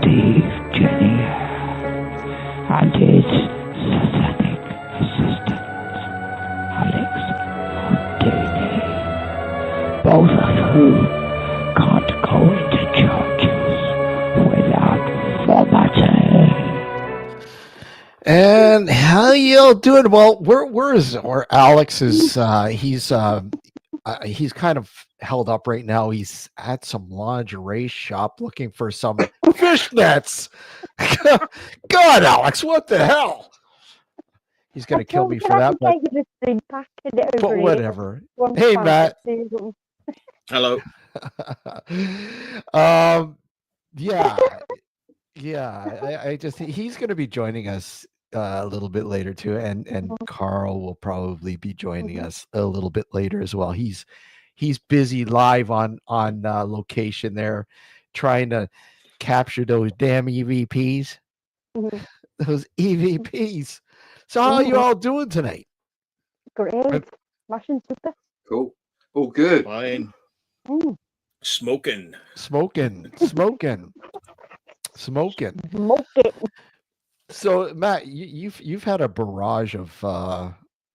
Steve Jenny and his satanic assistant, Alex Houdini, both of whom can't go into churches without vomiting. And how y'all doing? Well, where Alex is? He's kind of held up right now. He's at some lingerie shop looking for some fishnets. God, Alex, what the hell? He's gonna kill me for that, but whatever. Hey, Matt. Hello. Yeah. I just he's going to be joining us a little bit later too, and Karl will probably be joining us a little bit later as well. He's busy live on location there, trying to capture those damn EVPs. Those EVPs. So how are you all doing tonight? Great. Smashing super. Cool. All good. Fine. Smoking. So Matt, you've had a barrage of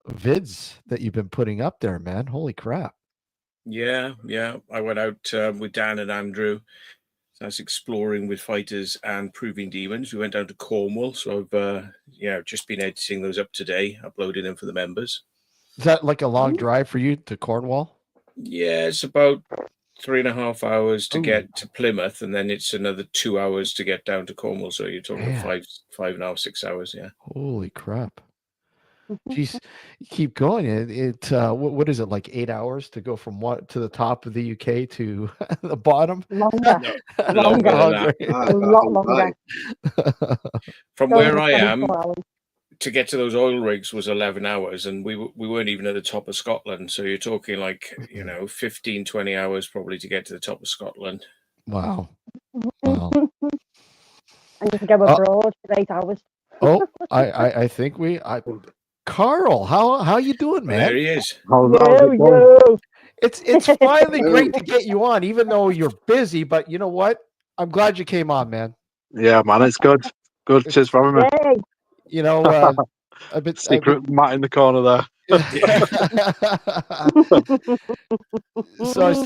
vids that you've been putting up there, man. Holy crap. Yeah. I went out with Dan and Andrew. So I was exploring with fighters and proving demons. We went down to Cornwall. So I've just been editing those up today, uploading them for the members. Is that like a long drive for you to Cornwall? Yeah, it's about 3.5 hours to get to Plymouth, and then it's another 2 hours to get down to Cornwall. So you're talking 5.5, 6 hours. Yeah. Holy crap. Jeez, you keep going. What is it, like 8 hours to go from what to the top of the UK to the bottom? Longer. A lot longer. From where I am to get to those oil rigs was 11 hours, and we weren't even at the top of Scotland. So you're talking like 15, 20 hours probably to get to the top of Scotland. Wow. And you can go abroad for 8 hours. I think Karl, how you doing, man? There he is. It's finally great to get you on, even though you're busy. But you know what? I'm glad you came on, man. Yeah, man, it's good. Good. Cheers for having me. You know, a bit secret Matt in the corner there. So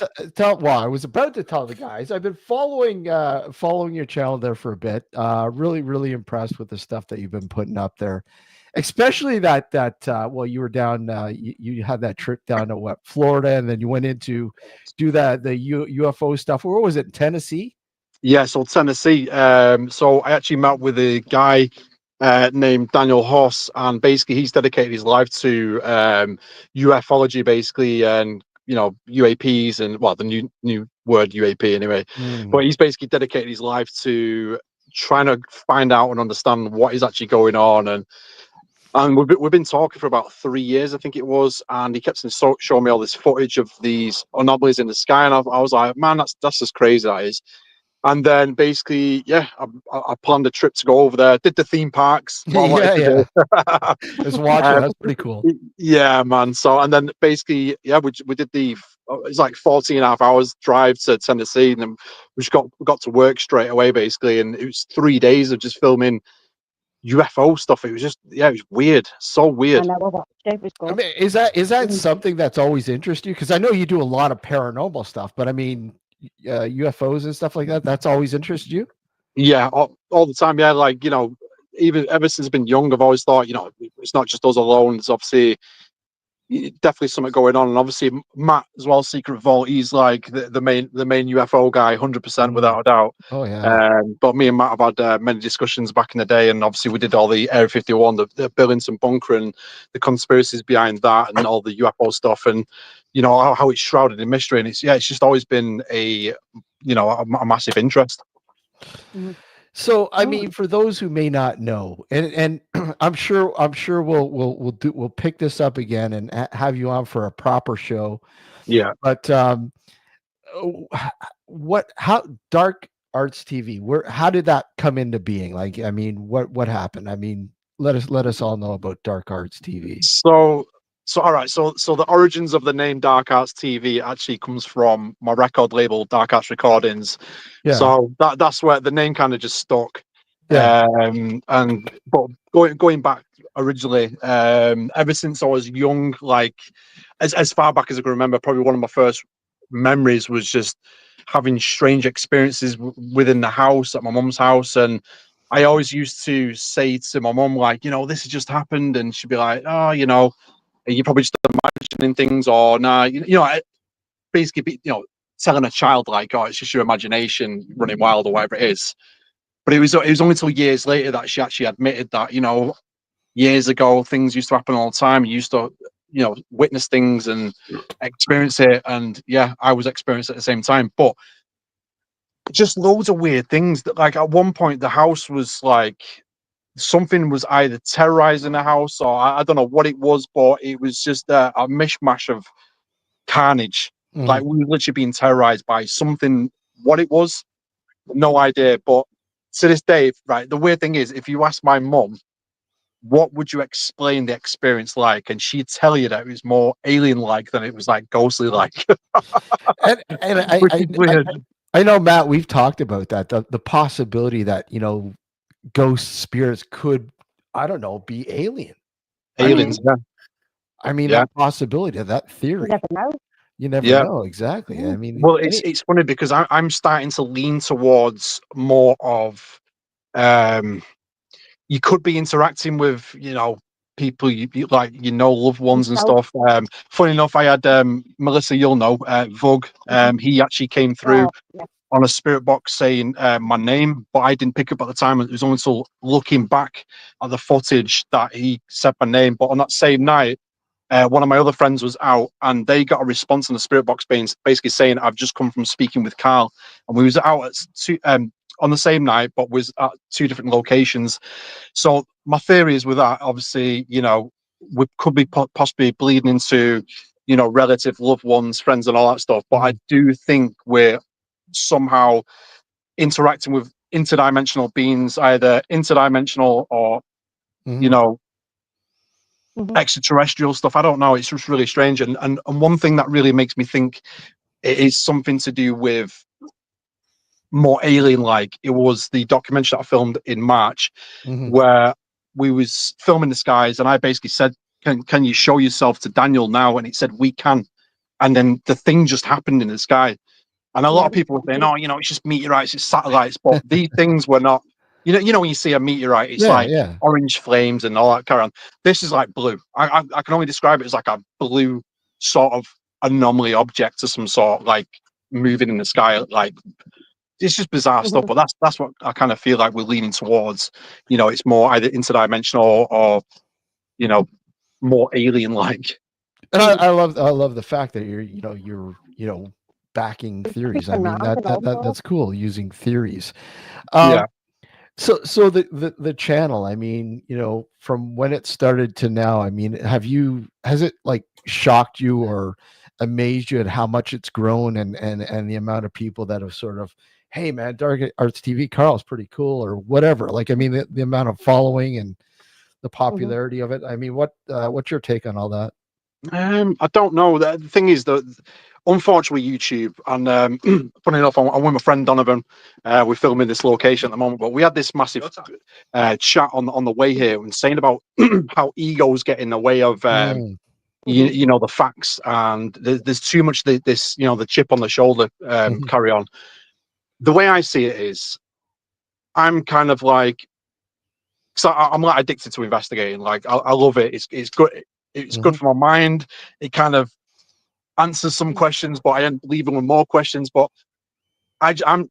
I was about to tell the guys I've been following your channel there for a bit. Really impressed with the stuff that you've been putting up there, especially that you were down. You had that trip down to Florida, and then you went into do the UFO stuff. Where was it? Tennessee? Yeah, so Tennessee. So I actually met with a guy named Daniel Hoss, and basically he's dedicated his life to ufology, basically, and UAPs, and the new word UAP anyway. But he's basically dedicated his life to trying to find out and understand what is actually going on, and we've been talking for about 3 years, I think it was, and he kept showing me all this footage of these anomalies in the sky, and I was like, man, that's just crazy, that is. And then basically, I planned a trip to go over there. Did the theme parks. Just watching. That's pretty cool. Yeah, man. So, and then basically, we did it's like 14.5 hours drive to Tennessee, and then we just got to work straight away, basically. And it was 3 days of just filming UFO stuff. It was just, it was weird. So weird. I mean, is that something that's always interested you? Because I know you do a lot of paranormal stuff, but I mean, UFOs and stuff like that's always interested you? Yeah, all the time. Yeah, like even ever since I've been young, I've always thought it's not just us alone. There's obviously definitely something going on, and obviously Matt as well, Secret Vault, he's like the main UFO guy, 100% without a doubt. Oh yeah. But me and Matt have had many discussions back in the day, and obviously we did all the Area 51, the Billington bunker, and the conspiracies behind that, and all the UFO stuff, and how it's shrouded in mystery, and it's just always been a massive interest. So I mean, for those who may not know, and I'm sure we'll pick this up again and have you on for a proper show. Yeah. But how Dark Arts TV? How did that come into being? Like, I mean, what happened? I mean, let us all know about Dark Arts TV. So So all right, so the origins of the name Dark Arts TV actually comes from my record label, Dark Arts Recordings. Yeah. So that's where the name kind of just stuck. Yeah. And but going back originally, ever since I was young, like as far back as I can remember, probably one of my first memories was just having strange experiences within the house, at my mum's house. And I always used to say to my mum, like, this has just happened, and she'd be like, oh, you're probably just imagining things, or nah, basically, telling a child like, oh, it's just your imagination running wild or whatever it is. But it was only until years later that she actually admitted that, years ago things used to happen all the time. You used to, witness things and experience it, and yeah, I was experiencing it at the same time. But just loads of weird things that, like, at one point the house was like something was either terrorizing the house, or I don't know what it was, but it was just a mishmash of carnage. Like, we were literally being terrorized by something. What it was, no idea. But to this day, right, the weird thing is, if you ask my mum, what would you explain the experience like, and she'd tell you that it was more alien-like than it was like ghostly-like. And Which is weird. I know, Matt, we've talked about that, the possibility that, ghost spirits could, I don't know, be alien. Aliens, I mean, Yeah. that possibility, that You theory. never know. You never Yeah. know, exactly. I mean, Well, it's funny because I'm starting to lean towards more of, you could be interacting with, people like, loved ones and Yourself. stuff. Funny enough, I had Melissa, you'll know, Vug. He actually came through Yeah. on a spirit box saying my name, but I didn't pick up at the time. It was only until looking back at the footage that he said my name. But on that same night, one of my other friends was out, and they got a response on the spirit box basically saying, I've just come from speaking with Karl. And we was out at two, on the same night, but was at two different locations. So my theory is with that, obviously, we could be possibly bleeding into, relative loved ones, friends, and all that stuff. But I do think we're somehow interacting with interdimensional beings, either interdimensional or, extraterrestrial stuff. I don't know. It's just really strange. And one thing that really makes me think it is something to do with more alien-like, it was the documentary that I filmed in March, where we was filming the skies, and I basically said, can you show yourself to Daniel now? And it said, we can. And then the thing just happened in the sky. And a lot of people were saying, oh, it's just meteorites, it's satellites. But these things were not, when you see a meteorite, it's like orange flames and all that kind of. This is like blue. I can only describe it as like a blue sort of anomaly object of some sort, like moving in the sky. Like, it's just bizarre stuff. But that's what I kind of feel like we're leaning towards. It's more either interdimensional or, more alien-like. And I love the fact that you're backing theories. I mean, that's cool, using theories. Yeah. So the channel, I mean, from when it started to now, I mean, has it like shocked you or amazed you at how much it's grown, and the amount of people that have sort of, hey man, Dark Arts TV, Karl's pretty cool, or whatever. Like, I mean, the amount of following and the popularity of it. I mean, what's your take on all that? I don't know. The thing is that, unfortunately, YouTube, and funny enough, I'm with my friend Donovan. We're filming this location at the moment, but we had this massive chat on the way here, and saying about how egos get in the way of the facts, and there's too much this the chip on the shoulder carry on. The way I see it is, I'm kind of like, so I'm like addicted to investigating. Like, I love it. It's good. It's good for my mind. It kind of answers some questions, but I end up leaving with more questions. But I'm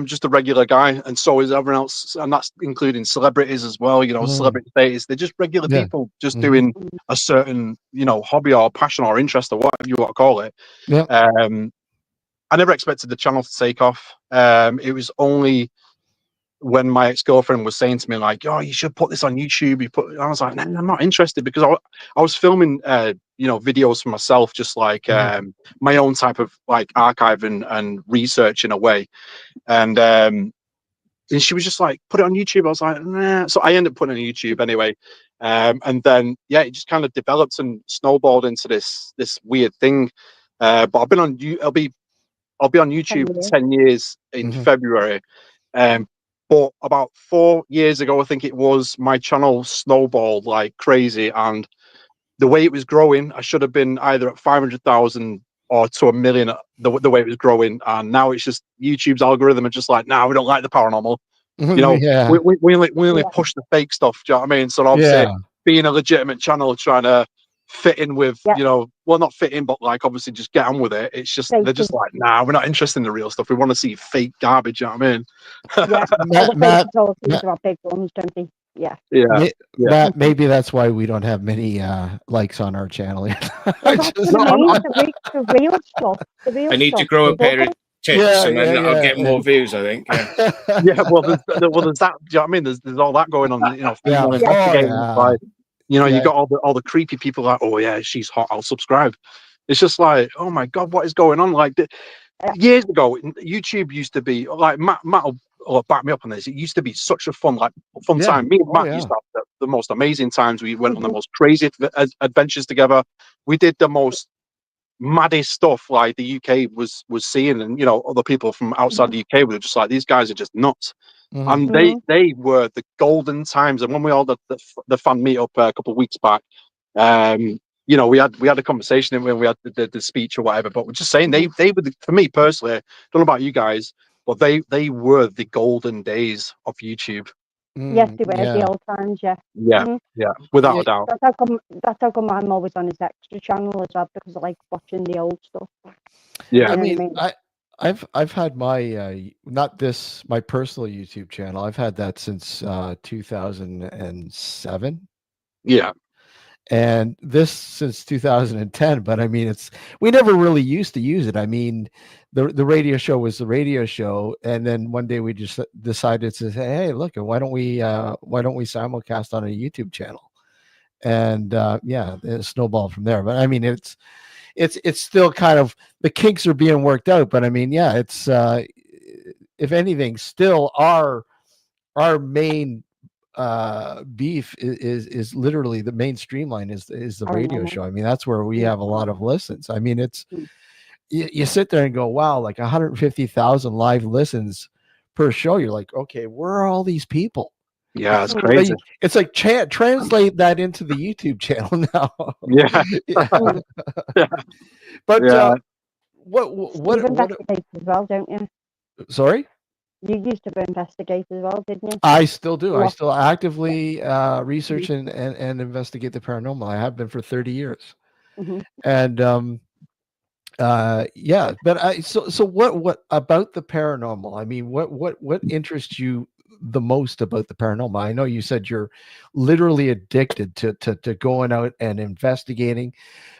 just a regular guy, and so is everyone else, and that's including celebrities as well. Celebrity status. They're just regular people, just doing a certain hobby or passion or interest or whatever you want to call it. Yeah. I never expected the channel to take off. It was only when my ex-girlfriend was saying to me, like, oh, you should put this on YouTube. I was like, nah, I'm not interested, because I was filming videos for myself, just like my own type of like archive and research in a way. And And she was just like, put it on YouTube. I was like, nah. So I ended up putting it on YouTube anyway. And then, yeah, it just kind of developed and snowballed into this weird thing. But I've been on, I'll be on YouTube for 10 years in February. But about 4 years ago, I think it was, my channel snowballed like crazy. And the way it was growing, I should have been either at 500,000 or to 1 million, the way it was growing. And now it's just YouTube's algorithm are just like, nah, we don't like the paranormal. You know, Yeah. we only push the fake stuff. Do you know what I mean? So obviously, being a legitimate channel, trying to fit in with, you know, well, not fit in, but like obviously just get on with it. It's just, they're just like, nah, we're not interested in the real stuff. We want to see fake garbage. You know what I mean? Yeah, Matt, about big ones, don't they? Yeah. Matt, maybe that's why we don't have many likes on our channel. The real stuff. I need to grow a pair of tits, and then I'll get more views, I think. Yeah, well, there's that. Do you know what I mean? There's all that going on. You know, female investigating. Like, you know, you got all the creepy people like, oh yeah, she's hot, I'll subscribe. It's just like, oh my god, what is going on? Like years ago, YouTube used to be like, Matt will back me up on this. It used to be such a fun time. Me and Matt used to have the most amazing times. We went on the most crazy adventures together. We did the most maddest stuff like the UK was seeing, and you know, other people from outside the UK were just like, these guys are just nuts. And they were the golden times. And when we all did the fan meetup a couple of weeks back, you know, we had a conversation when we had the speech or whatever, but we're just saying they were for me personally, I don't know about you guys, but they were the golden days of YouTube. Yes, they were the old times. Without a doubt. That's how come I'm always on his extra channel as well, because I like watching the old stuff. I mean, I've had my my personal YouTube channel. I've had that since 2007. Yeah. And this since 2010, but I mean, we never really used to use it. I mean, the radio show was the radio show, and then one day we just decided to say, hey, look, why don't we simulcast on a YouTube channel? And it snowballed from there. But I mean, it's still kind of, the kinks are being worked out. But I mean, it's if anything, still our main beef is literally the main streamline is the radio show. I mean, that's where we have a lot of listens. I mean, it's you sit there and go, wow, like 150,000 live listens per show. You're like, okay, where are all these people? Yeah, it's crazy. It's like translate that into the YouTube channel now. But what investigate as well, don't you? Sorry? You used to investigate as well, didn't you? I still do. I still actively research and investigate the paranormal. I have been for 30 years. And but so what about the paranormal? I mean, what interests you the most about the paranormal? I know you said you're literally addicted to going out and investigating,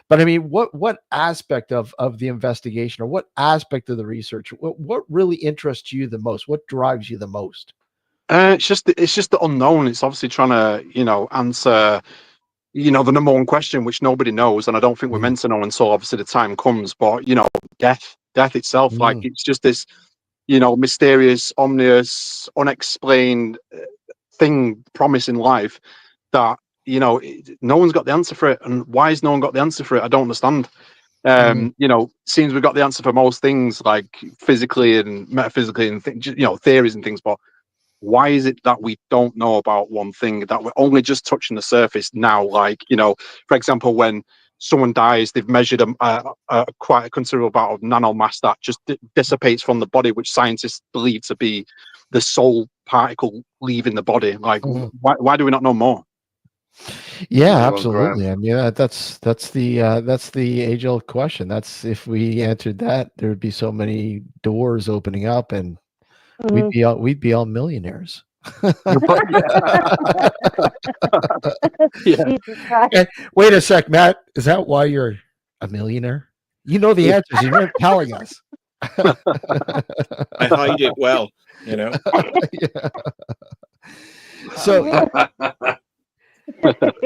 but I mean, what aspect of the investigation, or what aspect of the research, what really interests you the most? What drives you the most? It's just the unknown. It's obviously trying to, you know, answer, you know, the number one question, which nobody knows, and I don't think we're meant to know until obviously the time comes. But you know, death itself, like, it's just this, you know, mysterious, ominous, unexplained thing, promise in life that, you know, no one's got the answer for it. And why has no one got the answer for it? I don't understand. You know, seems we've got the answer for most things, like physically and metaphysically and you know, theories and things, but why is it that we don't know about one thing, that we're only just touching the surface now? Like, you know, for example, when someone dies, they've measured quite a considerable amount of nanomass that just dissipates from the body, which scientists believe to be the soul particle leaving the body. Like, why do we not know more? Yeah, absolutely. I mean, that's the age-old question. That's, if we answered that, there would be so many doors opening up, and we'd be all millionaires. Hey, wait a sec, Matt. Is that why you're a millionaire? You know the answers. You're not telling us. I hide it well, you know. So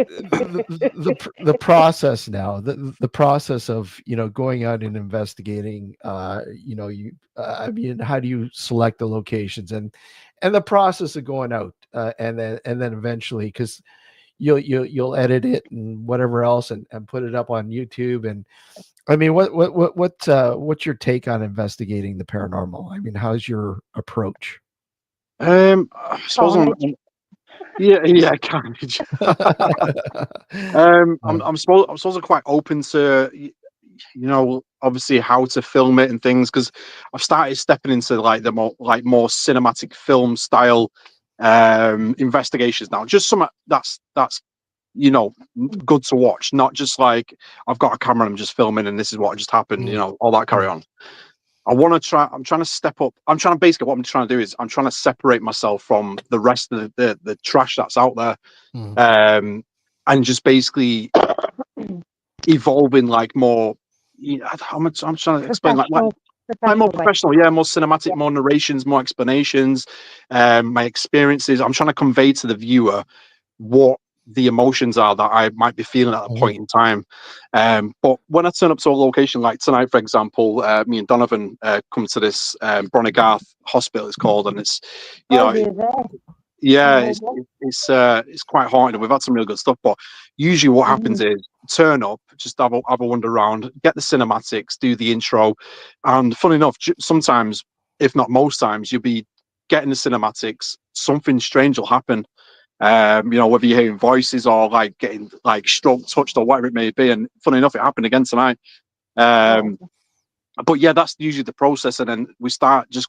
the process now, the process of going out and investigating. I mean, how do you select the locations and the process of going out and then eventually, because you'll edit it and whatever else and put it up on YouTube. And I mean, what's your take on investigating the paranormal? I mean, how's your approach? I suppose yeah, carnage. I'm supposed quite open to obviously how to film it and things, because I've started stepping into like the more cinematic film style investigations now. Just some that's good to watch, not just like I've got a camera and I'm just filming and this is what just happened, all that carry on. I'm trying to step up. Basically what I'm trying to do is I'm trying to separate myself from the rest of the trash that's out there. And just basically evolving like more, I'm trying to explain like more professional, more cinematic, more narrations, more explanations, my experiences. I'm trying to convey to the viewer what the emotions are that I might be feeling at a point in time. But when I turn up to a location like tonight, for example, me and Donovan come to this Bronigarth Hospital, it's called, and it's it's quite haunted, and we've had some real good stuff. But usually what happens is turn up, just have a wander around, get the cinematics, do the intro, and funny enough, sometimes, if not most times, you'll be getting the cinematics, something strange will happen. Whether you're hearing voices or like getting like struck, touched, or whatever it may be. And funny enough, it happened again tonight. But yeah, that's usually the process. And then we start just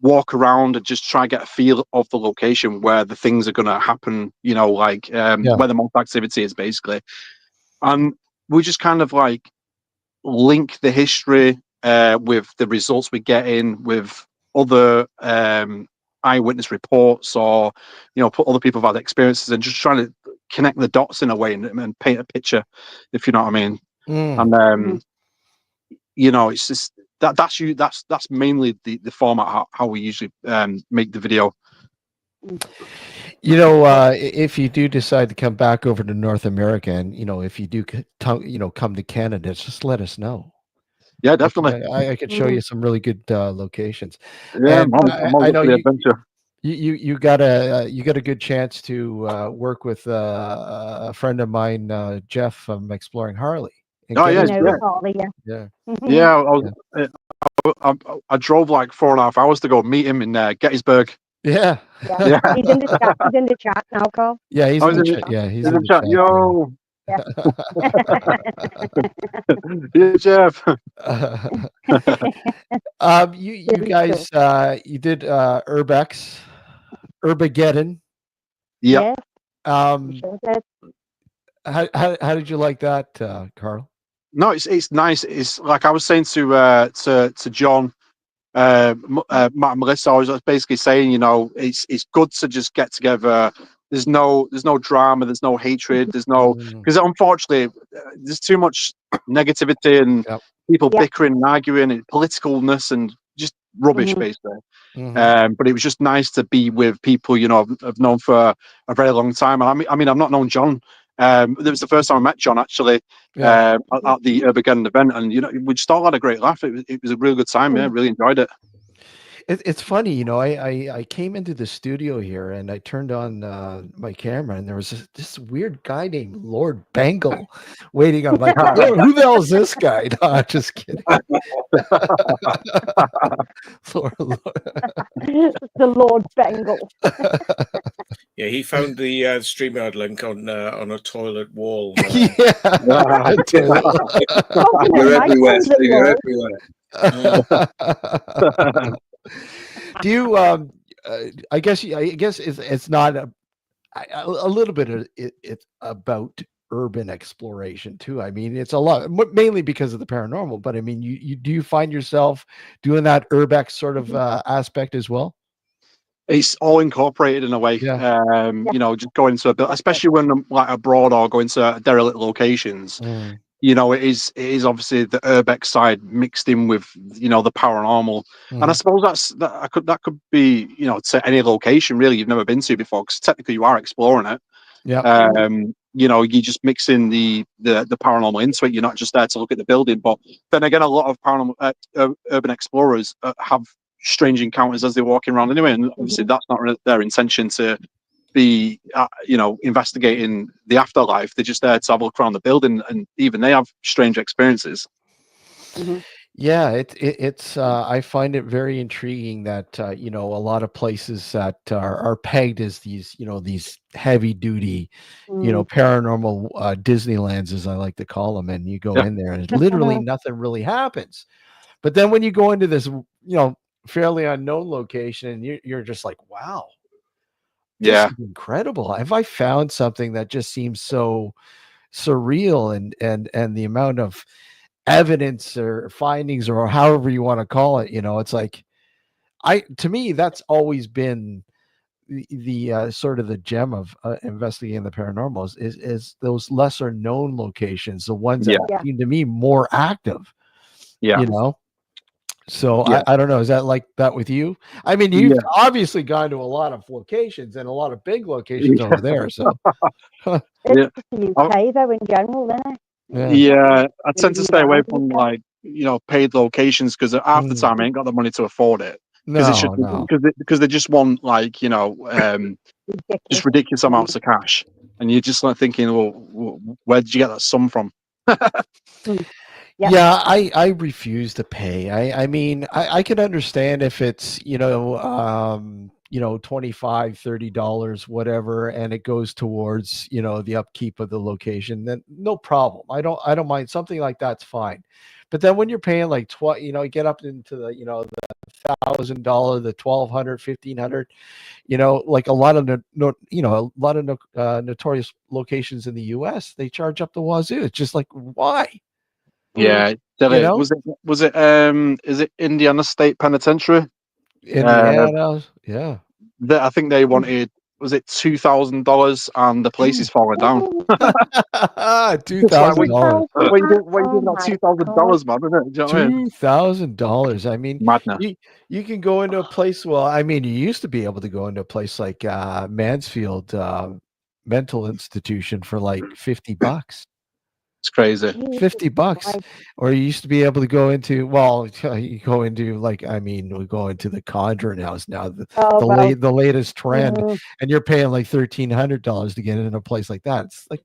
walk around and just try and get a feel of the location where the things are going to happen, where the most activity is basically. And we just kind of like link the history with the results we get in with other eyewitness reports, or put other people have had experiences, and just trying to connect the dots in a way and paint a picture, if you know what I mean. And it's just that's mainly the format how we usually make the video. If you do decide to come back over to North America, and if you do come to Canada, just let us know. Yeah, definitely. I could show you some really good locations. Yeah, and I know you got a good chance to work with a friend of mine, Jeff from Exploring Harley. I drove like 4.5 hours to go meet him in Gettysburg. Yeah. He's in the chat now, Carl. Yeah, he's in the chat. Yeah, he's in the chat. Yo. Yeah, Jeff. You guys you did Urbageddon. Yeah. How did you like that, Carl? No, it's nice. It's like I was saying to John, Matt and Melissa, I was basically saying, it's good to just get together. There's no drama, there's no hatred, there's no, because unfortunately there's too much negativity and people bickering and arguing and politicalness and just rubbish basically. But it was just nice to be with people I've known for a very long time. And I mean I've not known John. It was the first time I met John actually at the Urbageddon event, and we just all had a great laugh. It was a really good time. Yeah, really enjoyed it. It's funny, I came into the studio here and I turned on my camera, and there was this weird guy named Lord Bangle waiting. I'm like, who the hell is this guy? No, just kidding. The Lord Bangle. Yeah, he found the StreamYard link on a toilet wall. Yeah. You're everywhere. So you're everywhere. Do you I guess it's not a little bit of it's about urban exploration too. I mean, it's a lot, mainly because of the paranormal, but I mean, you do you find yourself doing that urbex sort of aspect as well? It's all incorporated in a way. Just going to especially when I'm like abroad or going to derelict locations. It is obviously the urbex side mixed in with the paranormal, and I suppose that could be to any location really you've never been to before, because technically you are exploring it. you just mix in the paranormal into it. You're not just there to look at the building. But then again, a lot of paranormal urban explorers have strange encounters as they're walking around anyway, and obviously that's not their intention to be investigating the afterlife. They're just there to have a look around the building, and even they have strange experiences. Yeah, it's I find it very intriguing that a lot of places that are pegged as these these heavy duty paranormal Disneylands, as I like to call them, and you go in there and literally nothing really happens. But then when you go into this fairly unknown location, you're just like, wow, this is incredible. Have I found something that just seems so surreal, and the amount of evidence or findings or however you want to call it, it's like, to me that's always been the sort of the gem of investigating the paranormal is those lesser known locations, the ones that seem to me more active. So I don't know, is that like that with you? I mean, you've obviously gone to a lot of locations and a lot of big locations over there, so it's the UK though in general, isn't it? Yeah, I tend to stay away from paid locations because half the time I ain't got the money to afford it. Because they just want just ridiculous amounts of cash, and you're just like thinking, well, where did you get that sum from? I refuse to pay. I mean, I can understand if it's $25, $30, whatever, and it goes towards the upkeep of the location, then no problem. I don't mind. Something like that's fine. But then when you're paying like you get up into the the $1,000, the $1,200, $1,500, like a lot of notorious locations in the U.S., they charge up the wazoo. It's just like, why? Yeah, was it is it Indiana State Penitentiary? Indiana, I think they wanted, was it $2,000, and the place is falling down. $2,000. What you doing about $2,000, man? $2,000. I mean, madness. You can go into a place. Well, I mean, you used to be able to go into a place like Mansfield Mental Institution for like $50. It's crazy. $50. Or you used to be able to go into, you go into we go into the Conjuring House now, the latest trend, and you're paying like $1,300 to get in a place like that. It's like,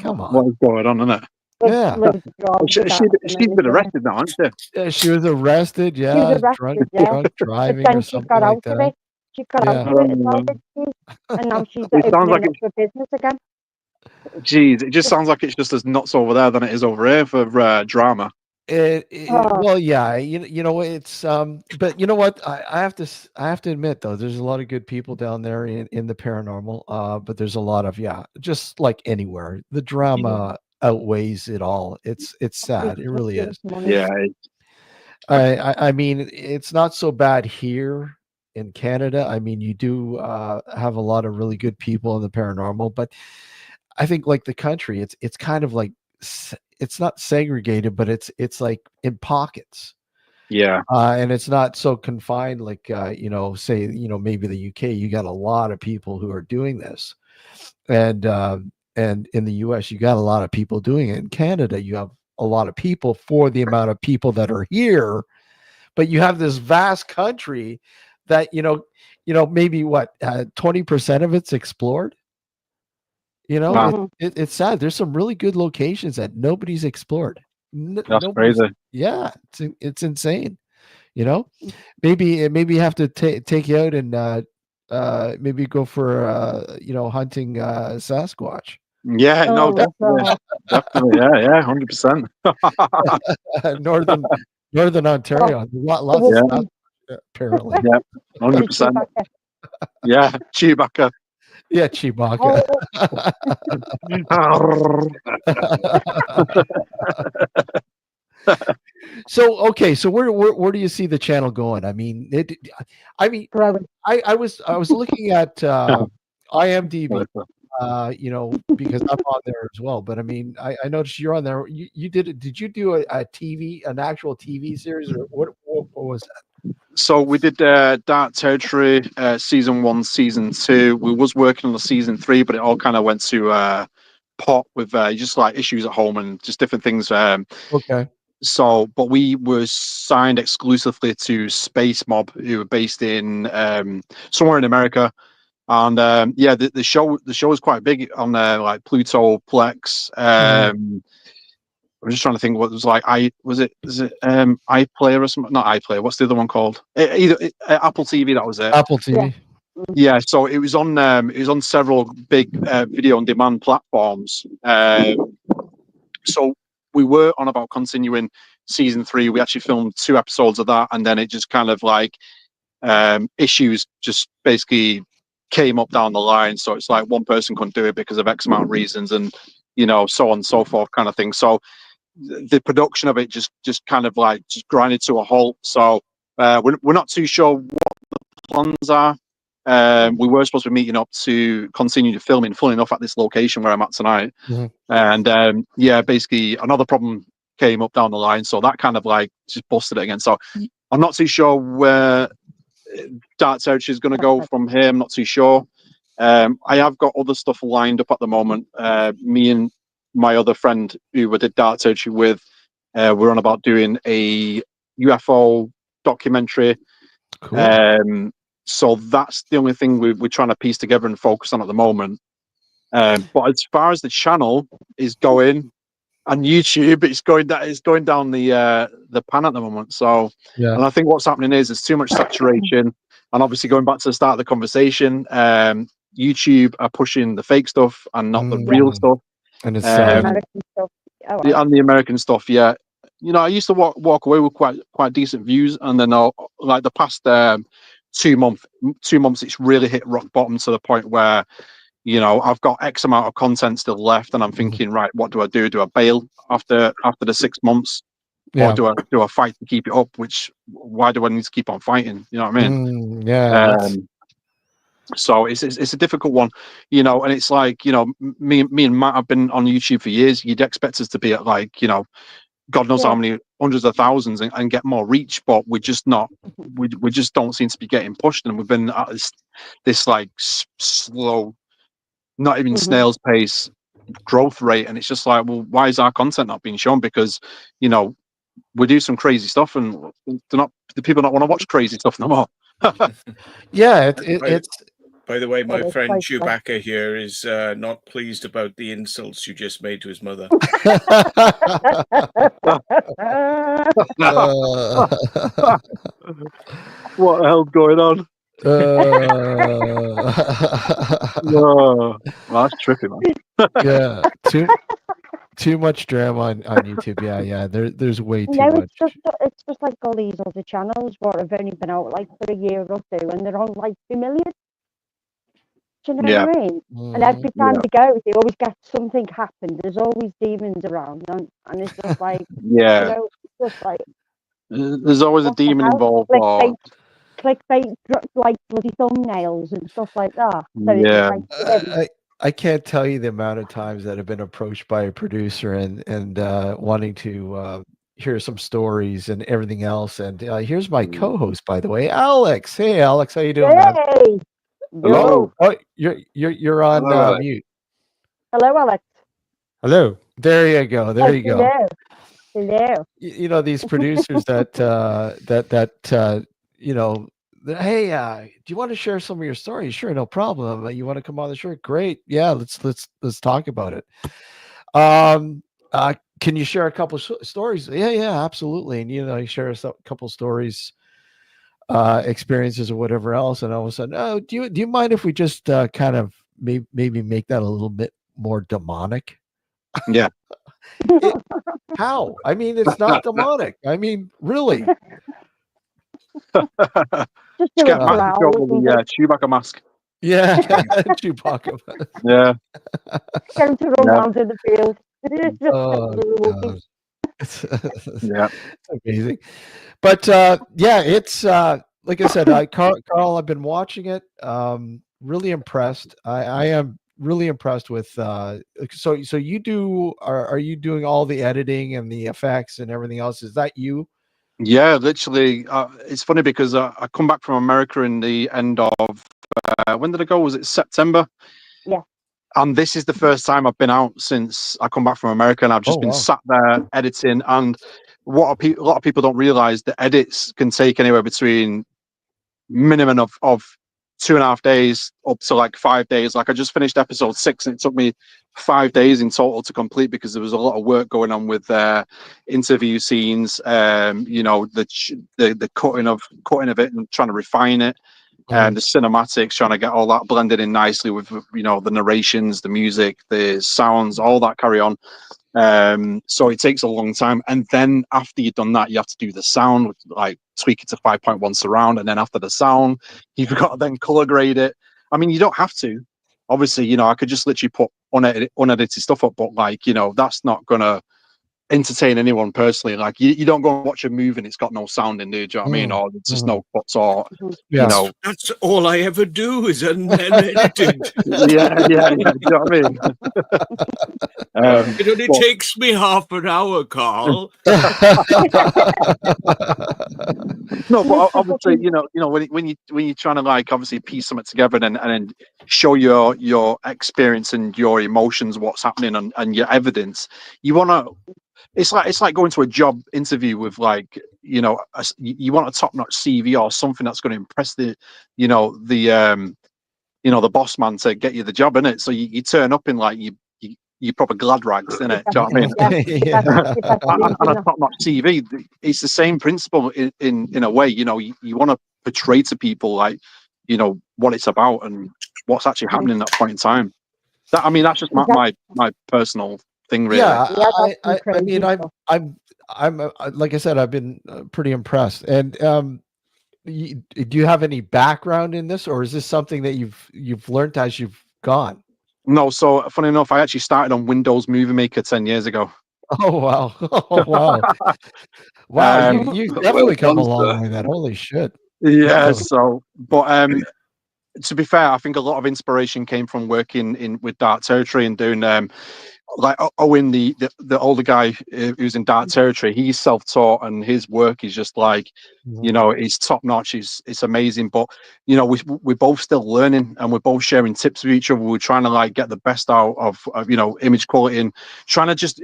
come on. What is going on in there? Yeah. She's been arrested now, hasn't she? Yeah, she was arrested. Yeah, drunk driving or something like that. She got out of it, and now she's opening up for business again. Jeez, it just sounds like it's just as nuts over there than it is over here for drama. Well, yeah, it's but you know what? I have to admit though, there's a lot of good people down there in the paranormal. But there's a lot of just like anywhere, the drama outweighs it all. It's sad. It really is. Yeah. I mean, it's not so bad here in Canada. I mean, you do have a lot of really good people in the paranormal, but I think like the country, it's kind of like, it's not segregated, but it's like in pockets. Yeah. And it's not so confined like say maybe the UK, you got a lot of people who are doing this, and in the US you got a lot of people doing it. In Canada you have a lot of people for the amount of people that are here, but you have this vast country that maybe 20% of it's explored. It's sad. There's some really good locations that nobody's explored. That's crazy. Yeah, it's insane. Maybe you have to take you out and maybe go for hunting Sasquatch. Yeah, no, definitely, yeah, 100%. Northern Ontario, lots of stuff, apparently. Yeah, 100%. Yeah, Chewbacca. Yeah, Chewbacca. So where do you see the channel going? I mean, I was looking at IMDb, because I'm on there as well. But I mean, I noticed you're on there. You did you do an actual TV series, or what was that? So we did Dark Territory season 1, season 2. We was working on the season 3, but it all kind of went to pot with just like issues at home and just different things. Okay. So, but we were signed exclusively to Space Mob, who were based in somewhere in America. And yeah, the show is quite big on like Pluto, Plex. I'm just trying to think what it was like. Is it iPlayer or something? Not iPlayer. What's the other one called? Apple TV. That was it. Apple TV. Yeah. So it was on several big video on demand platforms. So we were on about continuing season 3. We actually filmed 2 episodes of that, and then it just kind of like issues just basically came up down the line. So it's like one person couldn't do it because of X amount of reasons, and so on and so forth, kind of thing. So the production of it just kind of like just grinded to a halt. So we're not too sure what the plans are. We were supposed to be meeting up to continue the filming, funnily enough, at this location where I'm at tonight. And yeah, basically another problem came up down the line, so that kind of like just busted it again. So I'm not too sure where Dark Territory is going to go from here. I'm not too sure. I have got other stuff lined up at the moment. Me and my other friend who we did Dark Territory with, we're on about doing a UFO documentary. Cool. So that's the only thing we're trying to piece together and focus on at the moment. But as far as the channel is going on YouTube, it's going down the pan at the moment. So Yeah. and I think what's happening is there's too much saturation. And obviously going back to the start of the conversation, YouTube are pushing the fake stuff and not the real stuff. And it's American stuff. Oh, right. And the American stuff, yeah. I used to walk away with quite decent views, and then like the past 2 months, it's really hit rock bottom to the point where I've got X amount of content still left, and I'm thinking, right, what do I do? Do I bail after the 6 months, or do I fight to keep it up? Why do I need to keep on fighting? You know what I mean? Yeah. So it's a difficult one, and it's like, me and Matt have been on YouTube for years. You'd expect us to be at like, God knows how many hundreds of thousands and get more reach, but we're just not. We just don't seem to be getting pushed, and we've been at this like slow, not even snail's pace growth rate, and it's just like, well, why is our content not being shown? Because we do some crazy stuff, and the people don't want to watch crazy stuff no more. Yeah, it's. By the way, my It is friend quite Chewbacca here is not pleased about the insults you just made to his mother. What the hell's going on? Well, that's trippy, man. Yeah, too much drama on YouTube. Yeah. There's way too much. It's just like all these other channels what have only been out like for a year or 2, and they're on like 2 million. Do you know what I mean? And every time they go, they always get something happen. There's always demons around, and it's just like, it's just like there's always a demon involved. Clickbait, like bloody thumbnails and stuff like that. So I can't tell you the amount of times that I've been approached by a producer and wanting to hear some stories and everything else. And here's my co-host, by the way, Alex. Hey, Alex, how you doing, man? Hello. Oh, you're on mute. Hello, Alex. Hello. There you go. There you go. Hello. These producers that hey, do you want to share some of your stories? Sure, no problem. You want to come on the show? Great. Yeah, let's talk about it. Can you share a couple stories? Yeah, absolutely. And you share a couple stories, experiences or whatever else, and all of a sudden, oh, do you mind if we just kind of maybe make that a little bit more demonic? Yeah. How? I mean, it's not demonic. I mean, really. Just do get it Matt to go with the Chewbacca mask. Yeah, Chewbacca. Yeah. Going to run around in the field. Oh, it's amazing. But it's like I said, Carl, I've been watching it. Really impressed. I am really impressed with. So you do? Are you doing all the editing and the effects and everything else? Is that you? Yeah, literally. It's funny because I come back from America in the end of when did I go? Was it September? Yeah. And this is the first time I've been out since I come back from America, and I've just been sat there editing. And what a lot of people don't realize, the edits can take anywhere between minimum of 2.5 days up to like 5 days. Like I just finished episode 6 and it took me 5 days in total to complete because there was a lot of work going on with interview scenes, the cutting of it and trying to refine it, and the cinematics, trying to get all that blended in nicely with the narrations, the music, the sounds, all that carry on. So it takes a long time, and then after you've done that, you have to do the sound, like tweak it to 5.1 surround, and then after the sound, you've got to then color grade it. I mean, you don't have to. Obviously, I could just literally put unedited stuff up, but that's not gonna entertain anyone personally. Like you don't go and watch a movie and it's got no sound in there, do you know what I mean? Or it's just no cuts, or that's all I ever do is unedited. yeah, do you know what I mean? It only takes me half an hour, Carl. No, but obviously, when you're trying to like obviously piece something together and then show your experience and your emotions, what's happening, and your evidence, you want to. It's like going to a job interview with like you want a top-notch CV or something that's going to impress the boss man to get you the job, innit? So you turn up in like you proper glad rags, innit? Do you know what I mean? And a top-notch CV. It's the same principle in a way. You want to portray to people like what it's about and what's actually happening at that point in time. That's just my personal thing, really. I mean, I'm like I said, I've been pretty impressed. And do you have any background in this, or is this something that you've learned as you've gone? No, so funny enough, I actually started on Windows Movie Maker 10 years ago. Oh wow! Oh wow! Wow, you definitely come a long way. That holy shit. Yeah. So, but to be fair, I think a lot of inspiration came from working with Dark Territory and doing like Owen, the older guy who's in Dark Territory. He's self-taught and his work is just like it's top notch. It's amazing. But we're both still learning and we're both sharing tips with each other. We're trying to like get the best out of image quality and trying to just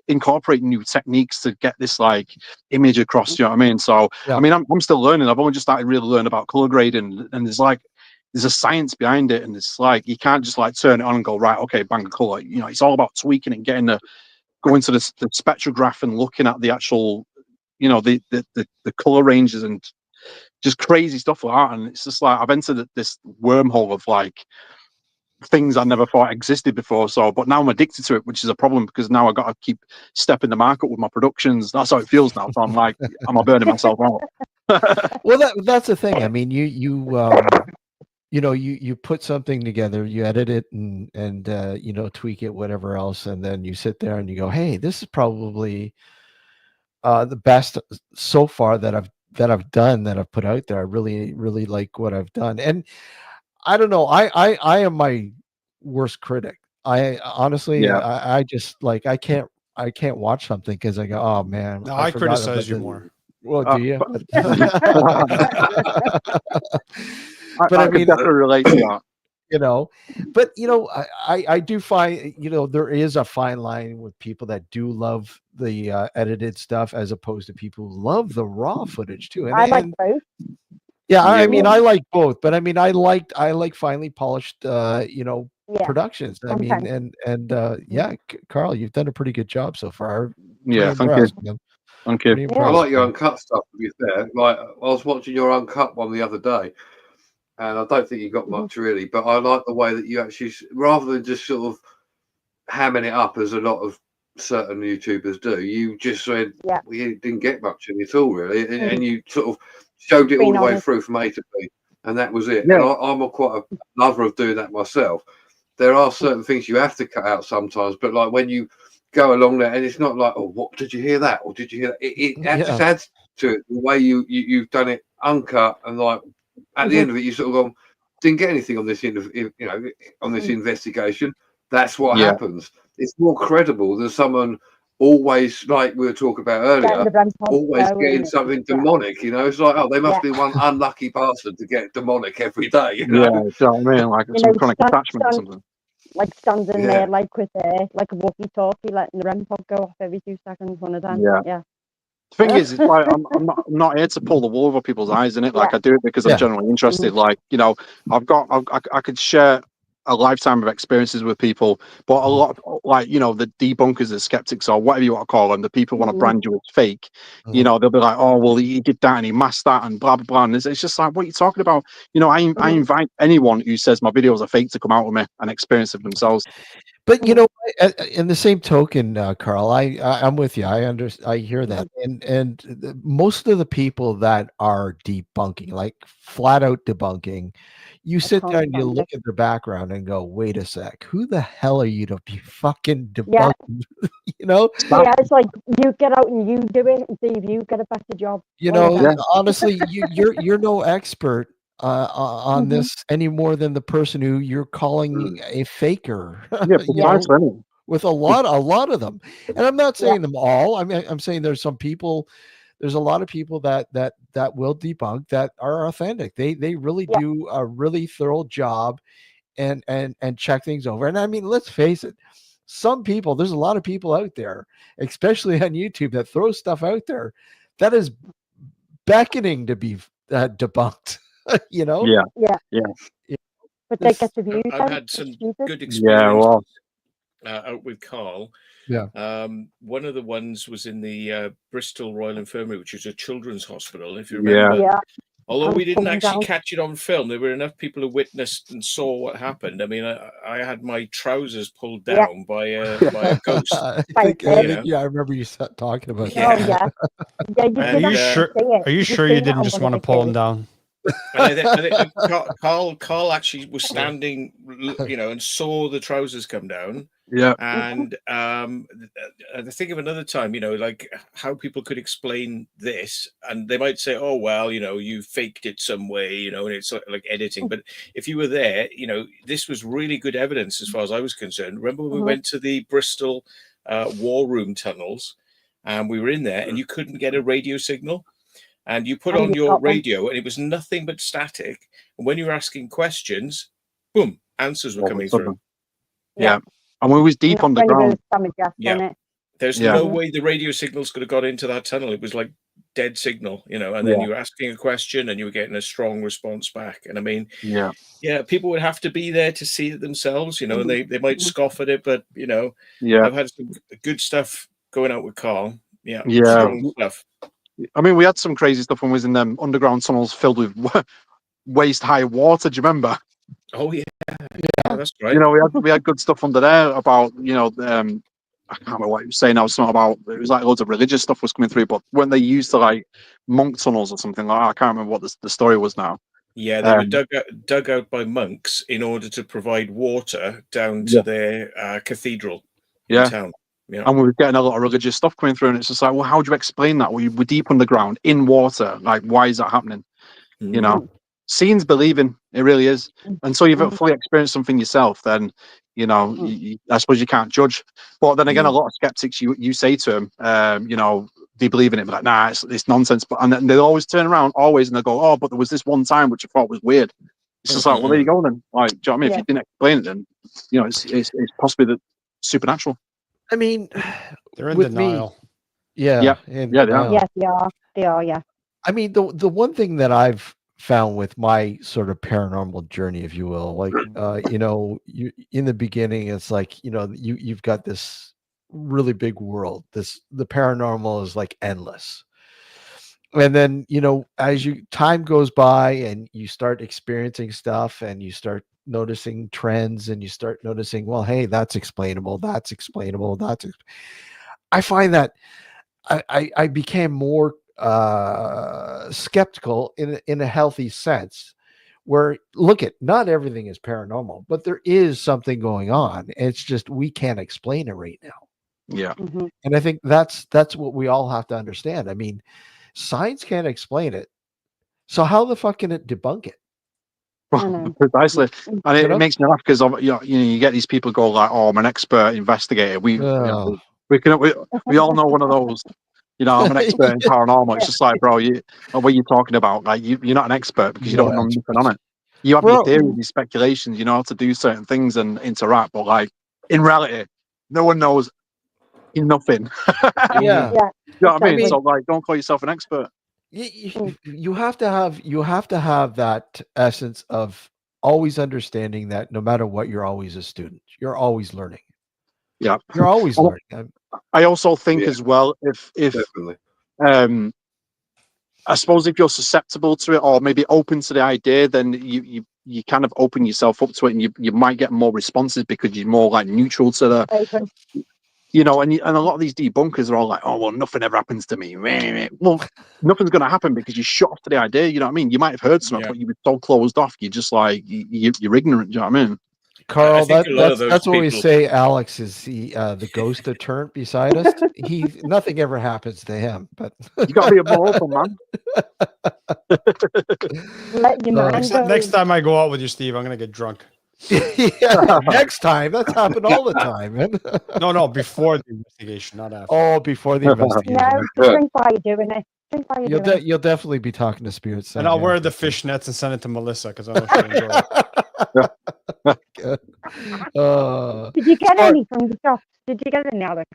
incorporate new techniques to get this like image across. You know what I mean? So I mean, I'm still learning. I've only just started really learning about color grading, and there's a science behind it, and it's like you can't just like turn it on and go, right, okay, bang a color. It's all about tweaking and going to the spectrograph and looking at the actual the color ranges and just crazy stuff like that. And it's just like I've entered this wormhole of like things I never thought existed before. So but now I'm addicted to it, which is a problem because now I've got to keep stepping the mark up with my productions. That's how it feels now. So I'm like, am I burning myself out? Well, that's the thing. I mean, you put something together, you edit it and tweak it, whatever else, and then you sit there and you go, hey, this is probably the best so far that I've done, that I've put out there. I really, really like what I've done. And I don't know, I am my worst critic. I honestly, I just like, I can't watch something because I go, oh man. No, I criticize you more. Well, do you? But I mean, definitely relate to that. But I do find there is a fine line with people that do love the edited stuff as opposed to people who love the raw footage too. And I like both. Yeah, I mean, I like both, but I mean, I like finely polished, productions. I mean, and Carl, you've done a pretty good job so far. Yeah, thank you. Thank you. I like your uncut stuff, to be fair. Like, I was watching your uncut one the other day, and I don't think you got much really, but I like the way that you actually, rather than just sort of hamming it up as a lot of certain YouTubers do, you just said, we didn't get much in it at all, really, and you sort of showed it all the way through from A to B, and that was it. Yeah. And I'm quite a lover of doing that myself. There are certain things you have to cut out sometimes, but like when you go along there, and it's not like, oh, what did you hear that, or did you hear that? It just adds to it the way you've done it uncut, and like at the end of it, you sort of go, didn't get anything on this on this investigation. That's what happens. It's more credible than someone always, like we were talking about earlier, always getting something demonic. It's like, oh, they must be one unlucky bastard to get demonic every day. Yeah, you know what I mean? Like some chronic attachment or something. like standing Yeah. there, like with like a walkie-talkie, letting the REM pod go off every 2 seconds. One of them. Yeah. Yeah. The thing is, it's like I'm not here to pull the wool over people's eyes, in it. Like Yeah. I do it because I'm genuinely interested. Like, you know, I could share a lifetime of experiences with people, but a lot of, like, you know, the debunkers, the skeptics, or whatever you want to call them, the people want to brand you as fake. You know, they'll be like, oh well, he did that and he masked that and blah blah blah. And it's just like, what are you talking about? You know, I invite anyone who says my videos are fake to come out with me and experience it themselves. But you know, in the same token, Carl, I'm with you. I hear that, and most of the people that are debunking, like flat out debunking, you sit there and you look at their background and go, "Wait a sec, who the hell are you to be fucking debunking?" You know? Yeah, it's like you get out and you do it and see if you get a better job. You know, honestly, you're no expert on this any more than the person who you're calling a faker. Yeah, you know, with a lot of them. And I'm not saying them all. I mean, I'm saying there's some people, there's a lot of people that will debunk that are authentic. They really do a really thorough job and check things over. And I mean, let's face it, some people, there's a lot of people out there, especially on YouTube, that throw stuff out there that is beckoning to be debunked. You know? Yeah. But they get the views. I've had some good experiences out with Karl. Yeah. One of the ones was in the Bristol Royal Infirmary, which is a children's hospital, if you remember. Yeah. Although we didn't actually catch it on film, there were enough people who witnessed and saw what happened. I mean, I had my trousers pulled down by a ghost. I remember you talking about that. Are you sure you didn't just want to pull them down? And I think Karl actually was standing, you know, and saw the trousers come down. Yeah. And I think of another time, you know, like how people could explain this, and they might say, "Oh well, you know, you faked it some way, you know," and it's like editing. But if you were there, you know, this was really good evidence as far as I was concerned. Remember when we went to the Bristol war room tunnels, and we were in there, and you couldn't get a radio signal. And you put on your radio and it was nothing but static. And when you were asking questions, boom, answers were coming through. Yeah. And we was deep underground. Yeah. There's no way the radio signals could have got into that tunnel. It was like dead signal, you know, and then you were asking a question and you were getting a strong response back. And I mean, people would have to be there to see it themselves, you know, and they might scoff at it, but you know, I've had some good stuff going out with Karl. Yeah. Strong stuff. I mean, we had some crazy stuff when we was in them underground tunnels filled with waist-high water. Do you remember? Oh yeah, that's right. You know, we had good stuff under there about, you know, I can't remember what he was saying. I was something about, it was like loads of religious stuff was coming through, but when they used to like monk tunnels or something like that, I can't remember what the story was now. Yeah, they were dug out by monks in order to provide water down to their cathedral in town. Yeah. And we were getting a lot of religious stuff coming through, and it's just like, well, how do you explain that? We're deep underground in water. Like, why is that happening? You know, seeing's believing. It really is. And so you've fully experienced something yourself, then, you know, I suppose you can't judge. But then again, a lot of skeptics, you say to them, you know, they believe in it, but like, nah, it's nonsense. But and then they always turn around, and they go, oh, but there was this one time which I thought was weird. It's just like, well, there you go then. Like, do you know what I mean? If you didn't explain it, then, you know, it's possibly the supernatural. I mean, they're in denial. They are. Yes, they are. Yeah. I mean, the one thing that I've found with my sort of paranormal journey, if you will, like, you know, you in the beginning, it's like, you know, you've got this really big world. The paranormal is like endless. And then, you know, as time goes by and you start experiencing stuff and you start noticing trends and you start noticing, well, hey, that's explainable. I find that I became more skeptical in a healthy sense, where not everything is paranormal, but there is something going on. It's just we can't explain it right now. Yeah. And I think that's what we all have to understand. I mean, science can't explain it, so how the fuck can it debunk it? Precisely. And it makes me laugh because you get these people go like, oh, I'm an expert investigator. We all know one of those. You know, I'm an expert in paranormal. It's just like, bro, what are you talking about? Like, you're not an expert because you don't know anything on it. You have your Well, theories, your speculations, you know how to do certain things and interact, but like in reality, no one knows nothing. yeah. Yeah. You know what I mean? Exactly. So like, don't call yourself an expert. You have to have that essence of always understanding that no matter what, you're always a student. You're always learning. Yeah. You're always learning. I also think Yeah. as well, if Definitely. I suppose if you're susceptible to it or maybe open to the idea, then you kind of open yourself up to it, and you might get more responses because you're more like neutral to the, Open. you know, and a lot of these debunkers are all like, oh well, nothing ever happens to me. Well, nothing's going to happen because you shut off to the idea. You know what I mean? You might have heard something, but you've been so closed off. You're just like you're ignorant. Do you know what I mean? Carl, think a lot of those that's what we people- say. Alex is the ghost of Turnt beside us. Nothing ever happens to him, but You got to be more open, man. Let your mind go. Next time I go out with you, Steve, I'm gonna get drunk. yeah, next time. That's happened all the time, man. No, before the investigation, not after. Oh, before the investigation. No, drink while you're doing it. Drink while you're doing it. You'll definitely be talking to spirits. And I'll wear the fishnets and send it to Melissa because I know she'll enjoy it. Did you get any from the shops? Did you get any, Alex?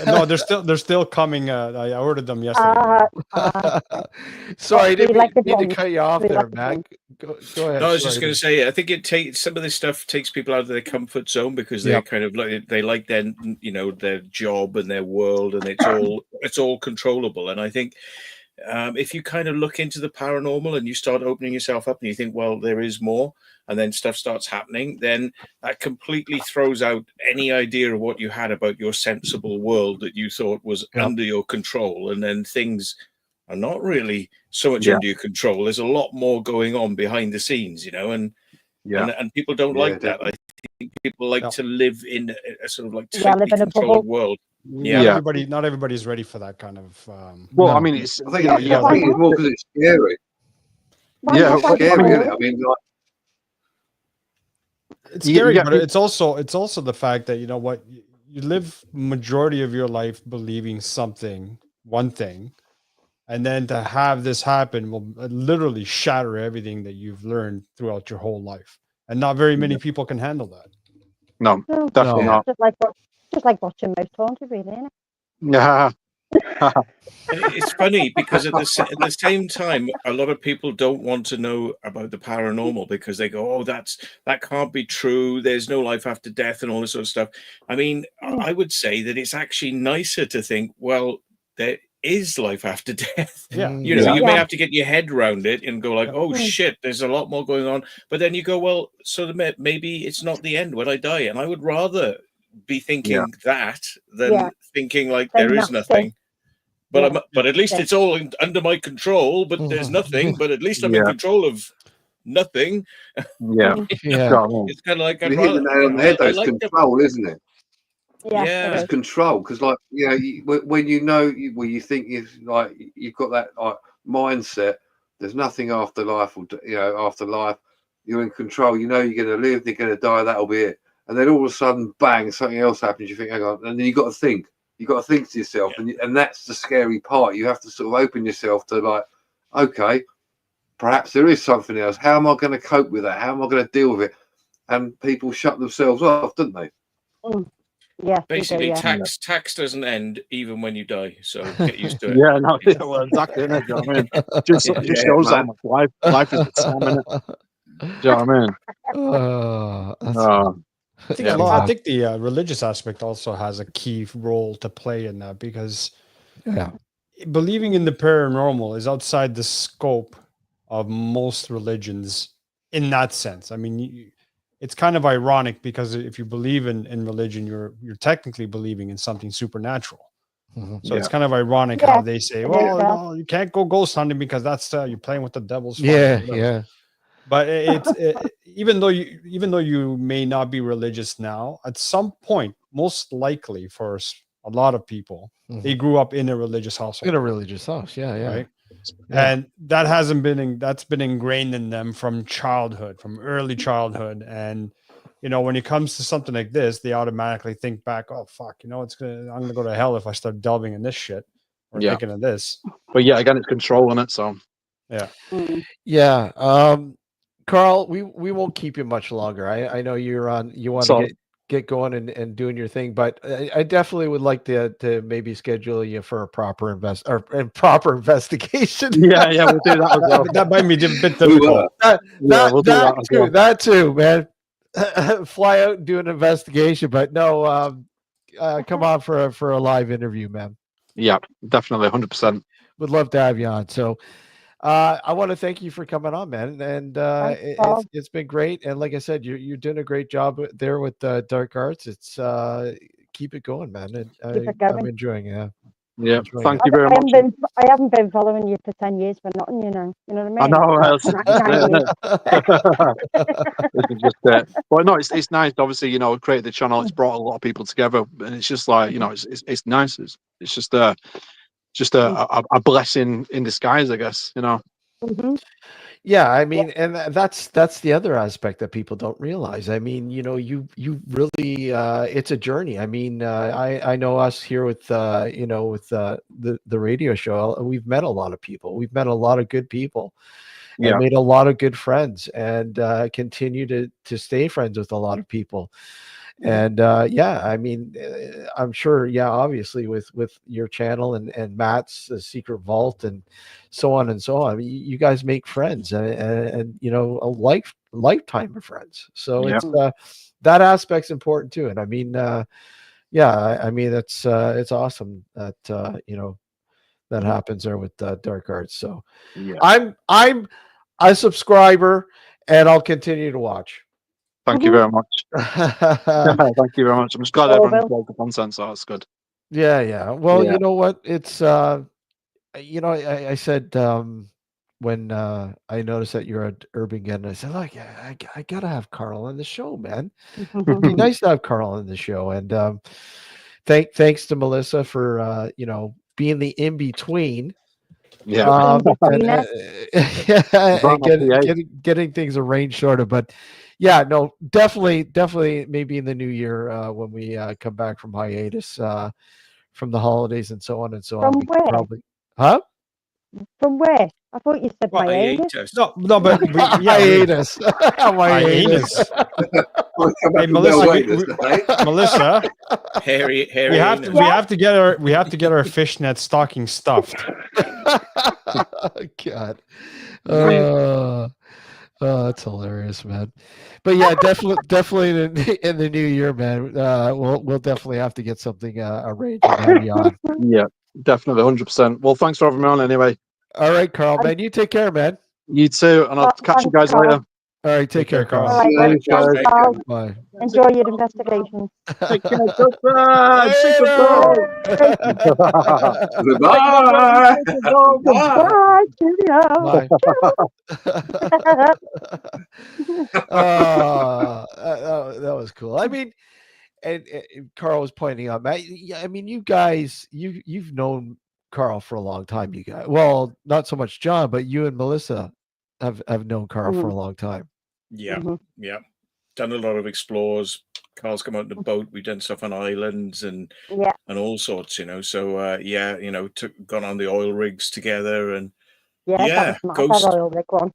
No, they're still coming. I ordered them yesterday. Sorry, I didn't like mean to cut you off there, Matt. Go ahead. No, I was just going to say, I think it takes some of this stuff takes people out of their comfort zone because they're kind of like they like their their job and their world, and it's all controllable. And I think if you kind of look into the paranormal and you start opening yourself up and you think, well, there is more, and then stuff starts happening, then that completely throws out any idea of what you had about your sensible world that you thought was under your control, and then things are not really so much under your control. There's a lot more going on behind the scenes, and people don't like that. I think people like to live in a sort of like tightly controlled world. Yeah, not everybody's ready for that kind of. Well, I mean, it's. I think it's more because it's scary. Yeah, it's scary, isn't it? I mean, like, it's scary, but it's also the fact that you live majority of your life believing one thing, and then to have this happen will literally shatter everything that you've learned throughout your whole life, and not very many people can handle that. No, definitely not. Just like watching most haunted, really, isn't it? Yeah. It's funny because at the same time, a lot of people don't want to know about the paranormal because they go, "Oh, that can't be true. There's no life after death and all this sort of stuff." I mean, I would say that it's actually nicer to think, well, there is life after death. Yeah, you may have to get your head around it and go like, "Oh shit, there's a lot more going on." But then you go, "Well, so maybe it's not the end when I die," and I would rather be thinking that than thinking like there is nothing. But but at least it's all under my control. But there's nothing. But at least I'm in control of nothing. Yeah. It's kind of like you hit the nail on the head. Though, it's control, isn't it? Yeah, it's control because, like, when you think you've got that mindset. There's nothing after life, or after life, you're in control. You're going to live. You're going to die. That'll be it. And then all of a sudden, bang! Something else happens. You think, hang on, and then you got to think. You got to think to yourself, and that's the scary part. You have to sort of open yourself to like, okay, perhaps there is something else. How am I going to cope with that? How am I going to deal with it? And people shut themselves off, don't they? Yeah. Basically, tax doesn't end even when you die. So get used to it. Yeah, no, well, exactly. You know what I mean? Just shows how much life is a time, innit? Do you know what I mean? I think the religious aspect also has a key role to play in that, because believing in the paranormal is outside the scope of most religions in that sense. I mean, it's kind of ironic because if you believe in religion, you're technically believing in something supernatural. So it's kind of ironic how they say, well, no, you can't go ghost hunting because that's you're playing with the devil's fire. Yeah. But even though you may not be religious now, at some point, most likely for a lot of people, they grew up in a religious household. In a religious house, right? And that's been ingrained in them from childhood, from early childhood. And when it comes to something like this, they automatically think back, oh fuck, I'm gonna go to hell if I start delving in this shit or thinking of this. But again, it's controlling it. So yeah. Carl, we won't keep you much longer. I know you're on. You want to get going and doing your thing, but I definitely would like to maybe schedule you for a proper proper investigation. Yeah, we'll do that as well. That might be a bit difficult. We'll do that as well. That too, man. Fly out and do an investigation, but no, come on for a live interview, man. Yeah, definitely, 100%. Would love to have you on. So. I want to thank you for coming on, man, and it's been great. And like I said, you're doing a great job there with Dark Arts. It's keep it going, man. And I'm enjoying it. Yeah, thank you very much. I haven't been following you for 10 years for nothing, you know what I mean? I know. This is just it. But no, it's nice. Obviously, create the channel. It's brought a lot of people together, and it's just like it's nice. It's just a blessing in disguise, I guess. Mm-hmm. Yeah, I mean, and that's the other aspect that people don't realize. I mean, you really it's a journey. I mean, I know us here with the radio show. We've met a lot of people. We've met a lot of good people. And made a lot of good friends, and continue to stay friends with a lot of people. And I mean, I'm sure, obviously with your channel and Matt's Secret Vault and so on and so on, I mean, you guys make friends and a lifetime of friends. So it's that aspect's important too. And I mean, I mean, it's awesome that that happens there with Dark Arts. So I'm a subscriber, and I'll continue to watch. Thank you very much. Thank you very much. I'm just glad everyone enjoyed the content, so that's good. Yeah. Well, you know what? It's I said when I noticed that you're at Urban Gen, I said, look, I gotta have Karl on the show, man. It'd be nice to have Karl on the show. And thanks to Melissa for being the in between. Yeah. And getting things arranged sort of, but yeah, no, definitely maybe in the new year when we come back from hiatus from the holidays and so on and so on. From where? Probably, huh? From where? I thought you said hiatus. No, but hiatus. Hiatus. Hey, Melissa, Harry, we have to get our fishnet stocking stuffed. God. Oh, that's hilarious, man. But yeah, definitely in the new year, man. We'll definitely have to get something arranged and have you on. Yeah, definitely, 100%. Well, thanks for having me on anyway. All right, Karl, man. You take care, man. You too, and I'll catch you guys later. All right, take care, Karl. All right, Karl. Bye. Enjoy your investigation. Take care. Goodbye. Goodbye. Goodbye. Cheerio. Bye. That was cool. I mean, and Karl was pointing out, Matt. I mean, you guys, you've known Karl for a long time. You guys, well, not so much John, but you and Melissa have known Karl for a long time. Yeah. Done a lot of explores. Karl's come out in the boat. We've done stuff on islands and all sorts, So gone on the oil rigs together and ghost oil rig one.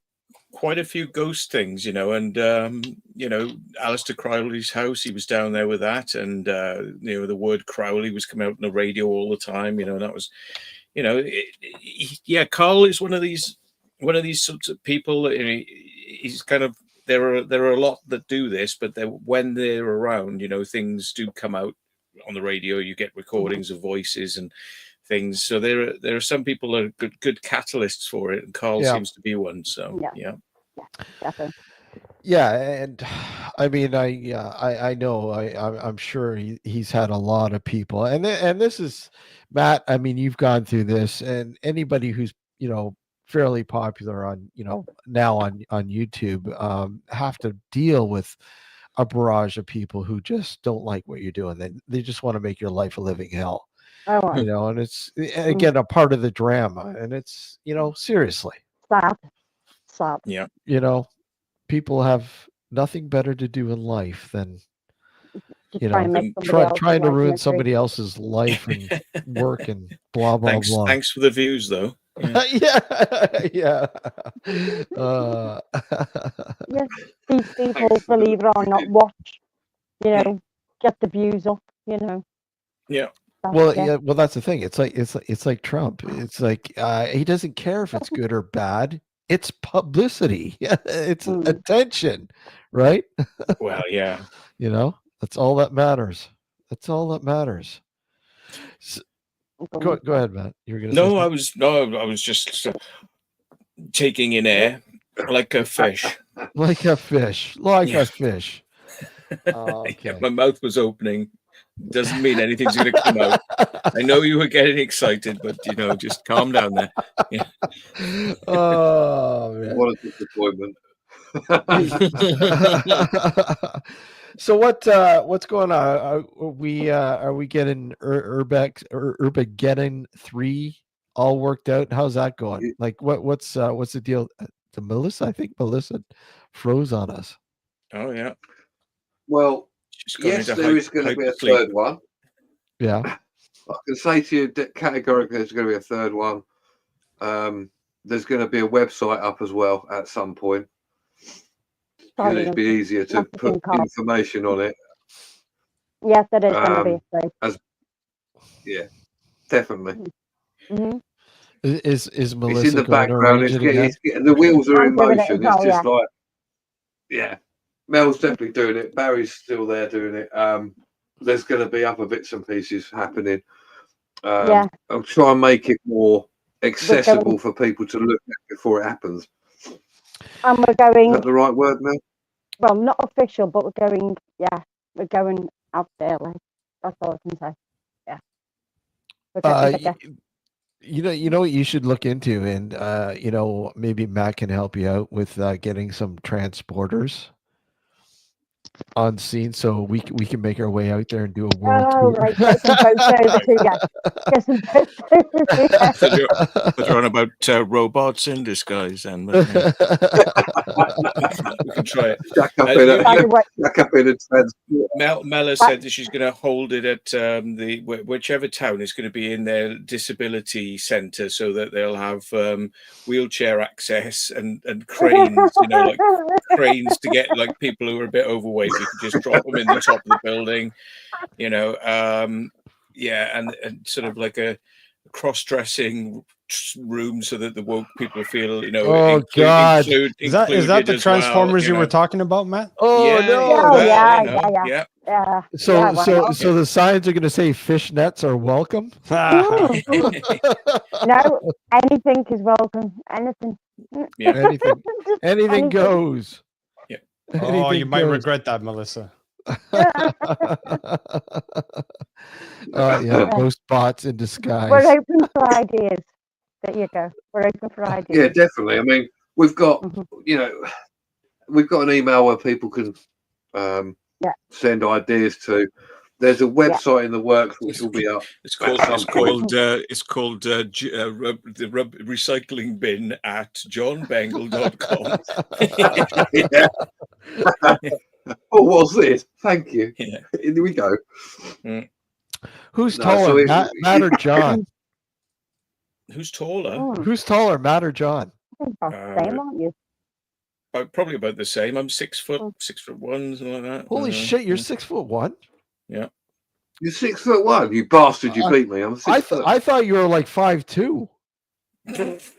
Quite a few ghost things, and Alistair Crowley's house, he was down there with that, and the word Crowley was coming out on the radio all the time, and that was, Karl is one of these sorts of people. He's kind of there are a lot that do this, but when they're around, things do come out on the radio. You get recordings of voices and things. So there are some people that are good catalysts for it, and Karl seems to be one. So definitely. Yeah, and I mean, I know, I'm sure he's had a lot of people, and this is Matt. I mean, you've gone through this, and anybody who's fairly popular on now on YouTube have to deal with a barrage of people who just don't like what you're doing. They just want to make your life a living hell. And it's again a part of the drama, and it's seriously sad. Yeah. People have nothing better to do in life than trying to ruin somebody else's life and work and blah blah blah. Thanks for the views, though. Yeah. Yes, these people, believe it or not, watch. You know, get the views up. You know. Yeah. Well, yeah. Well, that's the thing. It's like Trump. It's like he doesn't care if it's good or bad. It's publicity. It's attention, right? Well, yeah. You know, that's all that matters. That's all that matters. So, go ahead, Matt. You were gonna say I was just taking in air like a fish. Like a fish. Like a fish. Okay. Yeah, my mouth was opening. Doesn't mean anything's going to come out. I know you were getting excited, but just calm down there. Yeah. Oh man, what a disappointment! So what's going on? Are we getting Urbageddon 3 all worked out? How's that going? Like what's the deal? To Melissa, I think Melissa froze on us. Oh yeah. Well, yes, there is going to be a third one. Yeah. I can say to you that categorically there's going to be a third one. There's going to be a website up as well at some point. It'd be easier to put information on it. Yes, it is going to be. Yeah, definitely. Mm-hmm. Is Melissa it's in the going background? To it's getting, the wheels are in motion. It's just like, yeah, Mel's definitely doing it. Barry's still there doing it. There's going to be other bits and pieces happening. I'll try and make it more accessible for people to look at before it happens. And we're going. Is that the right word, Mel? Well, not official, but we're going. Yeah, we're going out there. Like that's all I can say. Yeah. You know what you should look into, and maybe Matt can help you out with getting some transporters on scene, so we can make our way out there and do a world tour. Right, get some photos too, yeah. Get some photos. But you're on about robots in disguise, and we can try it. Jack up in a transport. Mela said that she's going to hold it at whichever town is going to be in their disability centre, so that they'll have wheelchair access and cranes, like cranes to get like people who are a bit overweight. We can just drop them in the top of the building, and sort of like a cross-dressing room so that the woke people feel, God, is that the Transformers you were talking about, Matt? Yeah. So the signs are going to say fishnets are welcome. No, anything is welcome. Anything. Yeah, anything goes. Yeah. Oh, you might regret that, Melissa. Ghost bots in disguise. We're open for ideas. There you go. We're open for ideas. Yeah, definitely. I mean, we've got we've got an email where people can send ideas to. There's a website in the works which will be up. It's called the recycling bin at johnbengal.com. Oh, what's this? Thank you. Yeah. Here we go. Who's taller, Matt or John? Who's taller? Who's taller, Matt or John? Same, aren't you? Probably about the same. I'm 6 foot, 6'1", something like that. Holy shit, you're 6'1"? Yeah. You're 6'1", you bastard! You beat me. I'm 6 foot. I thought you were like 5'2".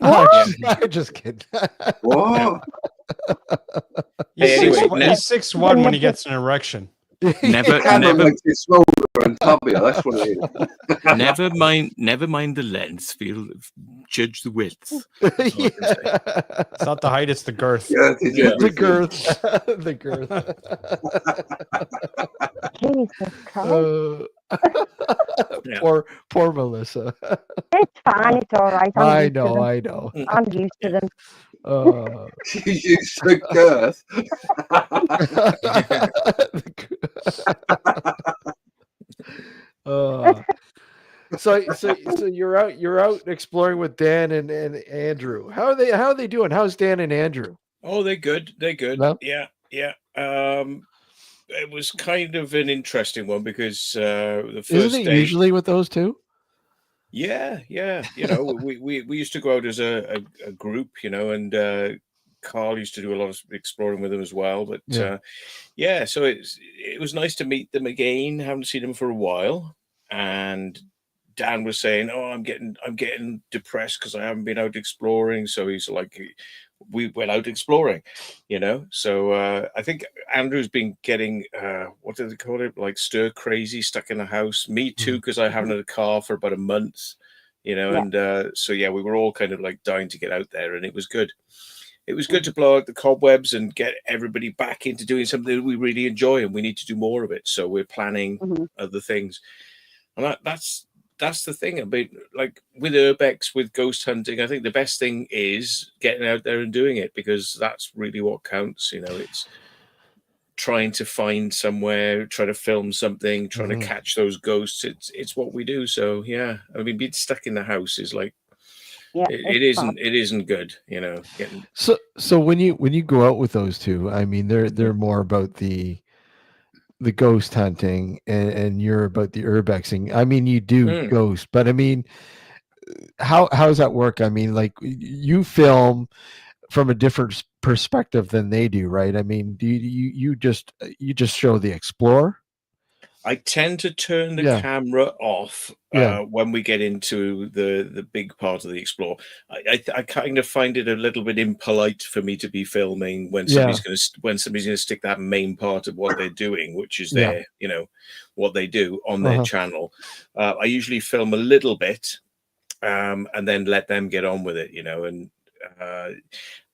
I'm just kidding. What? He's 6'1" when he gets an erection. Never makes it smaller and tubbier. That's what it is. Never mind the length. Judge the width. It's not the height; it's the girth. Yeah, the girth. The girth. Jesus Christ. Poor Melissa. It's fine. It's all right. I know. I'm used to them. She's used to girth. So you're out exploring with Dan and Andrew. How are they doing? How's Dan and Andrew? Oh, they're good. No? Yeah. It was kind of an interesting one because the first Isn't it day, usually with those two? Yeah, yeah. You know, we used to go out as a group, you know, and Carl used to do a lot of exploring with them as well. But Yeah. yeah, so it was nice to meet them again. Haven't seen them for a while, and Dan was saying, "Oh, I'm getting depressed because I haven't been out exploring." So he's like, "We went out exploring, you know." So I think Andrew's been getting what do they call it? Like stir crazy, stuck in the house. Me too, because I haven't had a car for about a month, you know. Yeah. And so yeah, we were all kind of like dying to get out there, and it was good. It was good to blow out the cobwebs and get everybody back into doing something that we really enjoy, and we need to do more of it. So we're planning other things, and that's the thing about, like, with urbex, with ghost hunting. I think the best thing is getting out there and doing it, because that's really what counts. You know, it's trying to find somewhere, try to film something, trying to catch those ghosts. It's what we do. So yeah, I mean, being stuck in the house is like, it isn't good, you know. So when you go out with those two, I mean, they're more about the ghost hunting, and you're about the urbexing. I mean, you do ghost, but I mean, how does that work? I mean, like, you film from a different perspective than they do, right? I mean, do you just show the explorer? I tend to turn the camera off when we get into the big part of the explore. I kind of find it a little bit impolite for me to be filming when somebody's going to stick that main part of what they're doing, which is their, you know, what they do on their channel. I usually film a little bit and then let them get on with it, you know. And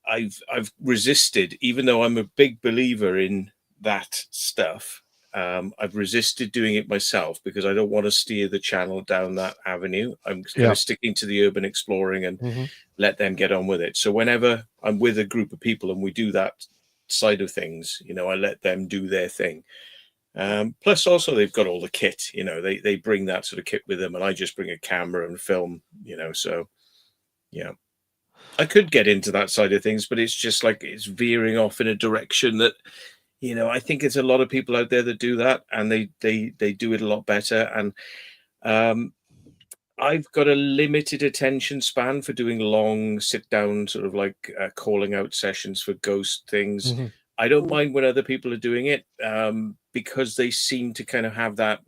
I've resisted, even though I'm a big believer in that stuff. I've resisted doing it myself because I don't want to steer the channel down that avenue. I'm kind of sticking to the urban exploring and let them get on with it. So whenever I'm with a group of people and we do that side of things, you know, I let them do their thing. Plus also they've got all the kit, you know, they bring that sort of kit with them, and I just bring a camera and film, you know. So yeah, I could get into that side of things, but it's just like, it's veering off in a direction that, you know, I think there's a lot of people out there that do that, and they do it a lot better. And I've got a limited attention span for doing long sit down sort of like calling out sessions for ghost things. I don't mind when other people are doing it, because they seem to kind of have that,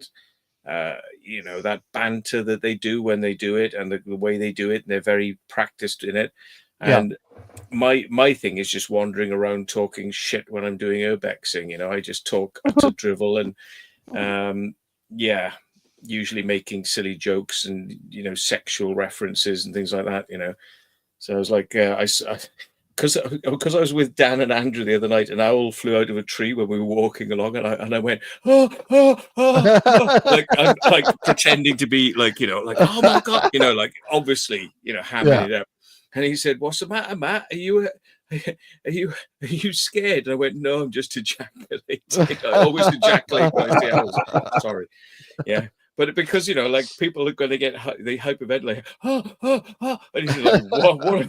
you know, that banter that they do when they do it, and the way they do it, and they're very practiced in it. And my thing is just wandering around talking shit when I'm doing urbexing. You know, I just talk utter drivel, and usually making silly jokes and, you know, sexual references and things like that. You know, so I was like, because I was with Dan and Andrew the other night, an owl flew out of a tree when we were walking along, and I went, like, I'm like pretending to be like, you know, like, oh my god, you know, like, obviously, you know, hamming it up. And he said, "What's the matter, Matt? Are you scared?" And I went, "No, I'm just ejaculating." I always ejaculate when I see owls. Sorry, yeah. But because, you know, like, people are going to get they hyperventilate, and he's like,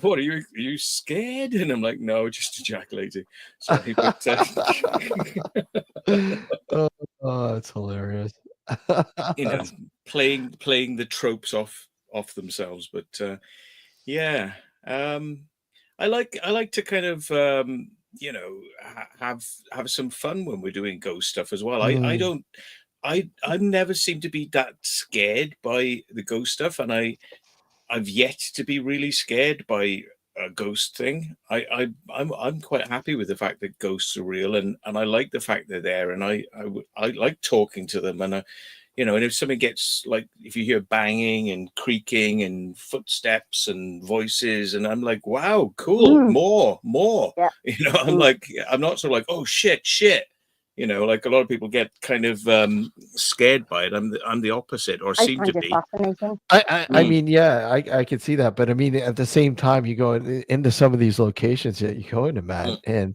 "What are you scared?" And I'm like, "No, just ejaculating." Sorry, but oh, it's hilarious. You know, playing the tropes off themselves. But yeah. I like to kind of you know, have some fun when we're doing ghost stuff as well. I never seem to be that scared by the ghost stuff, and I've yet to be really scared by a ghost thing. I'm quite happy with the fact that ghosts are real, and I like the fact they're there, and I like talking to them, and you know, and if something gets, like, if you hear banging and creaking and footsteps and voices, and I'm like, wow, cool, more, you know, I'm like, I'm not sort of like, oh shit, you know, like a lot of people get kind of scared by it. I'm the opposite, or seem to be. Fascinating. I mean, yeah, I can see that, but I mean, at the same time, you go into some of these locations that you go into, Matt, and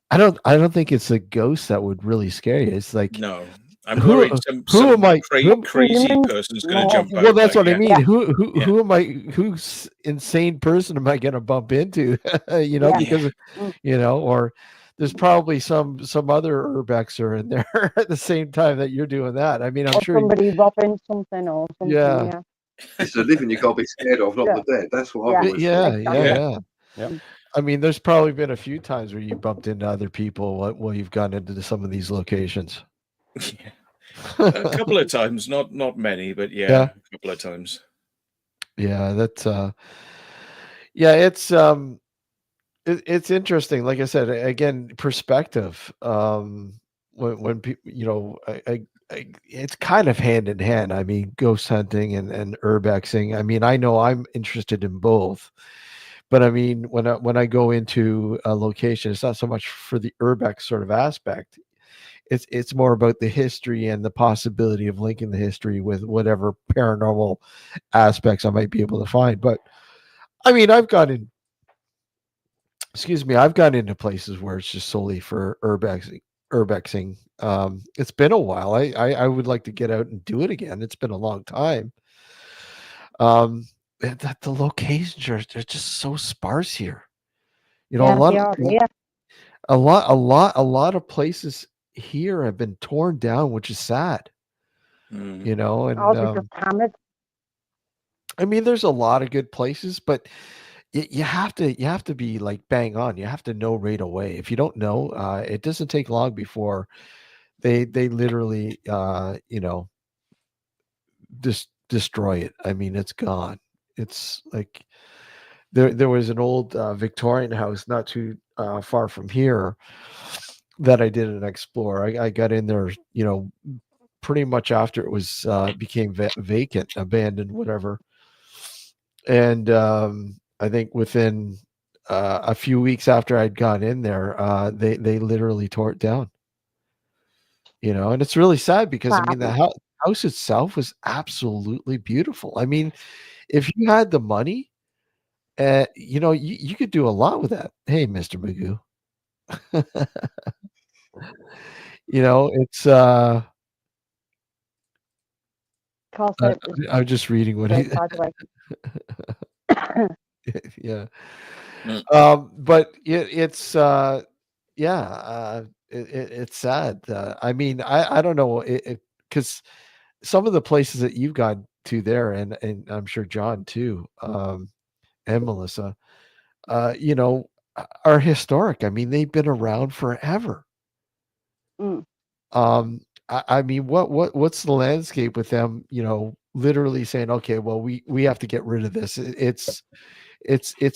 I don't think it's a ghost that would really scare you. It's like, no. I'm worried some crazy person's going to jump out. Well, that's what I mean. Who am I? Whose insane person am I going to bump into? You know, because you know, or there's probably some other urbexer in there at the same time that you're doing that. I mean, I'm sure somebody robbing something or something. It's the living you got to be scared of, not the dead. That's what I've always thought. Yeah. I mean, there's probably been a few times where you bumped into other people while you've gone into some of these locations. Yeah. A couple of times, not many, but a couple of times. Yeah, that's it's interesting. Like I said, again, perspective. When people, it's kind of hand in hand. I mean, ghost hunting and urbexing. I mean, I know I'm interested in both, but I mean, when I go into a location, it's not so much for the urbex sort of aspect. It's more about the history and the possibility of linking the history with whatever paranormal aspects I might be able to find. But I mean, I've gone into places where it's just solely for urbexing. It's been a while. I would like to get out and do it again. It's been a long time. That the locations they're just so sparse here. A lot of places here have been torn down, which is sad. And I mean, there's a lot of good places, but you have to be like bang on. You have to know right away. If you don't know, it doesn't take long before they literally destroy it. I mean, it's gone. It's like there was an old Victorian house not too far from here that I didn't explore. I got in there, pretty much after it was became vacant, abandoned, whatever. And I think within a few weeks after I'd gone in there, they literally tore it down. And it's really sad because I mean the house itself was absolutely beautiful. I mean, if you had the money, you could do a lot with that. Hey, Mr. Magoo. It's I'm just reading what he yeah. But it's it's sad. I mean, I don't know because some of the places that you've gone to there, and I'm sure John too, and Melissa, are historic. I mean, they've been around forever. I mean, what's the landscape with them? Literally saying, okay, well, we have to get rid of this. It's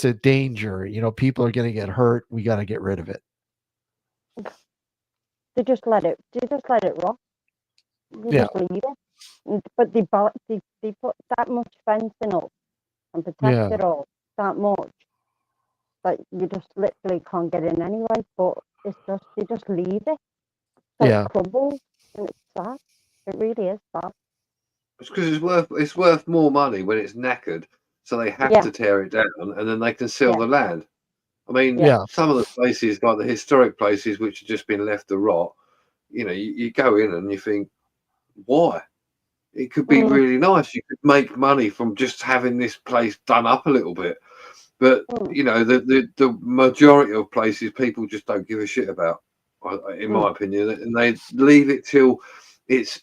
a danger. People are going to get hurt. We got to get rid of it. They just let it rot. Just leave it. But they put that much fencing up and protect it all that much that you just literally can't get in anyway. But they just leave it. It crumbles, and it's sad. It really is sad. It's because it's worth more money when it's knackered, so they have to tear it down, and then they can sell the land. I mean, some of the places, like the historic places, which have just been left to rot, you go in and you think, why? It could be really nice. You could make money from just having this place done up a little bit. But the majority of places people just don't give a shit about, in my opinion, and they leave it till it's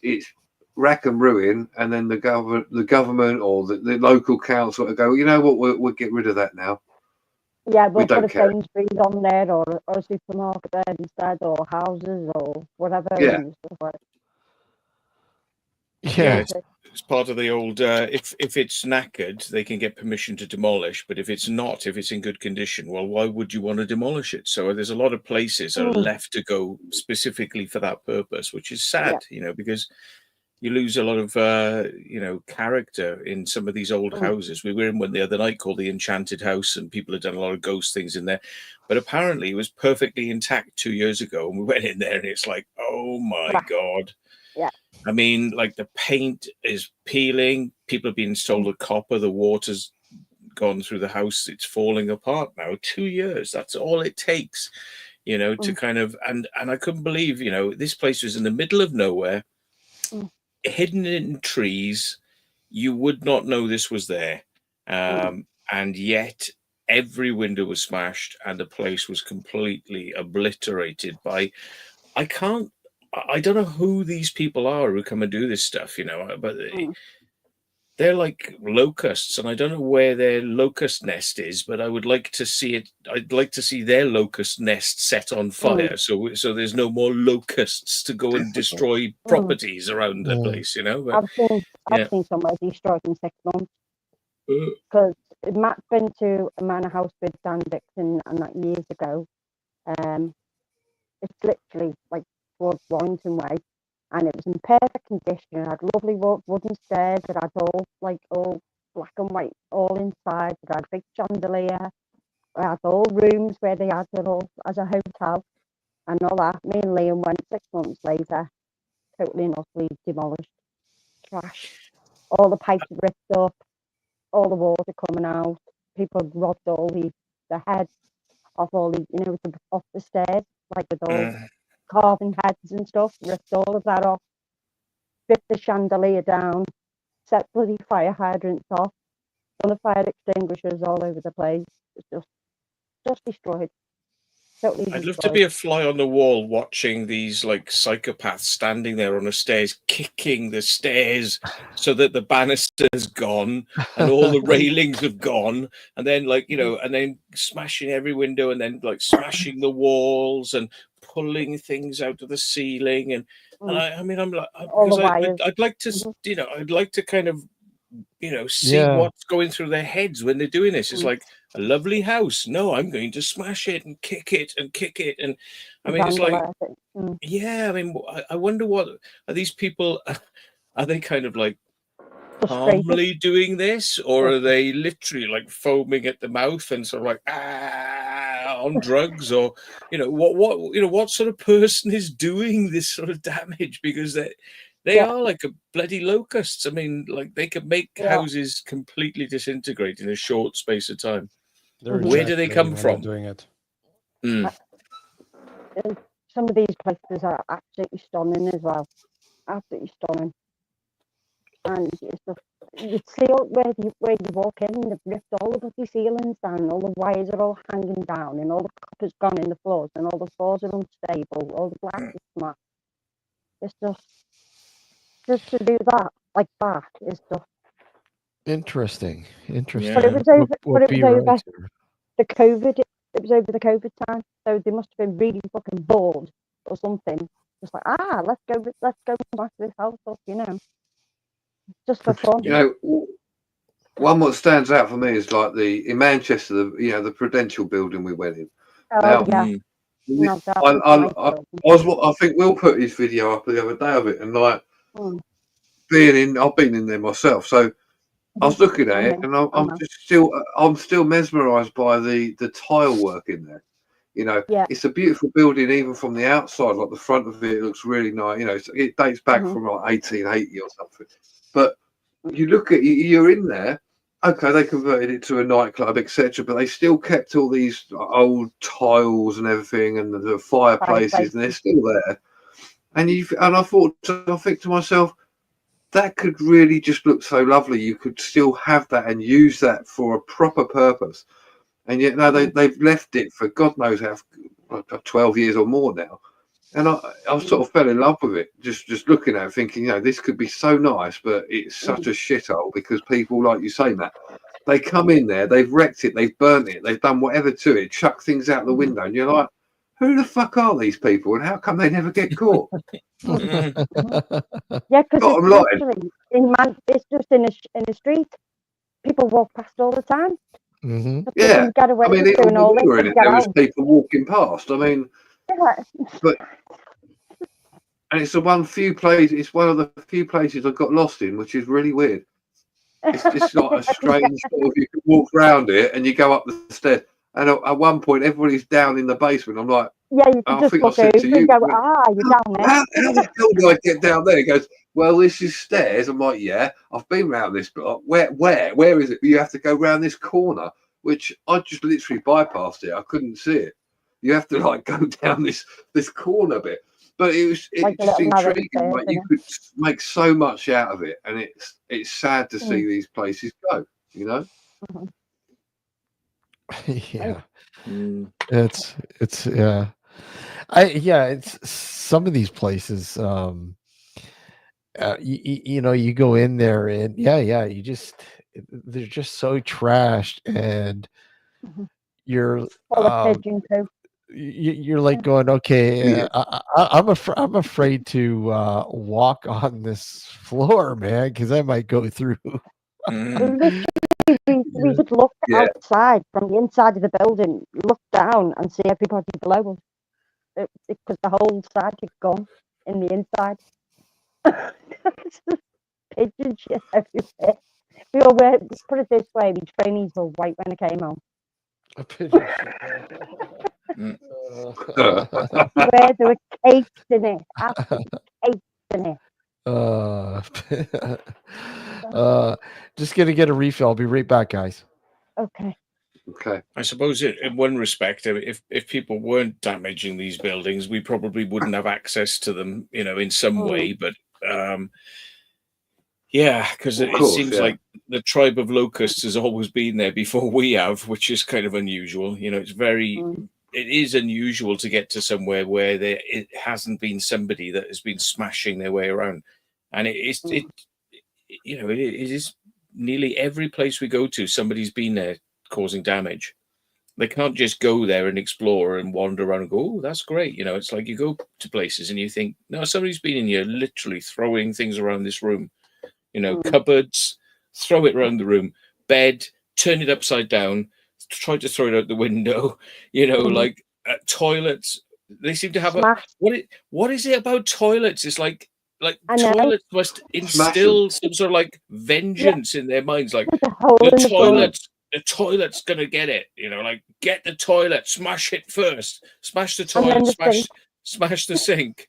rack and ruin, and then the government or the local council to go, you know what, we'll get rid of that now. Yeah, we'll put a Sainsbury's on there, or a supermarket there instead, or houses, or whatever. Yeah. It's part of the old. If it's knackered, they can get permission to demolish. But if it's not, if it's in good condition, well, why would you want to demolish it? So there's a lot of places that are left to go specifically for that purpose, which is sad, because you lose a lot of character in some of these old houses. We were in one the other night called the Enchanted House, and people had done a lot of ghost things in there. But apparently it was perfectly intact 2 years ago, and we went in there and it's like, oh my God. Yeah. I mean, like the paint is peeling. People have been sold the copper. The water's gone through the house. It's falling apart now. 2 years. That's all it takes, to kind of, and I couldn't believe, this place was in the middle of nowhere, hidden in trees. You would not know this was there. And yet every window was smashed and the place was completely obliterated by, I don't know who these people are who come and do this stuff, but they're like locusts, and I don't know where their locust nest is, but I would like to see it. I'd like to see their locust nest set on fire, so there's no more locusts to go and destroy properties around the place, you know. But, I've seen somewhere destroyed in 6 months because Matt's been to a manor house with Dan Dixon and that years ago. It's literally like towards Warrington Way, and it was in perfect condition. It had lovely wooden stairs. It had all black and white all inside. It had a big chandelier. It had all rooms where they had it all as a hotel and all that. Me and Liam went 6 months later, totally and utterly demolished. Trash. All the pipes ripped up, all the water coming out. People had robbed all the heads off all the, off the stairs, like with all carving heads and stuff, ripped all of that off, ripped the chandelier down, set bloody fire hydrants off, on the fire extinguishers all over the place. It's just destroyed. Totally I'd love destroyed. to be a fly on the wall watching these like psychopaths standing there on the stairs, kicking the stairs so that the banister's gone and all the railings have gone, and then and then smashing every window, and then like smashing the walls and pulling things out of the ceiling, and I'm like, because I'd like to, I'd like to kind of, see what's going through their heads when they're doing this. It's like a lovely house. No, I'm going to smash it and kick it and kick it. And I mean, it's like, I mean, I wonder what are these people? Are they kind of like calmly doing this, or are they literally like foaming at the mouth and sort of like on drugs, or what sort of person is doing this sort of damage? Because they are like a bloody locusts. I mean, like they could make houses completely disintegrate in a short space of time. Where do they come from? Doing it. Some of these places are absolutely stunning as well. Absolutely stunning. And it's just, you see where you walk in, they've ripped all the bloody ceilings down, all the wires are all hanging down, and all the copper's gone in the floors, and all the floors are unstable, all the glass is smashed. It's just to do that like that is just interesting. But it was over. The COVID. It was over the COVID time, so they must have been really fucking bored or something. Just like, let's go back to this house up, just for fun. One what stands out for me is like in Manchester, the Prudential building we went in. Oh, now, I think Will put his video up the other day of it, and like I've been in there myself, so I was looking at it, and I'm still mesmerised by the tile work in there. It's a beautiful building, even from the outside. Like the front of it looks really nice. It dates back from like 1880 or something. But you look at you're in there. Okay, they converted it to a nightclub, etc. But they still kept all these old tiles and everything, and the fireplaces, and they're still there. And I think to myself, that could really just look so lovely. You could still have that and use that for a proper purpose. And yet, no, they've left it for God knows how, 12 years or more now. And I sort of fell in love with it, just looking at it, thinking, this could be so nice, but it's such a shithole because people, like you say, Matt, they come in there, they've wrecked it, they've burnt it, they've done whatever to it, chuck things out the window, and you're like, who the fuck are these people, and how come they never get caught? Yeah, because it's just in the street. People walk past all the time. Yeah, I mean, even when we were in it, there was people walking past. I mean, and it's one of the few places I got lost in, which is really weird. It's just like a strange sort of, you can walk around it and you go up the stairs, and at one point everybody's down in the basement. I'm like, you can just look over and go, you're down there. How the hell do I get down there? He goes, well, this is stairs. I'm like, yeah, I've been round this block. Where is it? You have to go round this corner, which I just literally bypassed it. I couldn't see it. You have to like go down this corner bit. But it's just intriguing. Like you could make so much out of it, and it's sad to see these places go. Yeah, it's it's some of these places. you know, you go in there and yeah, they're just so trashed, and you're you're like going, okay, I'm afraid to walk on this floor, man, because I might go through. We could look outside from the inside of the building, look down and see everybody below us, because the whole side is gone in the inside. Pigeon shit everywhere. We all wear, put it this way, the trainees were white when I came home. A pigeon shit. Where there were cakes in it, absolutely cakes in it. Just gonna get a refill. I'll be right back, guys. Okay. I suppose in one respect, if people weren't damaging these buildings, we probably wouldn't have access to them, you know, in some way. But yeah, because it seems like the tribe of locusts has always been there before we have, which is kind of unusual. You know, it is unusual to get to somewhere where it hasn't been somebody that has been smashing their way around, and it is nearly every place we go to, somebody's been there causing damage. They can't just go there and explore and wander around and go, oh, that's great. You know, it's like you go to places and you think, no, somebody's been in here literally throwing things around this room. You know, cupboards, throw it around the room, bed, turn it upside down, try to throw it out the window, you know, like toilets. They seem to have what is it about toilets? It's like toilets must instill some sort of like vengeance in their minds. Like the toilet's gonna get it, you know, like get the toilet, smash it first, smash the toilet, smash the sink.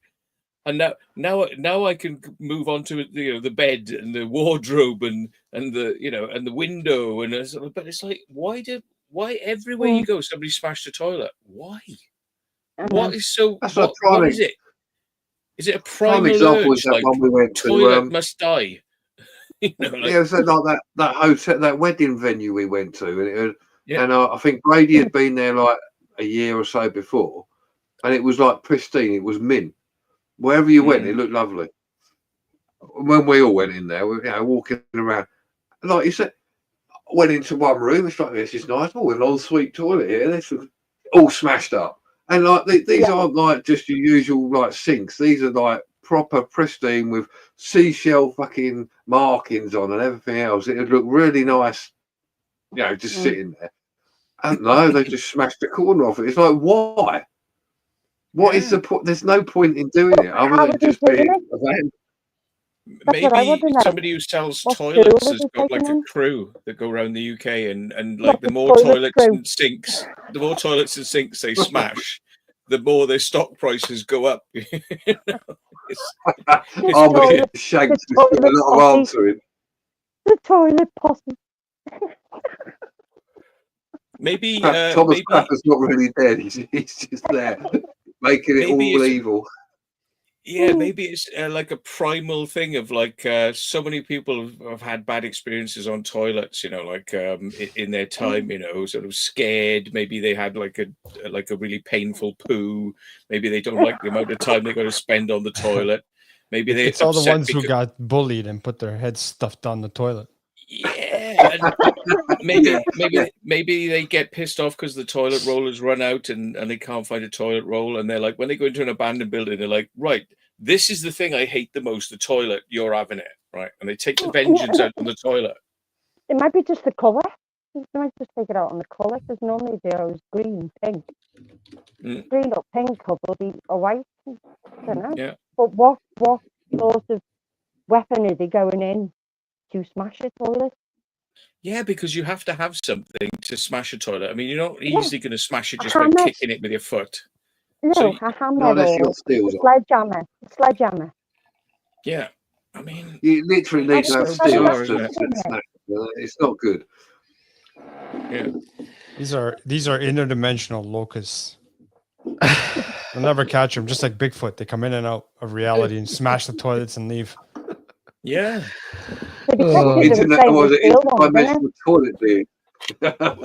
And now I can move on to the bed and the wardrobe and the and the window but it's like why everywhere you go somebody smashed the toilet? Why? What is so? What is it? Is it a prime example? Is that one we went to? Toilet must die. So like that hotel, that wedding venue we went to, and I think Brady had been there like a year or so before, and it was like pristine. It was mint. Wherever you went, it looked lovely. When we all went in there, we walking around, like you said, went into one room. It's like, this is nice. Oh, an ensuite toilet here. This was all smashed up, and like these aren't like just your usual like sinks. These are like proper pristine with seashell fucking markings on and everything else. It would look really nice, just sitting there. And no, they just smashed the corner off it. It's like, why? What is the point? There's no point in doing it other than just being a van. Maybe somebody who sells toilets has got like a crew that go around the UK and like the more toilets and sinks they smash, the more their stock prices go up. Shanks a lot of answering. The toilet possum. Maybe Thomas Crapper's not really dead. He's just there, making it all evil. Yeah, maybe it's like a primal thing of like so many people have had bad experiences on toilets, like in their time, sort of scared. Maybe they had like a really painful poo. Maybe they don't like the amount of time they got to spend on the toilet. Maybe it's all the ones who got bullied and put their heads stuffed down the toilet. Yeah, maybe they get pissed off because the toilet roll has run out and they can't find a toilet roll, and they're like, when they go into an abandoned building, they're like, right, this is the thing I hate the most, the toilet, you're having it, right? And they take the vengeance out on the toilet. It might be just the colour. They might just take it out on the colour, because normally they're always green, pink. Green or pink or white. I don't know. Yeah. But what sort of weapon are they going in to smash a toilet? Yeah, because you have to have something to smash a toilet. I mean, you're not easily going to smash it just by kicking it with your foot. No, a hammer or a sledgehammer. Yeah, I mean, you literally need to have steel to smash it. It's not good. Yeah, these are interdimensional locusts. We'll never catch them. Just like Bigfoot, they come in and out of reality and smash the toilets and leave. Yeah. Interdimensional toilet, dude.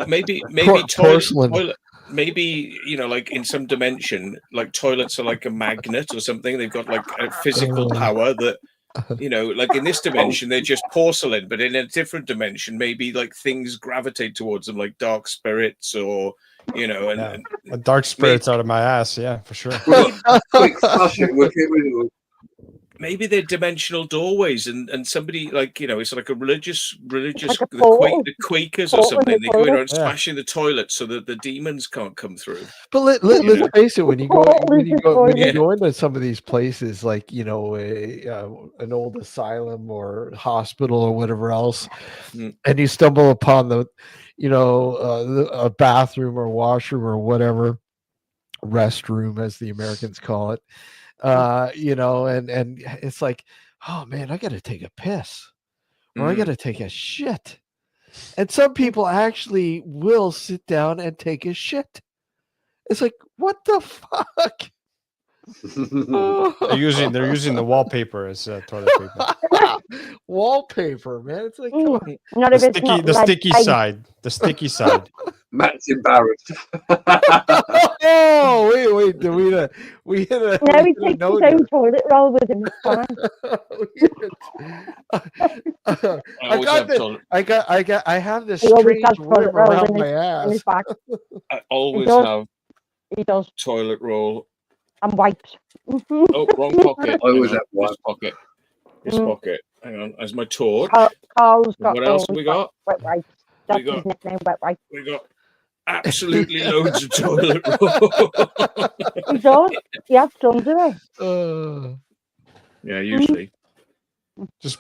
Maybe toilet. Maybe like in some dimension, like toilets are like a magnet or something. They've got like a physical power that You know, like in this dimension, they're just porcelain, but in a different dimension, maybe like things gravitate towards them, like dark spirits, or you know, and dark spirits out of my ass. Yeah, for sure. Quick flush it. We'll get rid of them. Maybe they're dimensional doorways, and somebody like, you know, it's like a religious like the Quakers or something. They go around Yeah. smashing the toilet so that the demons can't come through. But let's face it, when you go into some of these places, like, you know, an old asylum or hospital or whatever else, and you stumble upon a bathroom or washroom or whatever, restroom as the Americans call it, you know, and it's like, oh man, I got to take a piss, or I got to take a shit. And some people actually will sit down and take a shit. It's like, what the fuck? They're using the wallpaper as toilet paper. Wallpaper, man. It's like, come on. The sticky side. Matt's embarrassed. Oh, wait. We hit a. No, he takes his own toilet roll with him. I have this strange worm around my ass. I always have. He does. Toilet roll. And wipes. Oh, wrong pocket. I always have one. This pocket. Hang on. As my torch. Carl's got. What else have we got? Wet wipes. That's his nickname, wet wipes. We got absolutely loads of toilet roll. He does. He has tons of it. Yeah, usually.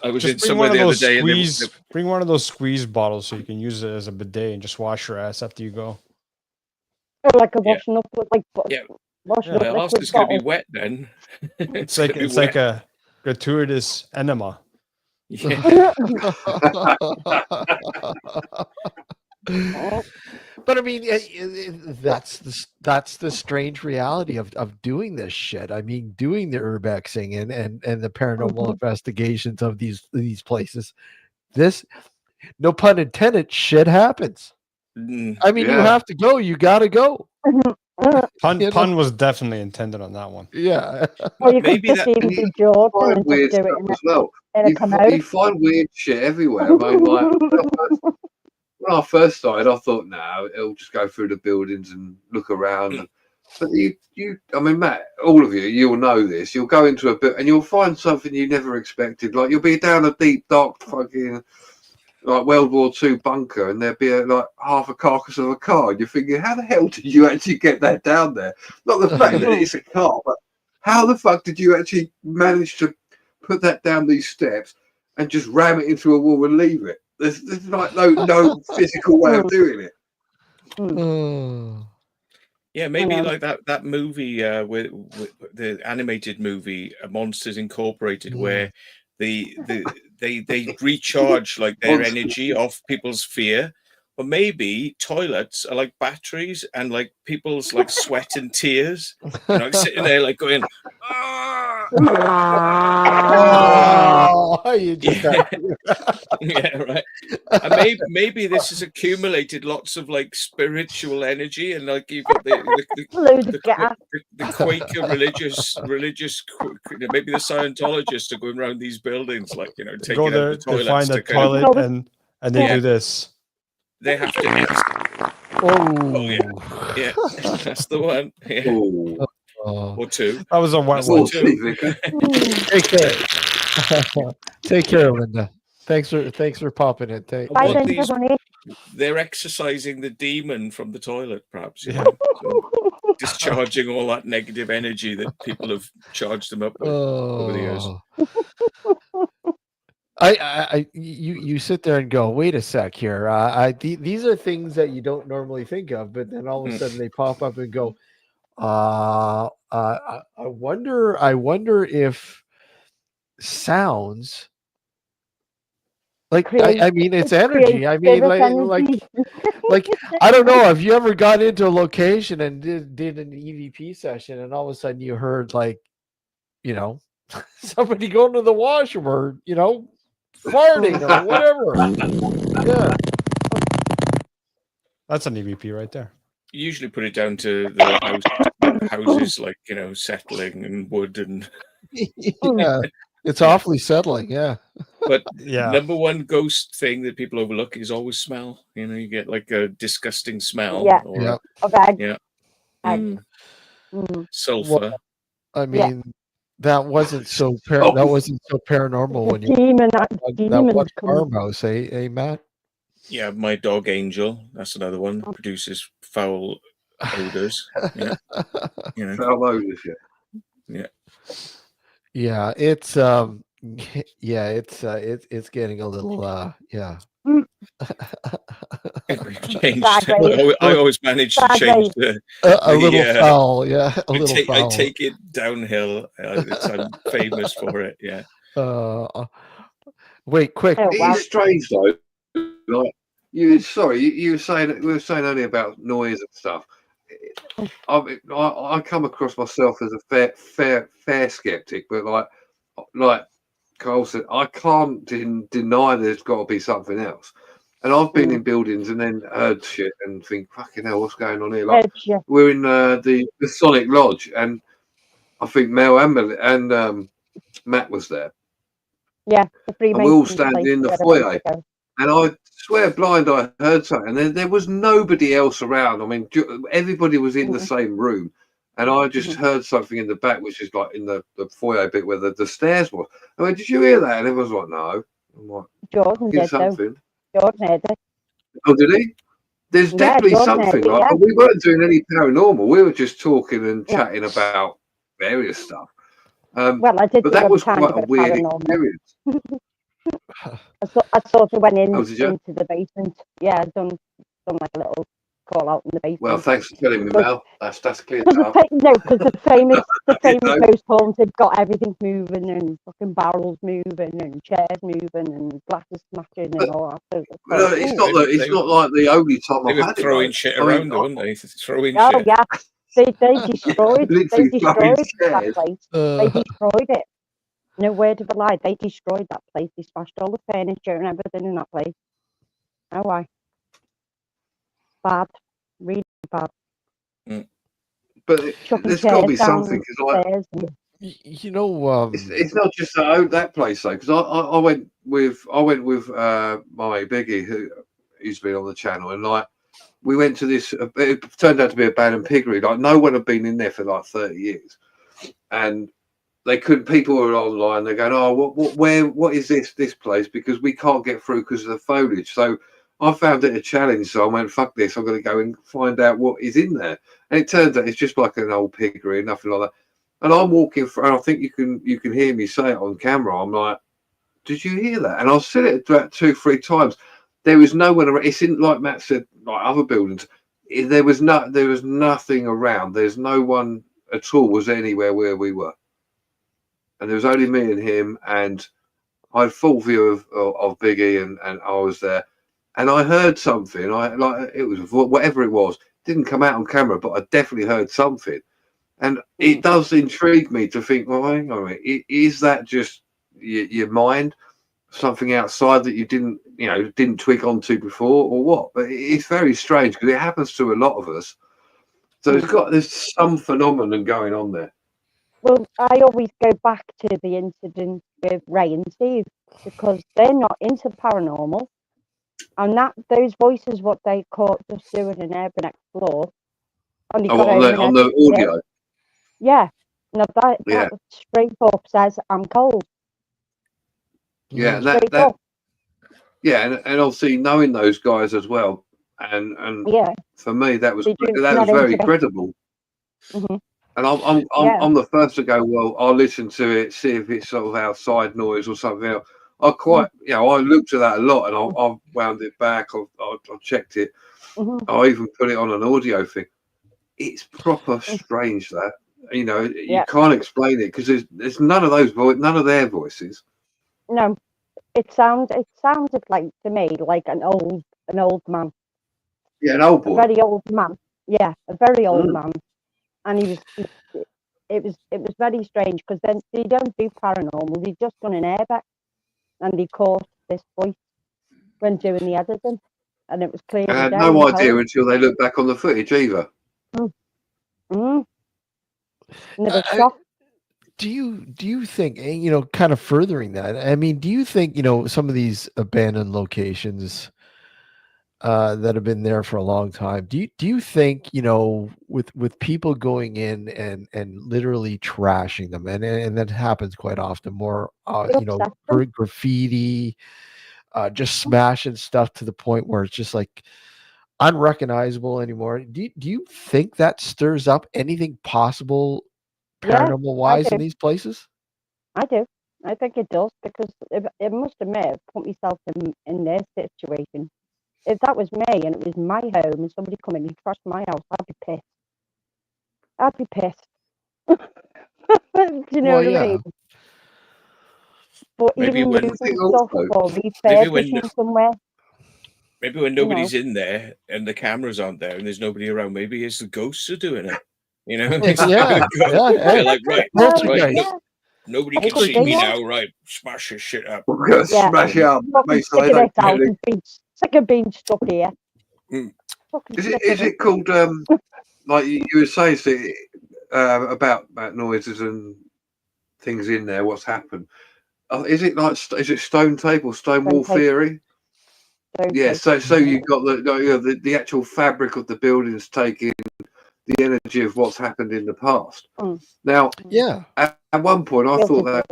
I was in bring somewhere one the of other those day. bring one of those squeeze bottles so you can use it as a bidet and just wash your ass after you go. Oh, like a washing up, like washing up. The ass is going to be wet then. It's like a gratuitous enema. Yeah. But I mean, that's the strange reality of doing this shit. I mean, doing the urbexing and the paranormal investigations of these places. This, no pun intended, shit happens. I mean, you have to go. You got to go. Pun was definitely intended on that one. Yeah. Well, you could just even do Jordan and just do it as well. You find weird shit everywhere. I mean, like, when I first started, I thought, no, it'll just go through the buildings and look around. But I mean, Matt, all of you, you'll know this. You'll go into a bit and you'll find something you never expected. Like, you'll be down a deep, dark fucking, like, World War II bunker, and there'd be like half a carcass of a car. And you're thinking, how the hell did you actually get that down there? Not the fact that it's a car, but how the fuck did you actually manage to put that down these steps and just ram it into a wall and leave it? There's like no physical way of doing it. Yeah, maybe like that movie with the animated movie Monsters Incorporated, where they recharge like their energy off people's fear. Or maybe toilets are like batteries, and like people's like sweat and tears, like sitting there like going, yeah, right. And maybe this has accumulated lots of like spiritual energy, and like you've got the Quaker religious. Maybe the Scientologists are going around these buildings, like, you know, taking out the toilets. They find a toilet and they do this. They have to. Yeah, that's the one. Yeah. Or two. That was a one. Take care, Linda. Thanks for popping it. They're exercising the demon from the toilet, perhaps. You know? So discharging all that negative energy that people have charged them up with over the years. You sit there and go, wait a sec here. These are things that you don't normally think of, but then all of a sudden they pop up and go, I wonder if sounds like, I mean, it's energy. I mean, like I don't know. Have you ever got into a location and did an EVP session, and all of a sudden you heard, like, you know, somebody going to the washroom, or, you know, farting or whatever. Yeah, that's an EVP right there. You usually put it down to the houses, like, you know, settling and wood and yeah. It's awfully settling, yeah. But Yeah. number one ghost thing that people overlook is always smell. You know, you get like a disgusting smell. Yeah. Or Yeah. Okay. yeah. Mm. Sulfur. Well, I Yeah. mean, that wasn't so Oh. that wasn't so paranormal The when you demon, that demons one come. farmhouse, Matt? Yeah, my dog Angel. That's another one. Produces foul odors. Yeah. You know. Foul odors, yeah. Yeah. Yeah, it's yeah, it's getting a little yeah. Change. Sideways. I always manage to change Sideways. A little foul, yeah, a little I foul. take it downhill. I'm famous for it. Yeah. Wait, quick. Oh, It wow. is strange though. Like you were saying we were saying earlier about noise and stuff. I come across myself as a fair skeptic, but like Carl said, I can't deny there's got to be something else. And I've been in buildings and then heard shit and think, fucking hell, what's going on here? Like we're in the Sonic Lodge, and I think Mel and Matt was there. Yeah, the and we're all standing in the foyer. And I swear blind I heard something. And there was nobody else around. I mean, everybody was in the same room. And I just heard something in the back, which is like in the foyer bit where the stairs were. I went, did you hear that? And everyone's like, no. I'm like, Jordan did something. Jordan heard it. Oh, did he? There's definitely something. Like, but we weren't doing any paranormal. We were just talking and chatting about various stuff. Well, I did, but that was quite a weird experience. I sort of went into the basement. Yeah, I'd done like a little call out in the basement. Well, thanks for telling me, Mel. That's clear. No, because the famous Most Haunted got everything moving and fucking barrels moving and chairs moving and glasses smashing and all that. No, it's not like the only time I've had it. Throwing shit around, weren't they? Throwing shit. Oh yeah, they destroyed that place. They destroyed it. No word of a lie. They destroyed that place. They smashed all the furniture and everything in that place. Oh, why? Bad. Really bad. But there's got to be something. Cause you know, it's not just that place though. Because I went with my mate Biggie, who's been on the channel, and like we went to this. It turned out to be a abandoned piggery. Like no one had been in there for like 30 years, and they couldn't. People were online. They're going, "Oh, what is this place?" Because we can't get through because of the foliage. So I found it a challenge. So I went, "Fuck this! I'm going to go and find out what is in there." And it turns out it's just like an old piggery, nothing like that. And I'm walking through, and I think you can hear me say it on camera. I'm like, "Did you hear that?" And I said it about 2-3 times. There was no one around. It's in, like Matt said, like other buildings. There was nothing around. There's no one at all was anywhere where we were. And there was only me and him, and I had full view of Biggie, and I was there, and I heard something. It was whatever it was. Didn't come out on camera, but I definitely heard something, and it does intrigue me to think. Well, hang on a minute, is that just your mind, something outside that you didn't twig onto before, or what? But it's very strange because it happens to a lot of us. So there's some phenomenon going on there. Well, I always go back to the incident with Ray and Steve because they're not into paranormal, and those voices, what they caught just doing an urban explore, on the audio. Yeah, no, that straight up says I'm cold. Yeah, and and obviously knowing those guys as well, and for me that was very credible. Mm-hmm. And I'm the first to go, well, I'll listen to it, see if it's sort of outside noise or something else. I looked at that a lot, and I wound it back. I checked it. Mm-hmm. I even put it on an audio thing. It's proper strange that you can't explain it because there's none of their voices. No, it sounded like to me like an old man. Yeah, an old boy. A very old man. Yeah, a very old man. And it was very strange because then they don't do paranormal. They just done an airbag, and they caught this voice when doing the editing, and it was clear. I had no idea until they looked back on the footage either. And they were shocked. you think, kind of furthering that? I mean, do you think, some of these abandoned locations that have been there for a long time, do you think, with people going in and literally trashing them, and that happens quite often, more graffiti, just smashing stuff to the point where it's just like unrecognizable anymore? Do you think that stirs up anything possible paranormal wise in these places? I do. I think it does, because it must admit, I've put myself in their situation. If that was me and it was my home and somebody come in and trashed my house, I'd be pissed. I'd be pissed. Do you know what I mean? But maybe even when moving stuff or refurbishing somewhere. Maybe when nobody's in there and the cameras aren't there and there's nobody around, maybe it's the ghosts are doing it. They're like, right. Nobody can see me now, right? Smash this shit up. We're gonna smash it up. Sick of being stuck here. Is it called like you were saying about noises and things in there? What's happened? Is it stone table, stone wall theory? Yeah. So you've got the actual fabric of the buildings taking the energy of what's happened in the past. Now, at one point I thought that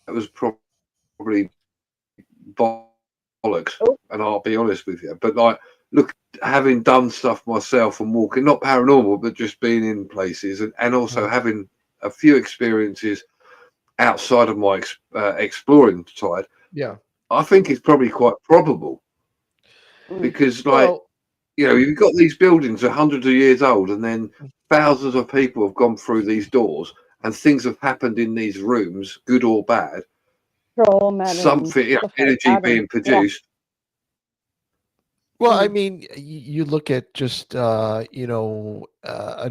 was probably bollocks, and I'll be honest with you. But look, having done stuff myself and walking, not paranormal, but just being in places, and also having a few experiences outside of my exploring side. Yeah, I think it's probably quite probable, because you've got these buildings are hundreds of years old, and then thousands of people have gone through these doors, and things have happened in these rooms, good or bad. Something, energy being produced. Well, I mean, you look at just an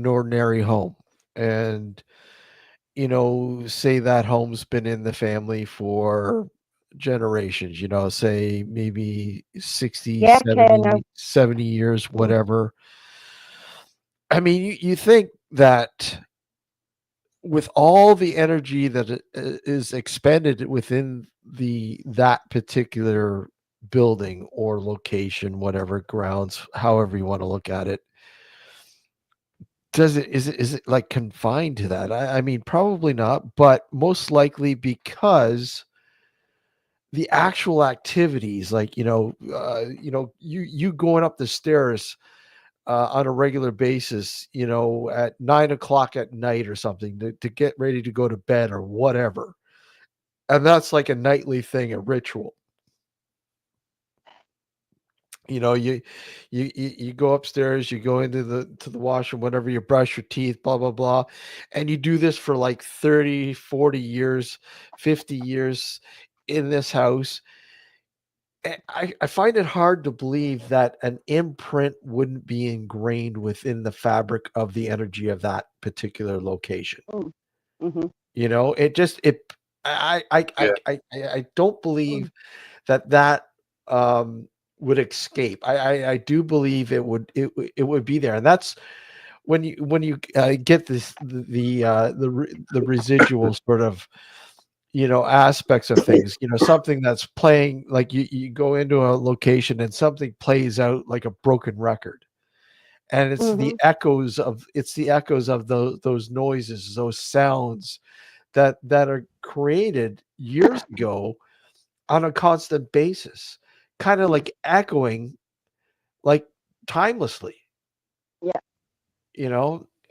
ordinary home, and say that home's been in the family for generations, say maybe 60, 70 years, whatever. I mean, you think that with all the energy that is expended within that particular building or location, whatever, grounds, however you want to look at it, is it like confined to that? I mean, probably not, but most likely because the actual activities, like you going up the stairs on a regular basis, at 9 o'clock at night or something to get ready to go to bed or whatever, and that's like a nightly thing, a ritual. You go upstairs, you go into the washroom, whatever, you brush your teeth, blah, blah, blah. And you do this for like 30, 40 years, 50 years in this house. And I find it hard to believe that an imprint wouldn't be ingrained within the fabric of the energy of that particular location. I don't believe that would escape. I do believe it would be there, and that's when you get the residual sort of aspects of things. Something that's playing, like you go into a location and something plays out like a broken record, and it's the echoes of those noises, those sounds that are created years ago on a constant basis, kind of like echoing, like timelessly.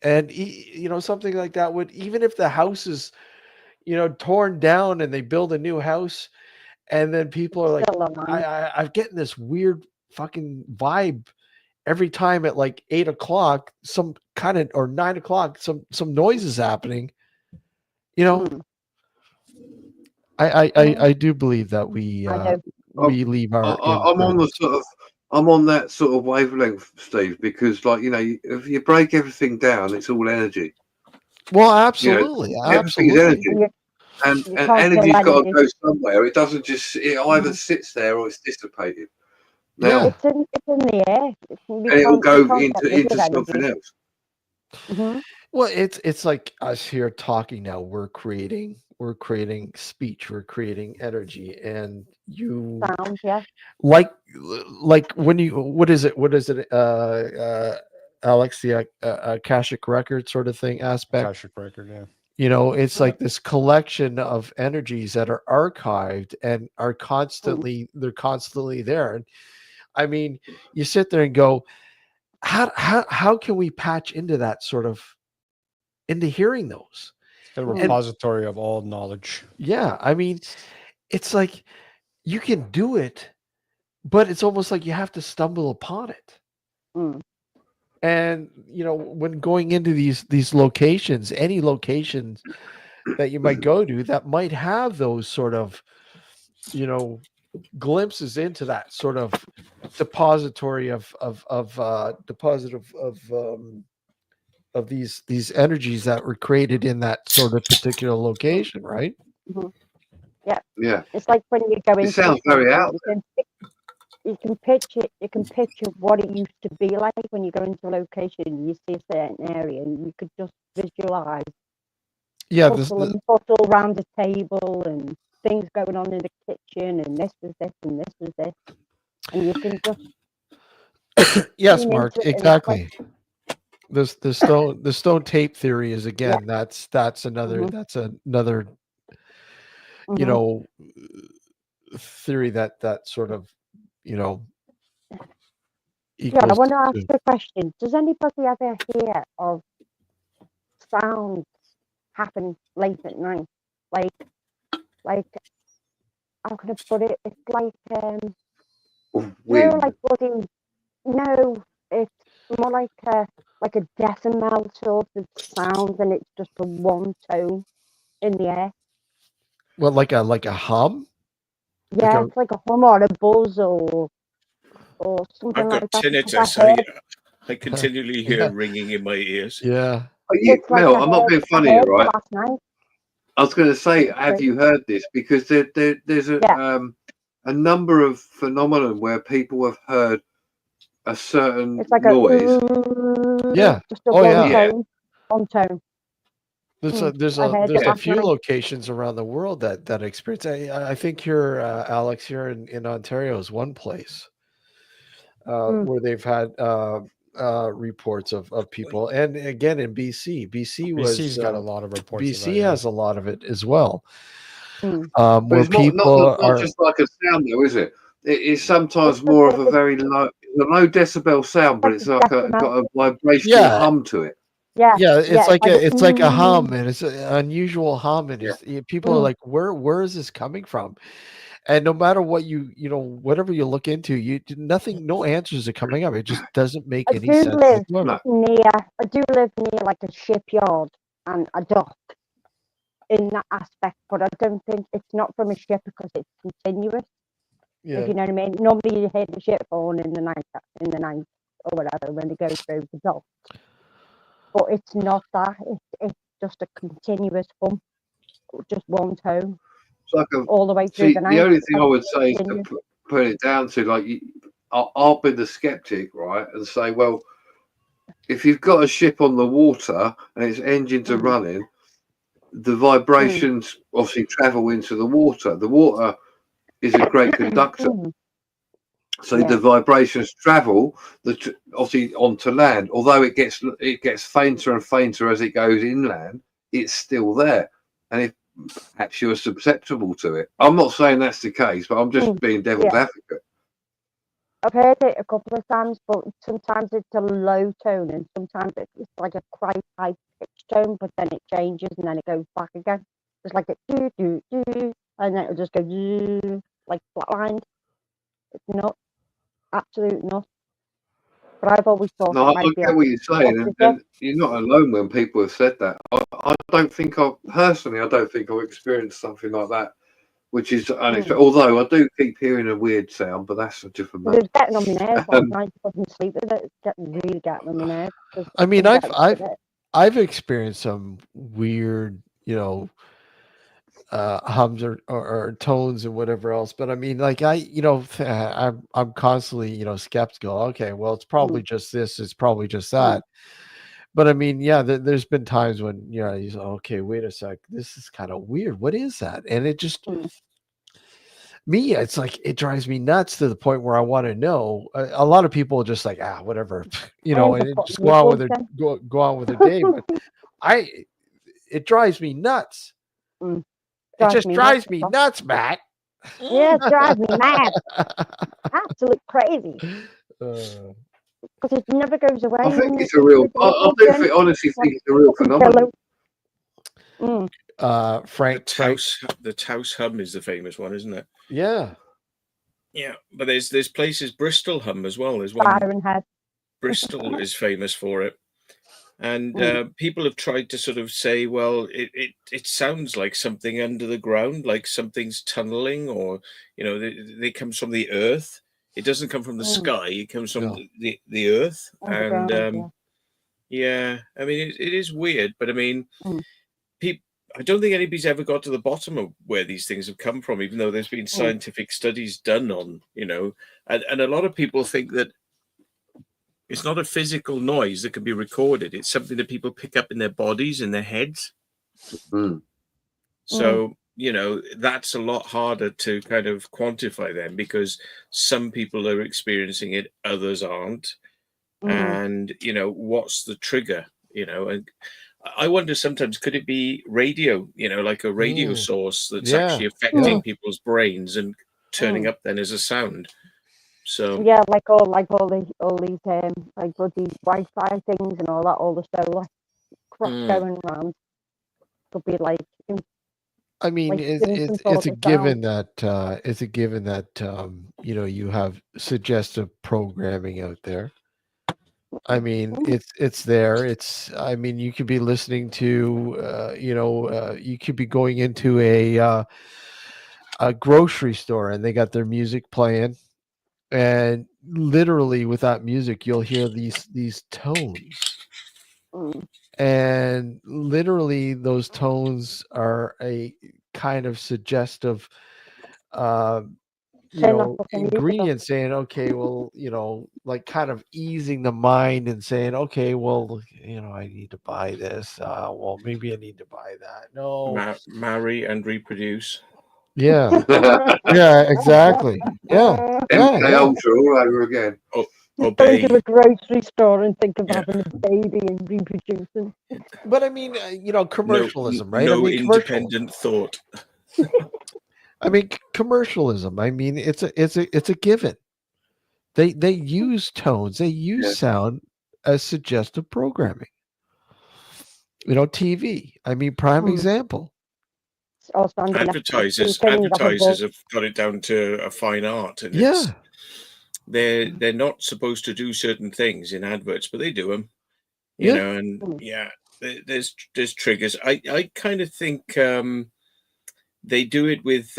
And something like that would, even if the house is torn down and they build a new house, and then people are like, I'm getting this weird fucking vibe every time at like 8 o'clock, or 9 o'clock, some noise is happening. I do believe that we leave our. I'm on that sort of wavelength, Steve, because if you break everything down, it's all energy. Well, absolutely, everything's energy, and energy's got to go somewhere. It doesn't just, it either sits there or it's dissipated. Now, it's in the air, and it will go into something else. Well, it's like us here talking now. We're creating speech. We're creating energy, and you Sound, yeah. like when you what is it? Alex, the Akashic record sort of thing aspect. Akashic record, yeah. You know, it's like this collection of energies that are archived and are they're constantly there. And I mean, you sit there and go, how can we patch into that sort of into hearing those? It's a repository of all knowledge. Yeah, I mean, it's like you can do it, but it's almost like you have to stumble upon it. And you know, when going into these locations, any locations that you might go to that might have those sort of, you know, glimpses into that sort of depository of these energies that were created in that sort of particular location, right? Yeah. It's like when you go into. It sounds very out there. You can picture what it used to be like when you go into a location and you see a certain area, and you could just visualize. Yeah, and bottle around the table and things going on in the kitchen, and this was this and this was this, and you can just. Yes, Mark, exactly. The stone tape theory is again. Yeah. That's another you know, theory that sort of, you know, yeah, I want to ask a question. Does anybody ever hear of sounds happen late at night? Like how can I put it? It's like Wind. No, it's more like a decimal sort of sound, and it's just a one tone in the air. Well, like a hum? Yeah, it's like a hum or a buzz or something like that. I've got tinnitus. I continually hear ringing in my ears. Yeah. Mel, I'm not being funny here, right? I was going to say, have you heard this? Because there's a number of phenomena where people have heard a certain noise. Yeah. Just a one tone. There's a few locations around the world that experience. I think here, Alex, here in Ontario is one place where they've had reports of people, and again in BC's got a lot of reports. BC has a lot of it as well. But where it's people not just like a sound, though, is it? It's sometimes more of a very low decibel sound, but it's like got a vibrational hum to it. Yeah, it's like a hum, and it's an unusual hum, and people are like, where is this coming from? And no matter what whatever you look into, no answers are coming up. It just doesn't make any sense. I do live near like a shipyard and a dock in that aspect, but I don't think it's not from a ship because it's continuous. Yeah. If you know what I mean. Normally you hear the ship on in the night or whatever when they go through the dock. But it's not that. It's just a continuous hum, just one tone, all the way through the night. The only thing I would say is to put it down to, like, I'll be the skeptic, right, and say, well, if you've got a ship on the water and its engines are running, the vibrations obviously travel into the water. The water is a great conductor. So the vibrations travel obviously onto land. Although it gets fainter and fainter as it goes inland, it's still there, and if perhaps you're susceptible to it. I'm not saying that's the case, but I'm just being devil's advocate. I've heard it a couple of times, but sometimes it's a low tone, and sometimes it's like a quite high pitched tone, but then it changes and then it goes back again. It's like a do do do, and then it'll just go like flatlined. It's not. Absolute not. But I've always thought. No, I get what you're saying, and you're not alone when people have said that. I don't think I've experienced something like that, which is unexpected. Although I do keep hearing a weird sound, but that's a different matter. It's getting on my nerves last night. I couldn't sleep with it. It's really getting on my nerves. I mean, I've experienced some weird, hums or tones and whatever else, but I mean, like I'm constantly skeptical. Okay, well, it's probably just this, it's probably just that, But I mean, yeah, there's been times when he's okay. Wait a sec, this is kind of weird. What is that? And it just me, it's like it drives me nuts to the point where I want to know. A lot of people are just like whatever, and just go on with their day. But it drives me nuts. It just drives me nuts, Matt. Yeah, it drives me mad. Absolute crazy. Because it never goes away. I think it's a real. I honestly think it's a real phenomenon. Frank, the Taos hum is the famous one, isn't it? Yeah. Yeah, but there's places. Bristol hum as well. There's one. Ironhead. Bristol is famous for it. And people have tried to sort of say, well, it sounds like something under the ground, like something's tunneling, or they come from the earth. It doesn't come from the sky; it comes from the earth. And I mean, it is weird, but I mean, I don't think anybody's ever got to the bottom of where these things have come from, even though there's been scientific studies done on, and a lot of people think that it's not a physical noise that can be recorded. It's something that people pick up in their bodies, in their heads. So, that's a lot harder to kind of quantify then, because some people are experiencing it, others aren't. And, what's the trigger, and I wonder sometimes, could it be radio, like a radio source that's actually affecting people's brains and turning up then as a sound? So like all these like bloody Wi-Fi things and all that, all the solar crap going around. Could be like. I mean, it's a given that you have suggestive programming out there. I mean, it's there. I mean, you could be listening to you could be going into a grocery store and they got their music playing. And literally with that music, you'll hear these tones. And literally those tones are a kind of suggestive ingredient saying, okay, well, like kind of easing the mind and saying, okay, well, I need to buy this. Well, maybe I need to buy that. No. Marry and reproduce. Yeah. Yeah, exactly. Yeah. MK Ultra all over again. Go to a grocery store and think of having a baby and reproducing. But I mean, commercialism, right? No independent thought. I mean, commercialism. I mean, it's a given. They use tones, they use sound as suggestive programming. TV. I mean, prime example. Advertisers have got it down to a fine art, and they're not supposed to do certain things in adverts, but they do them. There's triggers. I kind of think they do it with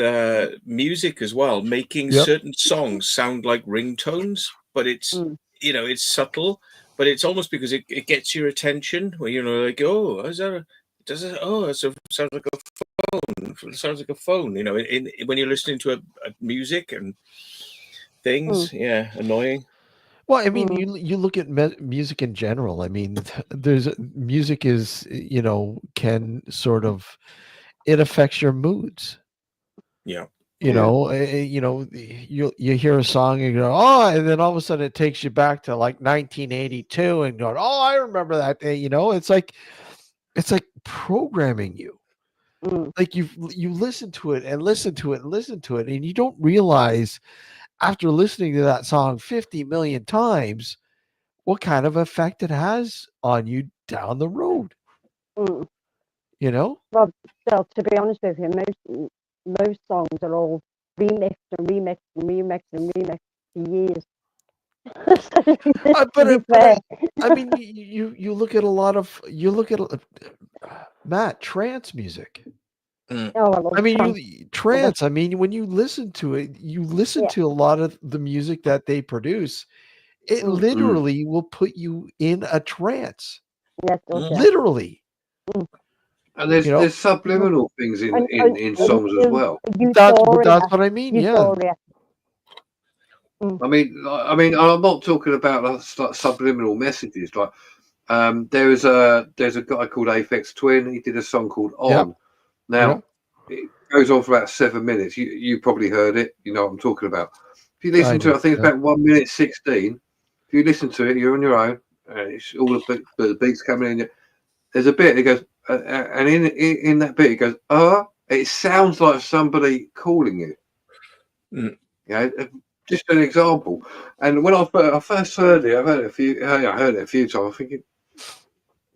music as well, making certain songs sound like ringtones, but it's it's subtle, but it's almost because it gets your attention. Where like, oh, is that sounds like a phone. It sounds like a phone. When you're listening to a music and things, annoying. Well, I mean, you look at music in general. I mean, music is can sort of, it affects your moods. Yeah. You hear a song and you go, oh, and then all of a sudden it takes you back to like 1982 and going, oh, I remember that day. It's like programming you. Like you listen to it and listen to it and listen to it, and you don't realize after listening to that song 50 million times what kind of effect it has on you down the road. Well, to be honest with you, most songs are all remixed and remixed and remixed and remixed for years. But I mean, you look at a lot of Matt, trance music. I mean, trance. I mean, when you listen to it, you listen to a lot of the music that they produce. It literally will put you in a trance. Yes, literally. And there's subliminal things in songs as well. That's what I mean. Euphoria. I mean, I'm not talking about like subliminal messages. Like There's a guy called Aphex Twin. He did a song called On. Now it goes on for about 7 minutes. You probably heard it. You know what I'm talking about. If you listen to it, I think it's about 1 minute 16. If you listen to it, you're on your own. It's all the beats coming in. There's a bit. It goes, and in that bit, it goes, it sounds like somebody calling you. Mm. Yeah, just an example. And when I first heard it, I heard it a few times. I'm thinking,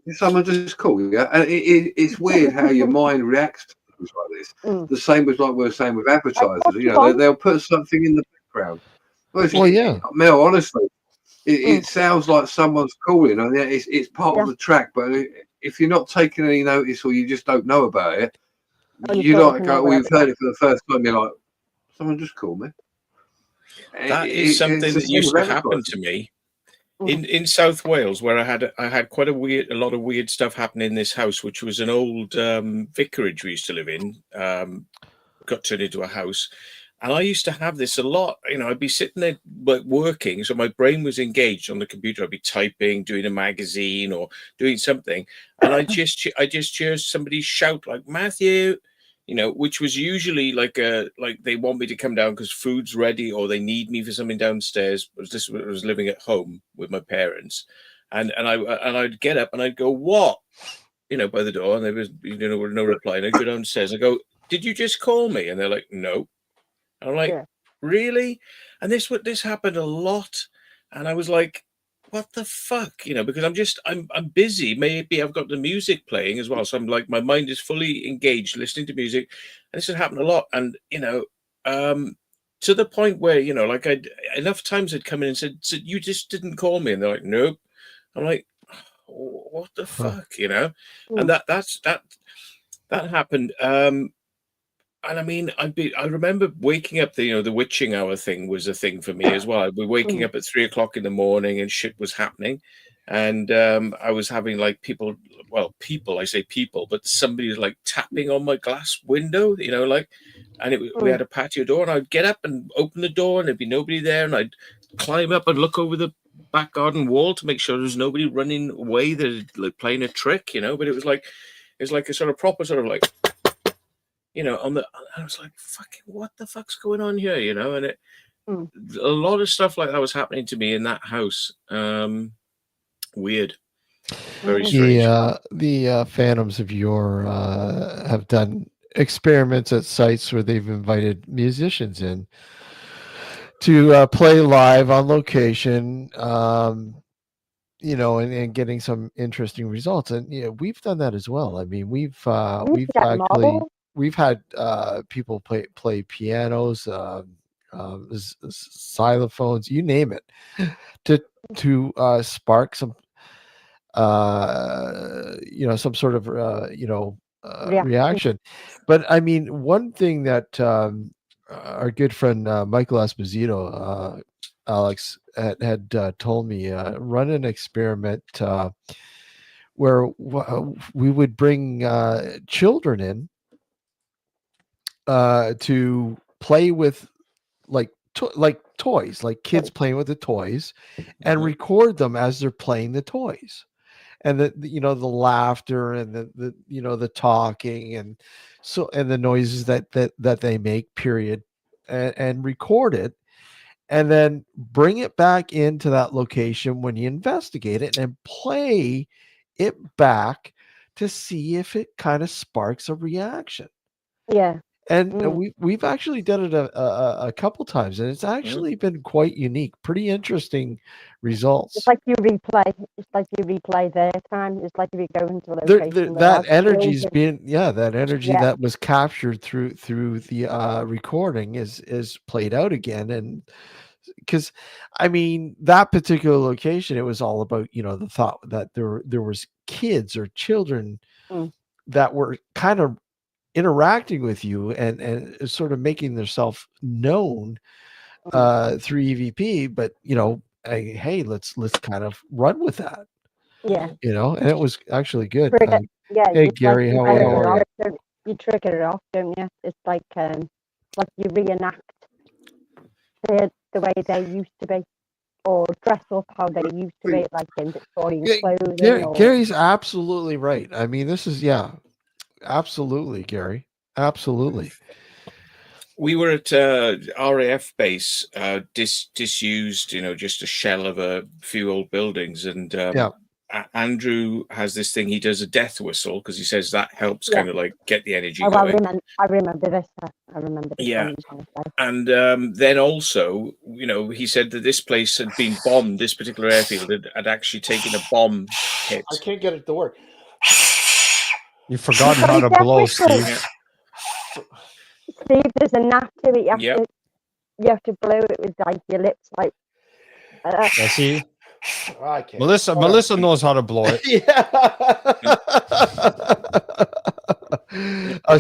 is someone just call you? And it's weird how your mind reacts to things like this. The same as like we were saying with advertisers. You know, they'll put something in the background. Mel, honestly, it sounds like someone's calling, and it's part of the track. But if you're not taking any notice or you just don't know about it, you're like, you've heard it for the first time. You're like, someone just called me. That is something that used to happen to me in South Wales, where I had quite a lot of weird stuff happen in this house, which was an old vicarage we used to live in. Got turned into a house, and I used to have this a lot. You know, I'd be sitting there working, so my brain was engaged on the computer. I'd be typing, doing a magazine, or doing something, and I just hear somebody shout like, "Matthew." You know, which was usually like they want me to come down because food's ready, or they need me for something downstairs. This was living at home with my parents, and I'd get up and I'd go, "What?" You know, by the door, and there was no reply. And I'd go downstairs. I go, "Did you just call me?" And they're like, "No." And I'm like, "Really?" And this happened a lot, and I was like, what the fuck, you know, because I'm busy. Maybe I've got the music playing as well, so I'm like, my mind is fully engaged listening to music, and this has happened a lot. And you know, to the point where, you know, like enough times I'd come in and said, "So you just didn't call me?" And they're like, "Nope." I'm like, what the fuck, you know? And that happened. And I mean, I remember waking up. The witching hour thing was a thing for me as well. I'd be waking up at 3 o'clock in the morning, and shit was happening. And I was having like people. I say people, but somebody was like tapping on my glass window. You know, like, and we had a patio door, and I'd get up and open the door, and there'd be nobody there, and I'd climb up and look over the back garden wall to make sure there's nobody running away. They're like playing a trick, you know. But it was like a sort of proper sort of like. You know, I was like, fucking, what the fuck's going on here? You know, and a lot of stuff like that was happening to me in that house. Weird. Very strange. The Phantoms of Yore have done experiments at sites where they've invited musicians in to play live on location, you know, and getting some interesting results. And yeah, we've done that as well. I mean, we've had people play pianos, xylophones, you name it, to spark some some sort of reaction. But I mean, one thing that our good friend Michael Esposito, Alex, had told me, run an experiment where we would bring children in to play with like toys, like kids playing with the toys, and record them as they're playing the toys, and the laughter and the talking and the noises that they make, period, and record it, and then bring it back into that location when you investigate it, and play it back to see if it kind of sparks a reaction. And we've actually done it a couple times, and it's actually been quite unique, pretty interesting results. It's like you replay their time. It's like if you go into a location. That energy's that was captured through the recording is played out again. And because I mean, that particular location, it was all about, the thought that there was kids or children that were kind of interacting with you and sort of making themselves known through EVP, but hey, let's kind of run with that. And it was actually good. Hey Gary, how are you? You trigger it off, don't you? It's like you reenact the way they used to be. or dress up how they used to be, like in Victorian clothing. Or... Gary's absolutely right. I mean, this is absolutely, Gary, absolutely. We were at RAF base, disused, just a shell of a few old buildings, and Andrew has this thing. He does a death whistle because he says that helps kind of like get the energy going. I remember this. I remember this. Yeah, and then also, he said that this place had been bombed. This particular airfield had actually taken a bomb hit. I can't get it to work. You've forgotten how to blow, Steve. Steve, there's a knack to it. You have to blow it with like your lips, like. See, Melissa knows how to blow it.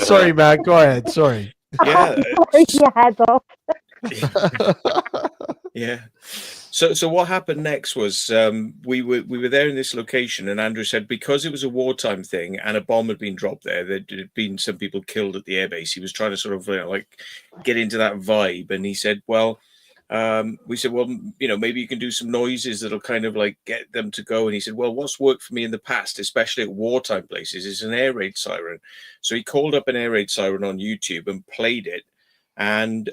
Sorry, Matt. Go ahead. Sorry. Yeah. Your head off. Yeah. So what happened next was we were there in this location, and Andrew said because it was a wartime thing and a bomb had been dropped there, there had been some people killed at the airbase. He was trying to sort of get into that vibe, and he said, well, we said, well, maybe you can do some noises that'll kind of like get them to go. And he said, well, what's worked for me in the past, especially at wartime places, is an air raid siren. So he called up an air raid siren on YouTube and played it. And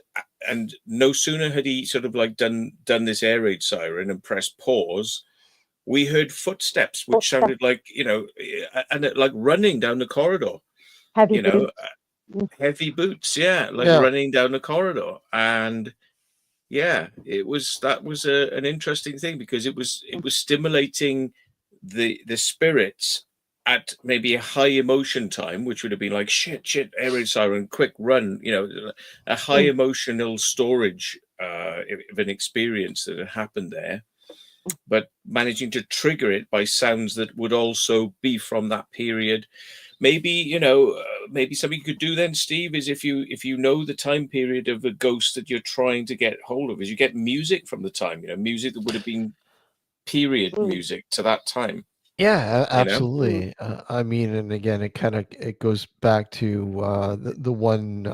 no sooner had he sort of like done this air raid siren and pressed pause, we heard footsteps, which sounded like, and like running down the corridor. Heavy boots. Heavy boots, running down the corridor. And that was an interesting thing, because it was stimulating the spirits at maybe a high emotion time, which would have been like shit, air raid siren, quick run, a high emotional storage of an experience that had happened there, but managing to trigger it by sounds that would also be from that period. Maybe, maybe something you could do then, Steve, is if you know the time period of a ghost that you're trying to get hold of, is you get music from the time, music that would have been period music to that time. Yeah, absolutely. I mean, and again, it goes back to the one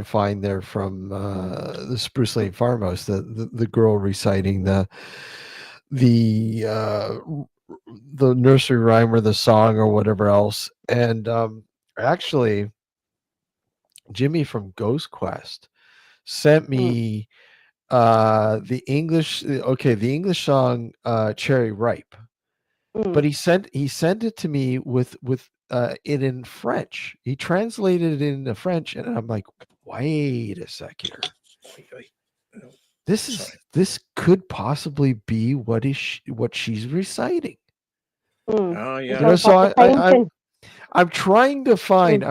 find there from the Spruce Lane farmhouse, the girl reciting the nursery rhyme or the song or whatever else. And actually, Jimmy from Ghost Quest sent me the English song Cherry Ripe. But he sent it to me with it in French. He translated it into French, and I'm like, wait a second here. This could possibly be what she's reciting. Oh yeah. So I'm trying to find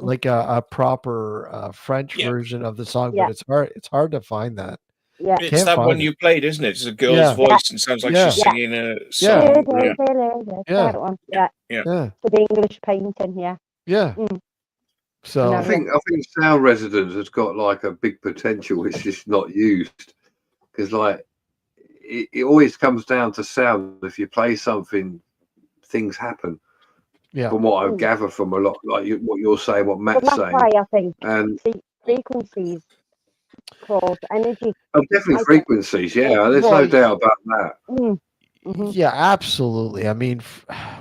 like a proper French version of the song, but it's hard to find that. Yeah, it's that one you played, isn't it? It's a girl's voice and sounds like she's singing a song. That one. Yeah. For the English painting, yeah. So I think Sound Residence has got like a big potential. It's just not used, because like it always comes down to sound. If you play something, things happen. Yeah. From what I gather from a lot, like what you're saying, what Matt's saying. That's why I think frequencies cause energy. Oh, definitely frequencies. Yeah, there's no doubt about that. Yeah, absolutely. I mean,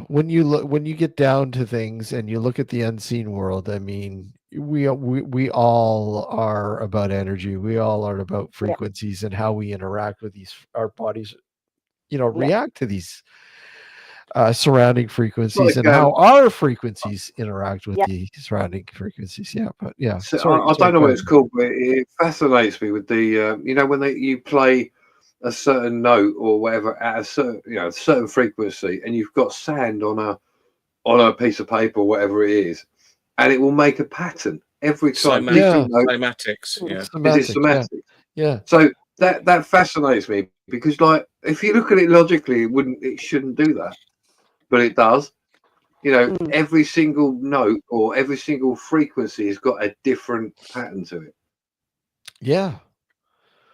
when you get down to things and you look at the unseen world, I mean, we all are about energy. We all are about frequencies and how we interact with our bodies. React to these surrounding frequencies, and how our frequencies interact with the surrounding frequencies. Yeah, but yeah. So I don't know what it's called, but it fascinates me with the when you play a certain note or whatever at a certain frequency, and you've got sand on a piece of paper or whatever it is, and it will make a pattern every time. Cymatics. Cymatics. Yeah. So that fascinates me, because like if you look at it logically, it shouldn't do that, but it does. Every single note or every single frequency has got a different pattern to it. Yeah.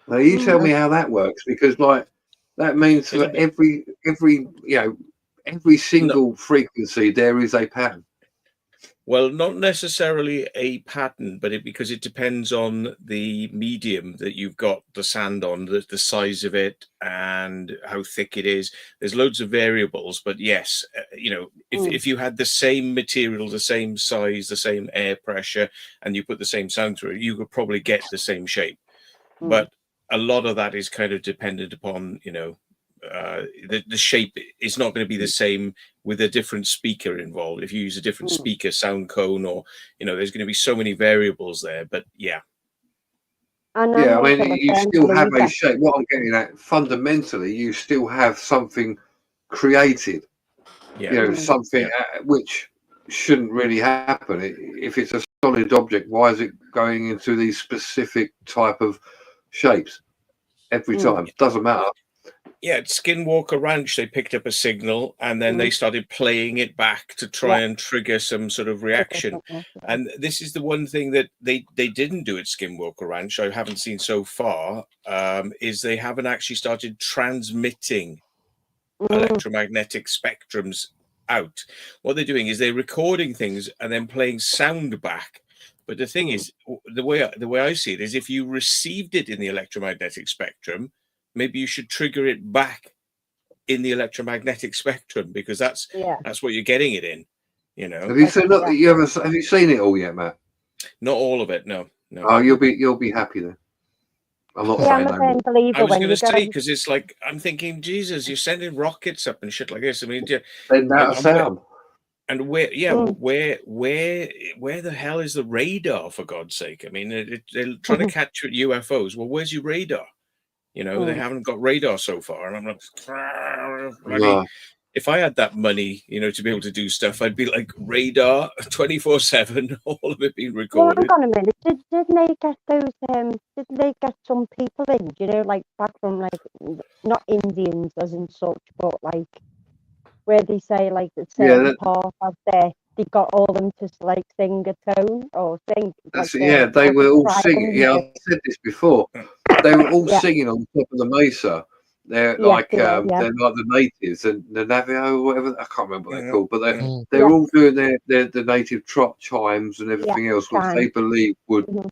Now you tell me how that works, because like that means that every single frequency there is a pattern. Well, not necessarily a pattern, but because it depends on the medium that you've got the sand on, the size of it, and how thick it is. There's loads of variables, but yes, if you had the same material, the same size, the same air pressure, and you put the same sound through it, you could probably get the same shape. But a lot of that is kind of dependent upon, the shape is not going to be the same with a different speaker involved. If you use a different speaker, sound cone, or there's going to be so many variables there. But yeah. I mean, you still have a shape. What I'm getting at, fundamentally, you still have something created. Something which shouldn't really happen. If it's a solid object, why is it going into these specific type of shapes every time? Doesn't matter. Yeah, at Skinwalker Ranch, they picked up a signal and then they started playing it back to try and trigger some sort of reaction. And this is the one thing that they didn't do at Skinwalker Ranch, I haven't seen so far, is they haven't actually started transmitting electromagnetic spectrums out. What they're doing is they're recording things and then playing sound back. But the thing is, the way I see it is, if you received it in the electromagnetic spectrum, maybe you should trigger it back in the electromagnetic spectrum, because that's what you're getting it in. Have you seen? Have you seen it all yet, Matt? Not all of it. No. Oh, you'll be happy then. I'm not saying that. I was going to say, because it's like, I'm thinking, Jesus, you're sending rockets up and shit like this. I mean, send out a sound. And where the hell is the radar, for God's sake? I mean, they're trying to catch UFOs. Well, where's your radar? They haven't got radar so far. And I'm like, if I had that money, to be able to do stuff, I'd be like, radar 24/7, all of it being recorded. Well, hang on a minute. Didn't they get those? Didn't they get some people in? Like back from not Indians as in such, but like where they say like the certain part out there, they got all them to like sing a tone or sing. They were all singing. Yeah, I've said this before. They were all singing on top of the mesa. They're they're like the natives and the Navajo or whatever. I can't remember what they're called, but they're all doing the native trot chimes and everything else, which they believe would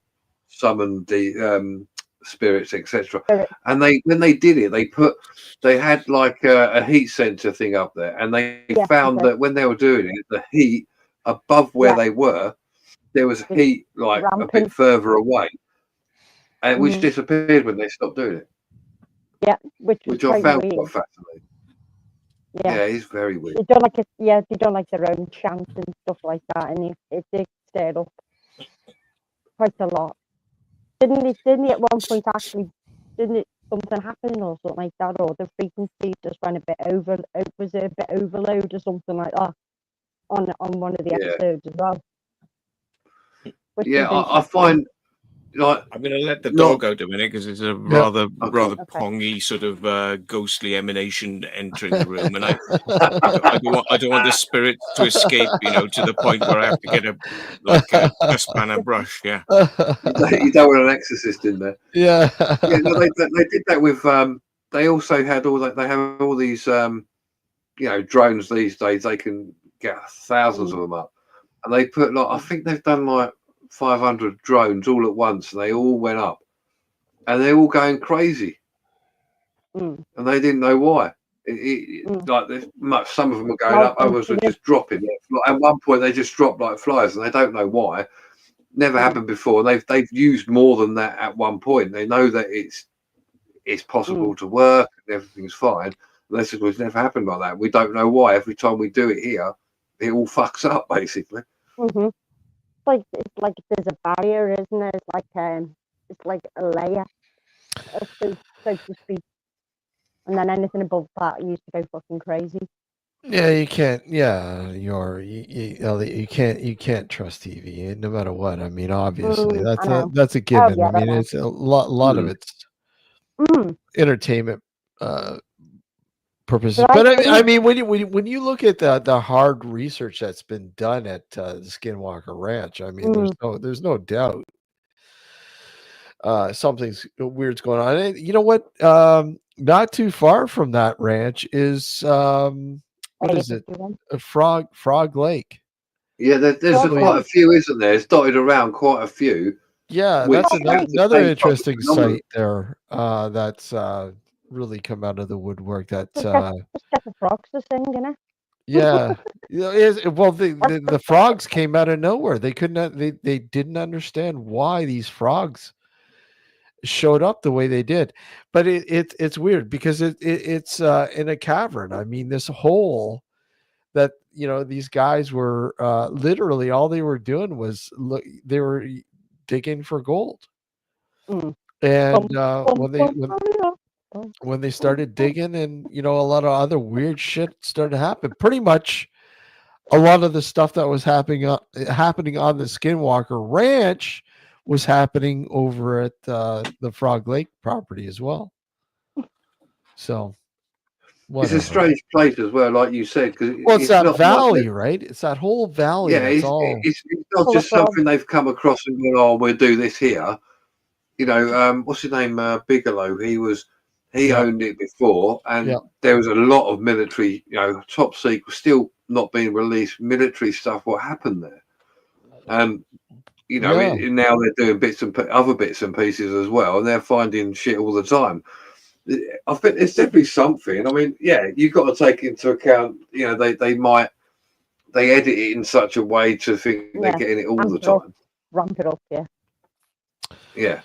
summon the spirits, etc. And when they did it, they had like a heat sensor thing up there, and they found that when they were doing it, the heat above where they were, there was heat like a bit further away, and which disappeared when they stopped doing it. Yeah, which I found quite fascinating. Yeah, it's very weird. They don't like their own chant and stuff like that, and it did stir up quite a lot. Didn't it at one point actually? Didn't it something happen or something like that, or the frequency just went a bit over? Was there a bit overload or something like that on one of the episodes as well? I find. Like, I'm going to let the dog out a minute because it's a rather pongy sort of ghostly emanation entering the room, and I don't want the spirit to escape, to the point where I have to get a dustpan and brush. Yeah, you don't want an exorcist in there. Yeah, no, they did that with. They also had they have all these drones these days. They can get thousands of them up, and they put I think they've done 500 drones all at once, and they all went up, and they're all going crazy, and they didn't know why. Some of them are going up, others are just dropping. At one point, they just dropped like flies, and they don't know why. Never happened before. They've used more than that at one point. They know that it's possible to work, and everything's fine. And they said, well, it's never happened like that. We don't know why. Every time we do it here, it all fucks up, basically. It's like there's a barrier, isn't it? It's like a layer, so to speak. And then anything above that used to go fucking crazy. Yeah, you can't. Yeah, you can't trust TV no matter what. I mean, obviously that's a given. I mean, it's a lot of it's entertainment purposes. But I mean, when you look at the hard research that's been done at the Skinwalker Ranch, I mean, there's no doubt something's weird's going on. And you know what? Not too far from that ranch is what is it? A Frog Lake. Yeah, there's quite a few, isn't there? It's dotted around quite a few. Yeah, which that's another entertain interesting phenomenon. site there. That's really come out of the woodwork. That Just get the frogs to sing, you know? yeah, well, the frogs came out of nowhere. They couldn't. They didn't understand why these frogs showed up the way they did. But it's weird because it's in a cavern. I mean, this hole that these guys were literally all they were doing was they were digging for gold. And when they started digging, and a lot of other weird shit started to happen. Pretty much a lot of the stuff that was happening on the Skinwalker Ranch was happening over at the Frog Lake property as well. So whatever. It's a strange place as well, like you said, because it's that valley, right? It's that whole valley. Yeah, it's not just something they've come across and gone, "Oh, we'll do this here." What's his name? Bigelow. He owned it before, and there was a lot of military, top secret, still not being released military stuff. What happened there? And now they're doing other bits and pieces as well, and they're finding shit all the time. I think there's definitely something. I mean, you've got to take into account. They edit it in such a way to think they're getting it all the time. Ramp it up, yeah.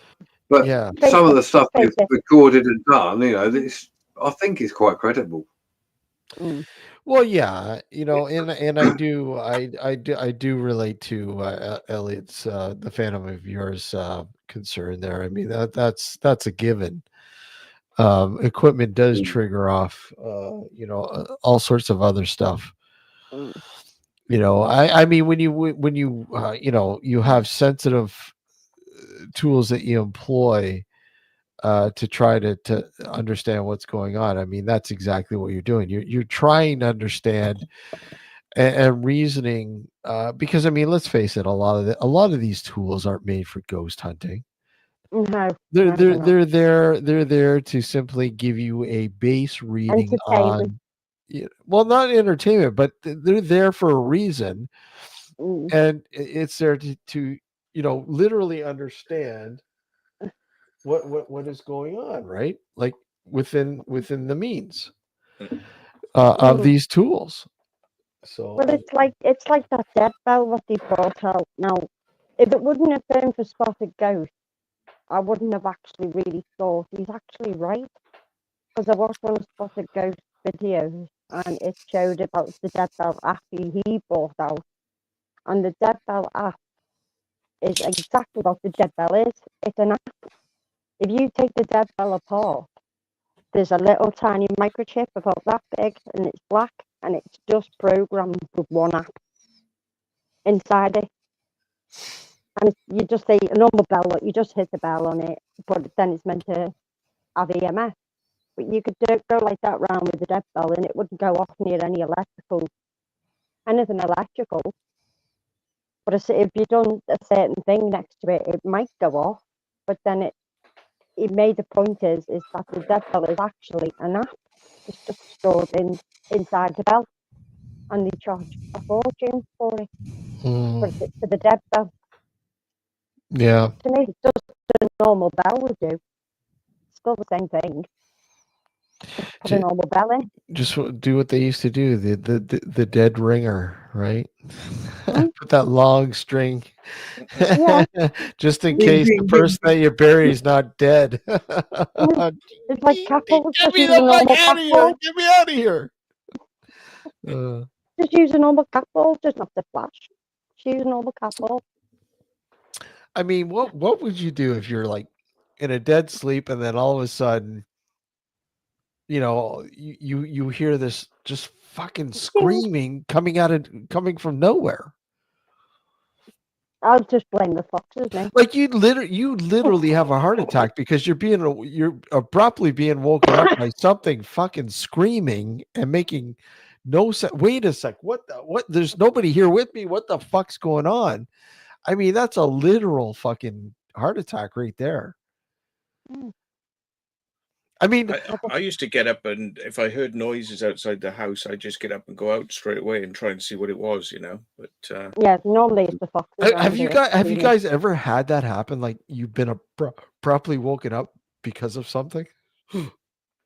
But some of the stuff they've recorded and done, I think is quite credible. Well, yeah, and I do relate to Elliot's the Phantom of yours concern there. I mean that's a given. Equipment does trigger off, all sorts of other stuff. I mean when you you have sensitive tools that you employ to try to understand what's going on. I mean, that's exactly what you're doing. You're trying to understand and reasoning because I mean, let's face it, a lot of these tools aren't made for ghost hunting. No, they're there to simply give you a base reading on. Well, not entertainment, but they're there for a reason, and it's there to literally understand what is going on, right? Like within the means of these tools. So well, it's like that dead bell what they brought out. Now, if it wouldn't have been for Spotted Ghost, I wouldn't have actually really thought he's actually right, because I watched one of Spotted Ghost videos and it showed about the dead bell app he brought out, and the dead bell app is exactly what the dead bell is. It's an app. If you take the dead bell apart, there's a little tiny microchip about that big, and it's black, and it's just programmed with one app inside it. And you just say a normal bell, you just hit the bell on it, but then it's meant to have EMF. But you could go like that round with the dead bell, and it wouldn't go off near anything electrical. But if you've done a certain thing next to it, it might go off. But then it made the point is that the dead bell is actually an app. It's just stored inside the bell, and they charge a fortune for it for the dead bell. Yeah. To me, it's just a normal bell would do. Still the same thing. Just put a normal bell in. Just do what they used to do, the dead ringer, right? Put that long string, just in case the person that you bury is not dead. It's like couples. Get me the fuck out of here! Get me out of here! Just use a normal cat ball, just not the flash. Just use a normal cat ball. I mean, what would you do if you're like in a dead sleep and then all of a sudden, you hear this just fucking screaming coming from nowhere? I'll just blame the foxes now. Like you literally have a heart attack because you're abruptly being woken up by something fucking screaming and making no sense. Wait a sec. What? There's nobody here with me. What the fuck's going on? I mean, that's a literal fucking heart attack right there. I mean, I used to get up, and if I heard noises outside the house, I'd just get up and go out straight away and try and see what it was, you know. But yeah, normally it's the foxes. have you guys ever had that happen? Like you've been properly woken up because of something?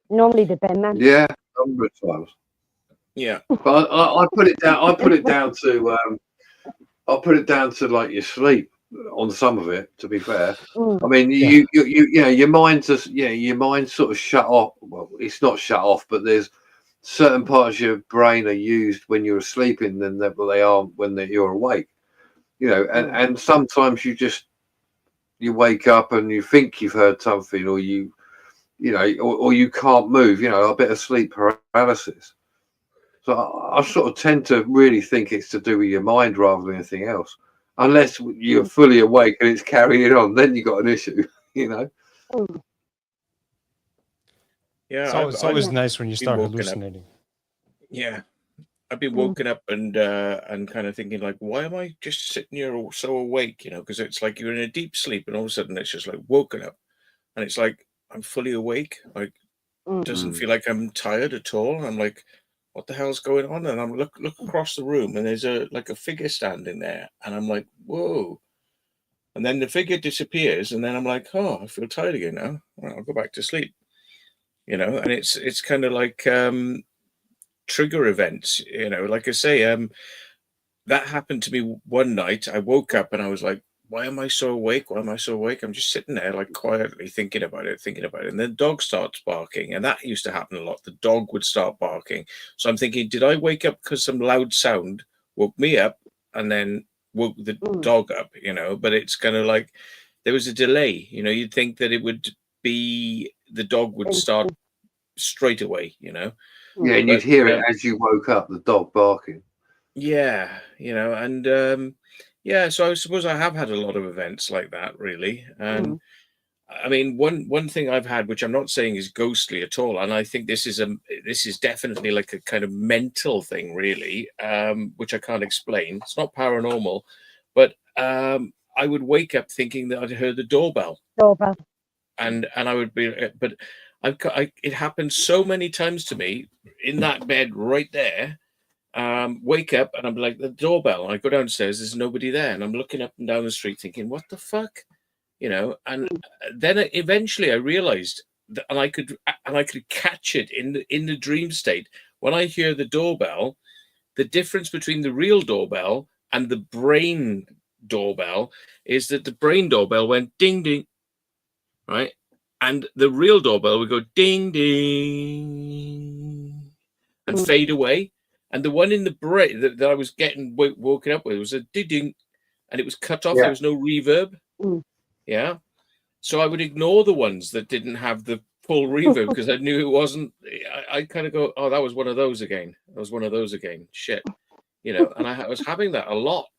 Normally the bin man. Yeah, a number of times. Yeah, but I put it down. I put it down to. I put it down to like your sleep on some of it. To be fair, I mean, you know, your mind just your mind sort of shut off. Well, it's not shut off, but there's certain parts of your brain are used when you're sleeping than they are when you're awake. You know, and sometimes you wake up and you think you've heard something, or you know, or you can't move. You know, a bit of sleep paralysis. So I sort of tend to really think it's to do with your mind rather than anything else. Unless you're fully awake and it's carrying on, then you got an issue, you know. yeah. So it's always nice when you start hallucinating. Yeah, I've been woken up and kind of thinking like, why am I just sitting here so awake? You know, because it's like you're in a deep sleep, and all of a sudden it's just like woken up, and it's like I'm fully awake. Like, doesn't feel like I'm tired at all. And I'm like, what the hell's going on? And I'm look across the room, and there's a figure standing there, and I'm like, whoa. And then the figure disappears, and then I'm like, oh, I feel tired again now. Well, I'll go back to sleep. You know, and it's kind of like trigger events. You know, like I say, that happened to me one night. I woke up and I was like, why am I so awake? Why am I so awake? I'm just sitting there like quietly thinking about it. And then the dog starts barking. And that used to happen a lot. The dog would start barking. So I'm thinking, did I wake up because some loud sound woke me up and then woke the dog up, you know? But it's kind of like there was a delay. You know, you'd think that it would be the dog would start straight away, you know? Yeah, and you'd hear it as you woke up, the dog barking. Yeah, you know, and yeah, so I suppose I have had a lot of events like that, really. And I mean, one thing I've had, which I'm not saying is ghostly at all, and I think this is definitely like a kind of mental thing, really, which I can't explain. It's not paranormal, but I would wake up thinking that I'd heard the doorbell. And I would be, but it happened so many times to me in that bed right there. Wake up and I'm like, the doorbell, and I go downstairs, there's nobody there, and I'm looking up and down the street thinking, what the fuck, you know? And then eventually I realized that, and I could catch it in the dream state. When I hear the doorbell, the difference between the real doorbell and the brain doorbell is that the brain doorbell went ding ding, right, and the real doorbell would go ding ding and fade away. And the one in the brain that I was getting woken up with was a ding, and it was cut off. There was no reverb. Yeah. So I would ignore the ones that didn't have the full reverb because I knew it wasn't. I kind of go, oh, that was one of those again. That was one of those again. Shit. You know, and I was having that a lot.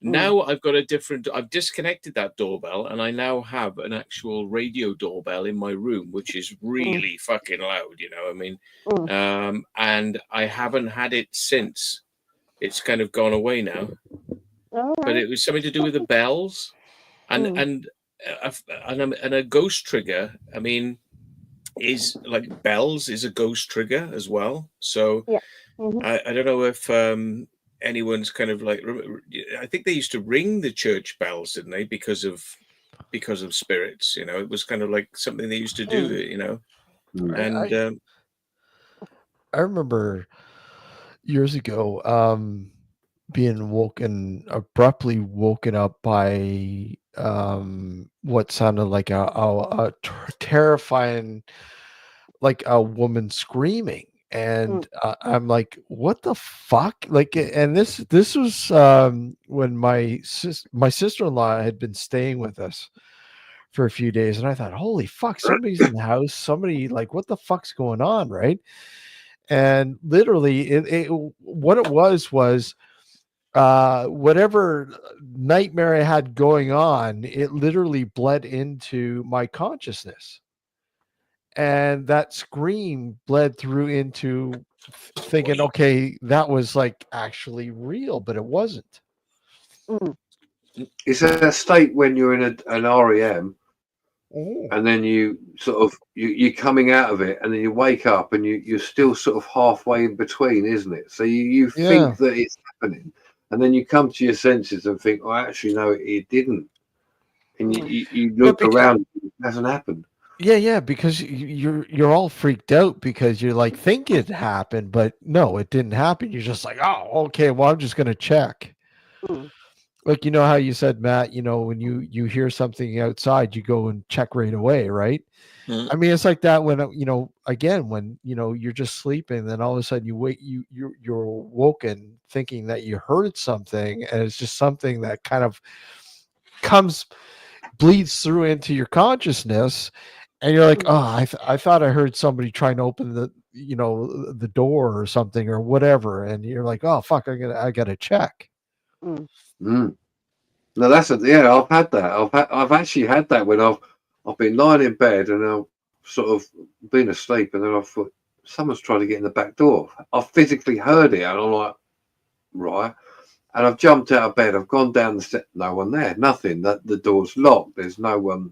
Now I've got I've disconnected that doorbell, and I now have an actual radio doorbell in my room, which is really fucking loud, you know. I mean, and I haven't had it since. It's kind of gone away now. But it was something to do with the bells, and a ghost trigger. I mean, is like bells is a ghost trigger as well. So I don't know if anyone's kind of like, I think they used to ring the church bells, didn't they, because of spirits, you know. It was kind of like something they used to do, you know. And I remember years ago being abruptly woken up by what sounded like a terrifying, like a woman screaming. And I'm like, what the fuck? Like, and this was when my sister-in-law had been staying with us for a few days, and I thought, holy fuck, somebody's in the house. Somebody, like, what the fuck's going on, right? And literally, what it was whatever nightmare I had going on, it literally bled into my consciousness. And that scream bled through into thinking, okay, that was like actually real, but it wasn't. It's a state when you're in an REM and then you sort of you're coming out of it, and then you wake up, and you're still sort of halfway in between, isn't it? So you think that it's happening, and then you come to your senses and think, oh, actually, no, it didn't. And you look around, it hasn't happened. Yeah, because you're all freaked out because you're like think it happened, but no, it didn't happen. You're just like, oh, okay, well, I'm just gonna check. Like, you know how you said, Matt, you know, when you hear something outside, you go and check right away, right? I mean, it's like that when, you know, again, when, you know, you're just sleeping, then all of a sudden you wake, you're woken thinking that you heard something, and it's just something that kind of bleeds through into your consciousness, and you're like, oh, I thought I heard somebody trying to open the, you know, the door or something or whatever, and you're like, oh fuck, I gotta check. No, that's I've had that. I've actually had that when I've been lying in bed and I've sort of been asleep, and then I thought someone's trying to get in the back door. I've physically heard it, and I'm like, right. And I've jumped out of bed. I've gone down the step. No one there. Nothing. The door's locked. There's no one.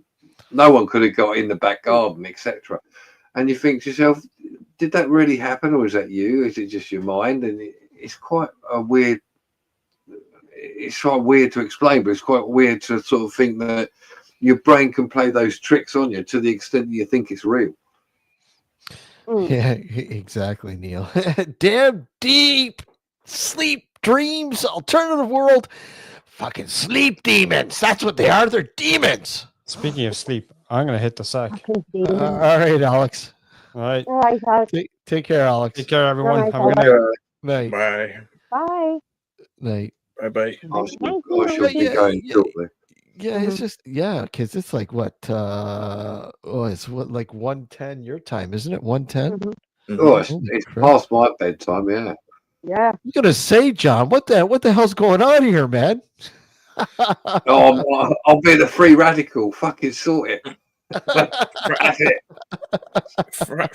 No one could have got in the back garden, etc. And you think to yourself, did that really happen, or is that you? Is it just your mind? And it's quite a weird. It's quite weird to explain, but it's quite weird to sort of think that your brain can play those tricks on you to the extent that you think it's real. Yeah, exactly, Neil. Damn deep sleep dreams, alternative world, fucking sleep demons. That's what they are. They're demons. Speaking of sleep, I'm gonna hit the sack. All right, Alex. All right. All right, Alex. Take care, Alex. Take care, everyone. Night, Have a good Night. night. Bye. Bye. Night. Bye. I should be going shortly. Yeah, it's just because it's like what it's what like 1:10 your time, isn't it? 1:10. Oh, it's past my bedtime. Yeah. Yeah. I'm gonna say, John, what the hell's going on here, man? Oh, I'll be the free radical. Fucking sort it. That's it.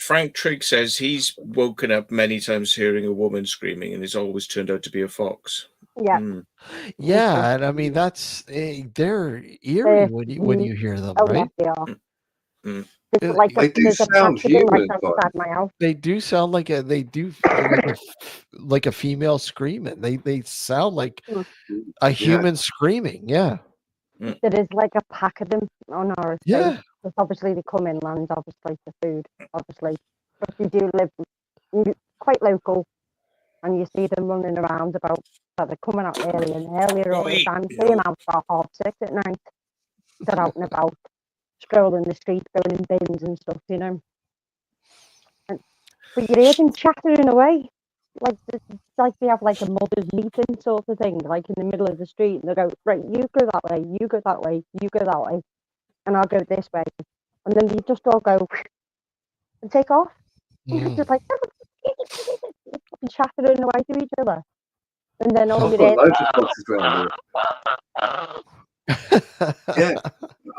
Frank Trigg says he's woken up many times hearing a woman screaming, and it's always turned out to be a fox. Yeah. Yeah, and I mean that's they're eerie when you hear them, right? Yes, they are. They do sound human. They do sound like like a female screaming. They sound like a human screaming. Yeah. There is like a pack of them on our estate. Yeah. Because obviously they come inland, obviously for food, obviously. But they do live quite local, and you see them running around about. They're coming out earlier and earlier all the time. See them out about 6:30 at night. They're out and about, strolling the street, going in bins and stuff, you know. But you hear them chattering away, like they have like a mother's meeting sort of thing, like in the middle of the street, and they go, right, you go that way, you go that way, you go that way, and I'll go this way, and then they just all go and take off. Just like chattering away to each other. And then all yeah,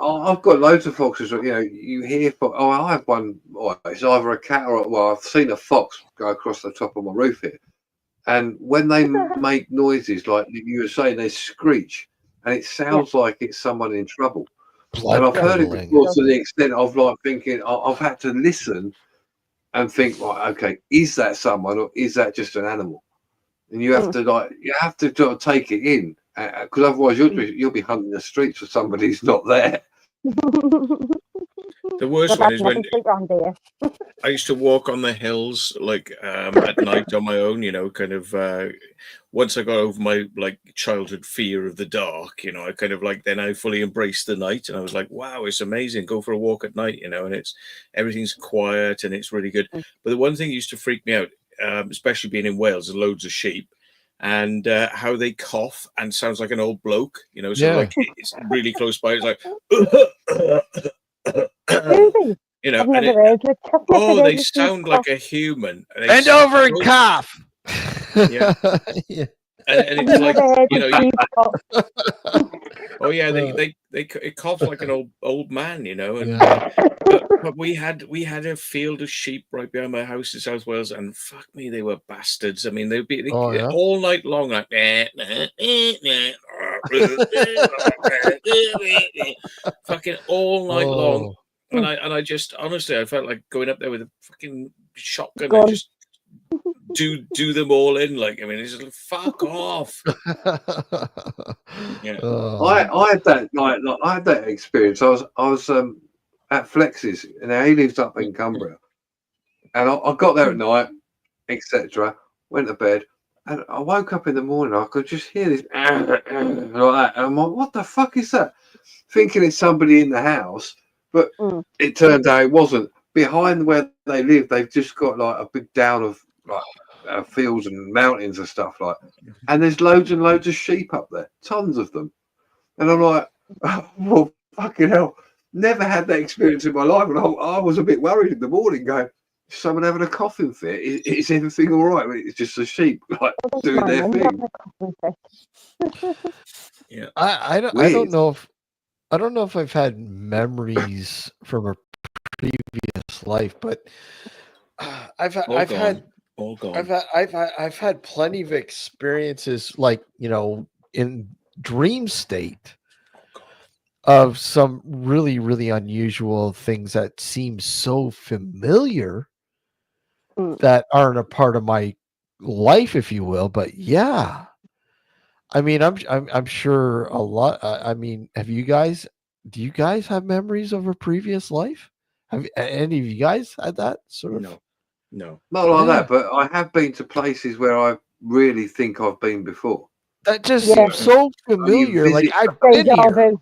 I've got loads of foxes. You know, you hear. I have one. It's either a cat or I've seen a fox go across the top of my roof here, and when they make noises like you were saying, they screech, and it sounds like it's someone in trouble. And I've heard it before to the extent of like thinking I've had to listen and think, right, okay, is that someone or is that just an animal? And you have to sort of take it in, because otherwise you'll be hunting the streets for somebody who's not there. The worst one is when I used to walk on the hills like at night on my own, you know, kind of once I got over my like childhood fear of the dark, you know, I kind of like then I fully embraced the night, and I was like, wow, it's amazing. Go for a walk at night, you know, and everything's quiet and it's really good. But the one thing that used to freak me out, especially being in Wales, there's loads of sheep, and how they cough and sounds like an old bloke, you know, so like it's really close by. It's like, you know, and they sound like a human. Bend over and cough. Yeah. Yeah. And it's like, you know, oh yeah, it coughs like an old man, you know. And but we had a field of sheep right behind my house in South Wales, and fuck me, they were bastards. I mean, they'd be all night long, like fucking all night long. Oh. And I just honestly, I felt like going up there with a fucking shotgun Gun. and just do them all in. Like, I mean, it's just like, fuck off. Yeah. I had that night. I had that experience. I was at Flex's, and he lives up in Cumbria, and I got there at night, etc. Went to bed, and I woke up in the morning. I could just hear this like that, and I'm like, "What the fuck is that?" Thinking it's somebody in the house, but it turned out it wasn't. Behind where they live, they've just got like a big down of like fields and mountains and stuff like, and there's loads and loads of sheep up there, tons of them, and I'm like, oh, well, fucking hell, never had that experience in my life, and I was a bit worried in the morning, going, is someone having a coughing fit? Is everything all right? It's just the sheep like doing their thing. Yeah, I don't know if I've had memories from a previous life, but I've had plenty of experiences, like, you know, in dream state of some really, really unusual things that seem so familiar that aren't a part of my life, if you will. But yeah, I mean, I'm sure a lot. I mean, do you guys have memories of a previous life? Have any of you guys had that sort of? No, not like that. But I have been to places where I really think I've been before. That just seems so familiar. Like I've been here.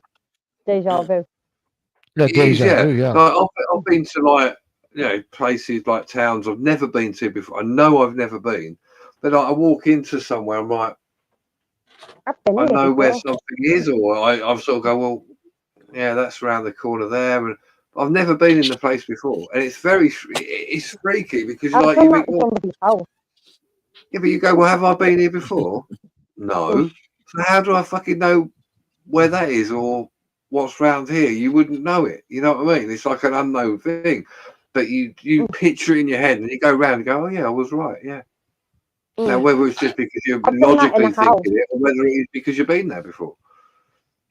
Deja vu. Yeah, deja vu. Yeah. Like, I've been to, like, you know, places like towns I've never been to before. I know I've never been, but like, I walk into somewhere, I'm like, I know where something is, or I've sort of go, well, yeah, that's around the corner there, and I've never been in the place before, and it's freaky because like you think, well, yeah, but you go, well, have I been here before? No. So how do I fucking know where that is or what's round here? You wouldn't know it. You know what I mean? It's like an unknown thing, but you picture it in your head, and you go round and go, oh yeah, I was right, yeah. Now, whether it's just because you're logically thinking it, or whether it is because you've been there before.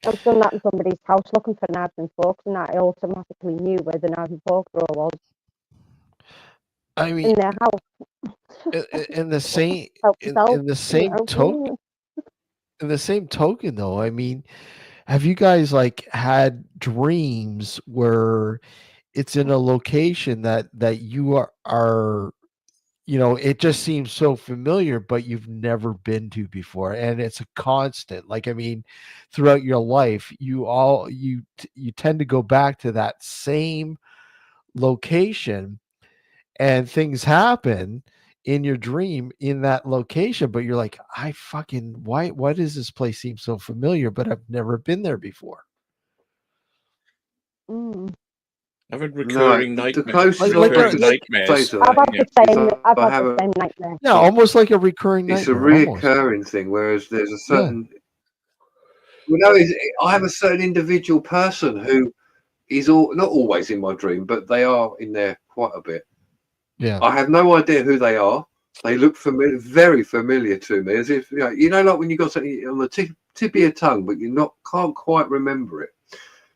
I've done that in somebody's house looking for knives and forks, and I automatically knew where the knife and fork drawer was. I mean, in their house. In the same token, though, I mean, have you guys like had dreams where it's in a location that you are you know, it just seems so familiar, but you've never been to before, and it's a constant. Like, I mean, throughout your life, you tend to go back to that same location, and things happen in your dream in that location, but you're like, why does this place seem so familiar, but I've never been there before. I've had recurring nightmares. The closest nightmares. I've had the same nightmare. Yeah, almost like a recurring nightmare. It's a reoccurring thing, whereas there's a certain... Well, no, I have a certain individual person who is not always in my dream, but they are in there quite a bit. Yeah. I have no idea who they are. They look familiar, very familiar to me, as if, you know, like when you got something on the tip of your tongue, but you can't quite remember it.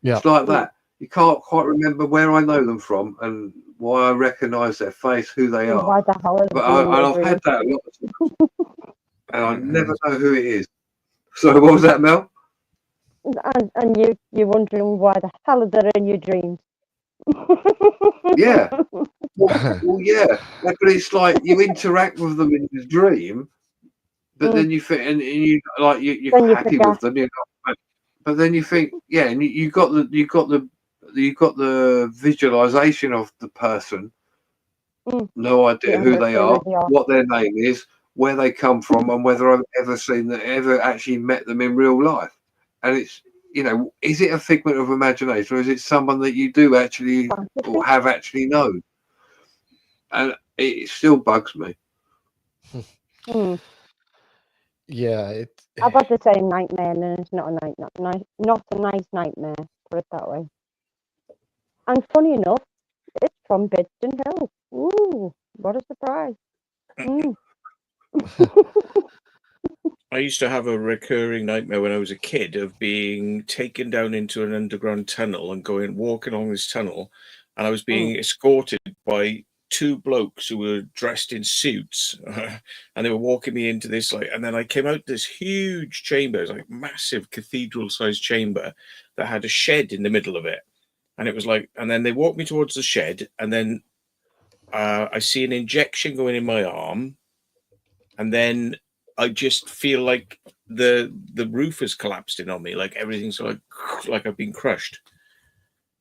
Yeah. It's like that. You can't quite remember where I know them from and why I recognise their face, who they are. Why the hell but I've had that a lot, and I never know who it is. So what was that, Mel? And you're wondering why the hell are they in your dreams? Yeah. Well, yeah. But it's like you interact with them in the dream, but then you think, and you like you're happy with them, you know. But then you think, yeah, and you got the visualization of the person. No idea who they are, what their name is, where they come from, and whether I've ever actually met them in real life. And it's, you know, is it a figment of imagination, or is it someone that you do actually or have actually known? And it still bugs me. Yeah, I've had the same nightmare, and it's not a nice nightmare. Put it that way. And funny enough, it's from Bidston Hill. Ooh, what a surprise! I used to have a recurring nightmare when I was a kid of being taken down into an underground tunnel and walking along this tunnel, and I was being escorted by two blokes who were dressed in suits, and they were walking me into this and then I came out this huge chamber, it was like massive cathedral-sized chamber that had a shed in the middle of it, and it was and then they walked me towards the shed, and then I see an injection going in my arm, and then I just feel like the roof has collapsed in on me, like everything's like I've been crushed.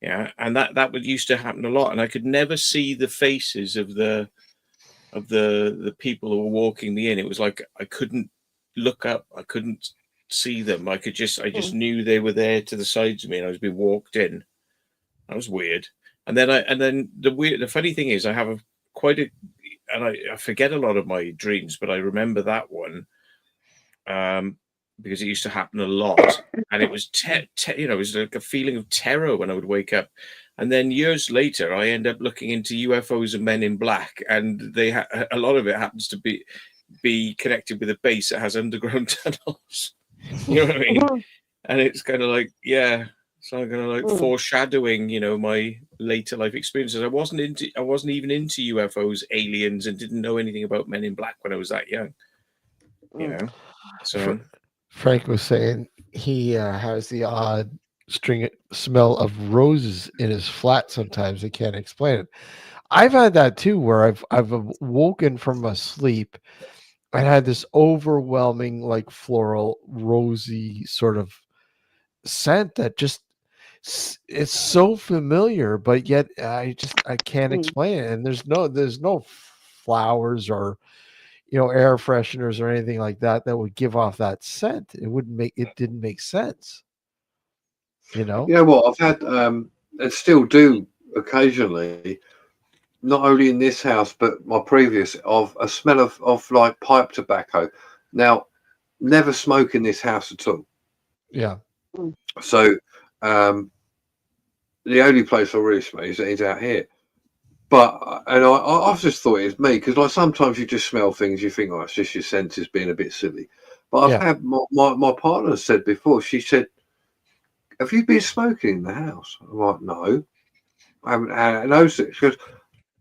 Yeah, and that would used to happen a lot, and I could never see the faces of the people who were walking me in. It was like I couldn't look up, I couldn't see them. I just knew they were there to the sides of me, and I was being walked in. That was weird. And then the funny thing is, I have I forget a lot of my dreams, but I remember that one because it used to happen a lot, and it was it was like a feeling of terror when I would wake up. And then years later, I end up looking into UFOs and Men in Black, and a lot of it happens to be connected with a base that has underground tunnels. You know what I mean? And it's kind of like, yeah. So I'm kind of foreshadowing, my later life experiences. I wasn't even into UFOs, aliens, and didn't know anything about Men in Black when I was that young. So Frank was saying he has the odd smell of roses in his flat sometimes. He can't explain it. I've had that too, where I've woken from a sleep and had this overwhelming, like floral, rosy sort of scent that just, it's so familiar, but yet I can't explain it. And there's no flowers or air fresheners or anything like that would give off that scent. It didn't make sense. You know what, I've had and still do occasionally, not only in this house but my previous, of a smell of like pipe tobacco. Now, never smoke in this house at all. Yeah. So the only place I really smell is out here. But I've just thought it's me, because like sometimes you just smell things, you think, it's just your senses being a bit silly. But I've had my partner said before, she said, have you been smoking in the house? I'm like, no, I haven't had no. She goes,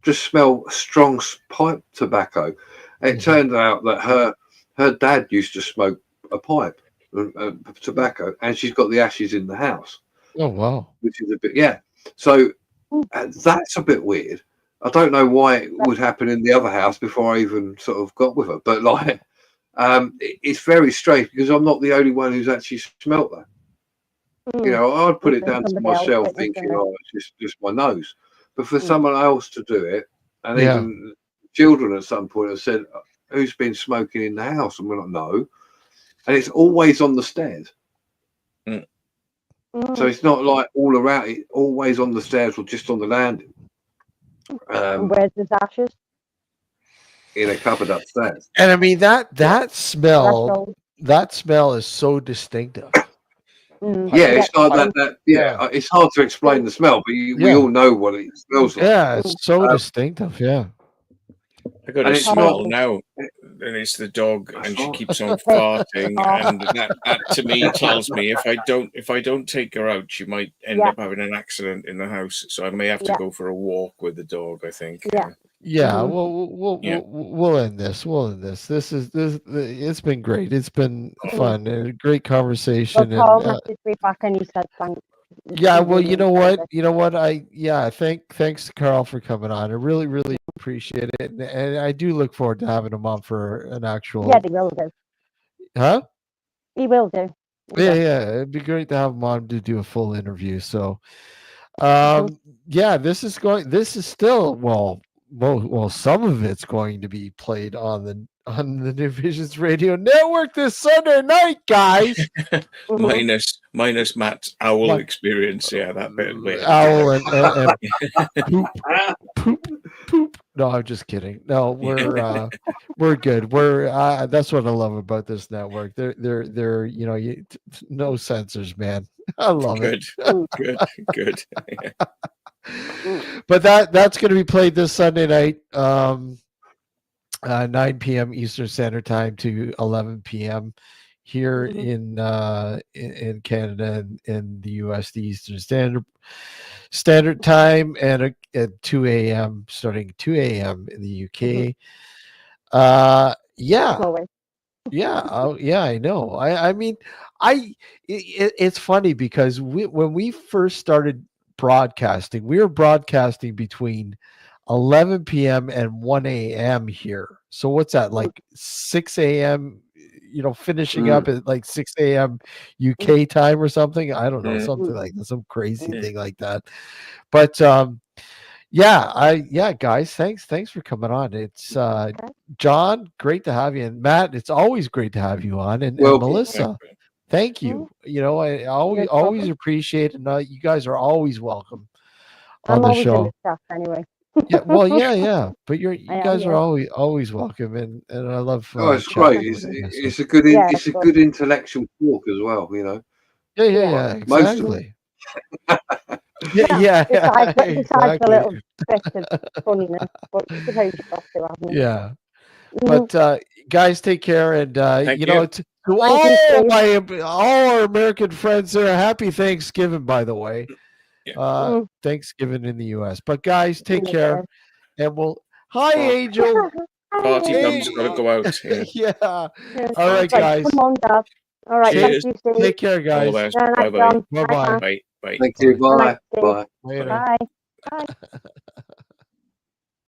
just smell strong pipe tobacco. And it turned out that her dad used to smoke a pipe of tobacco, and she's got the ashes in the house. Oh wow. Which is a bit, so that's a bit weird. I don't know why it would happen in the other house before I even sort of got with her, but like it's very strange, because I'm not the only one who's actually smelt that. I'd put it down to myself thinking, it's just my nose. But for someone else to do it, and even children at some point have said, who's been smoking in the house? And we're like, no. And it's always on the stairs. So it's not like all around, it's always on the stairs or just on the landing. Where's his ashes? In a cupboard upstairs. And I mean that smell is so distinctive. It's like that. It's hard to explain the smell, but we all know what it smells like. Yeah, it's so distinctive. Yeah. I got a smell now, and it's the dog, and she keeps on farting, and that to me tells me if I don't take her out, she might end up having an accident in the house. So I may have to go for a walk with the dog, I think. Yeah, we'll end this. It's been great. It's been fun and a great conversation. Paul messaged me back and he said thanks. Yeah, well, you know what? Thanks to Karl for coming on. I really, really appreciate it, and I do look forward to having him on for an actual. Yeah, he will do. Huh? He will do. Yeah. It'd be great to have him on to do a full interview. So, this is still well, some of it's going to be played on the New Visions Radio Network this Sunday night, guys. minus Matt's owl experience. Yeah, that bit. Owl and poop. No, I'm just kidding. No, we're good. That's what I love about this network. They're no censors, man. I love it. Good. But that's going to be played this Sunday night, 9 p.m. Eastern Standard Time to 11 p.m. here in Canada and in the US, the Eastern Standard Time, and at 2 a.m. starting 2 a.m. in the UK. Yeah. Yeah, I know. I mean, it's funny because when we first started broadcasting, we were broadcasting between 11 p.m. and 1 a.m. here. So what's that, like 6 a.m., finishing up at like 6 a.m. UK time or something? I don't know, something like that, some crazy thing like that. But yeah, guys, thanks for coming on. It's John, great to have you, and Matt, it's always great to have you on, and Melissa, thank you. I always appreciate it, and you guys are always welcome on the show. I'm always in the stuff anyway. Yeah, but you guys are always welcome, and I love. It's great. It's a good it's a good intellectual talk as well. Yeah, exactly. Yeah, besides a little bit of funniness, but I suppose you've got to, haven't you? Yeah. But guys, take care, and to all our American friends there, happy Thanksgiving, by the way. Thanksgiving in the US. But guys, take care, and hi, Angel. Party comes, gotta go out. Yeah. All right, guys. Come on, Dad. All right, cheers. Thank you, Steve. Take care, guys. Bye-bye. Bye-bye. Bye. Thank you. Bye. Bye. Bye.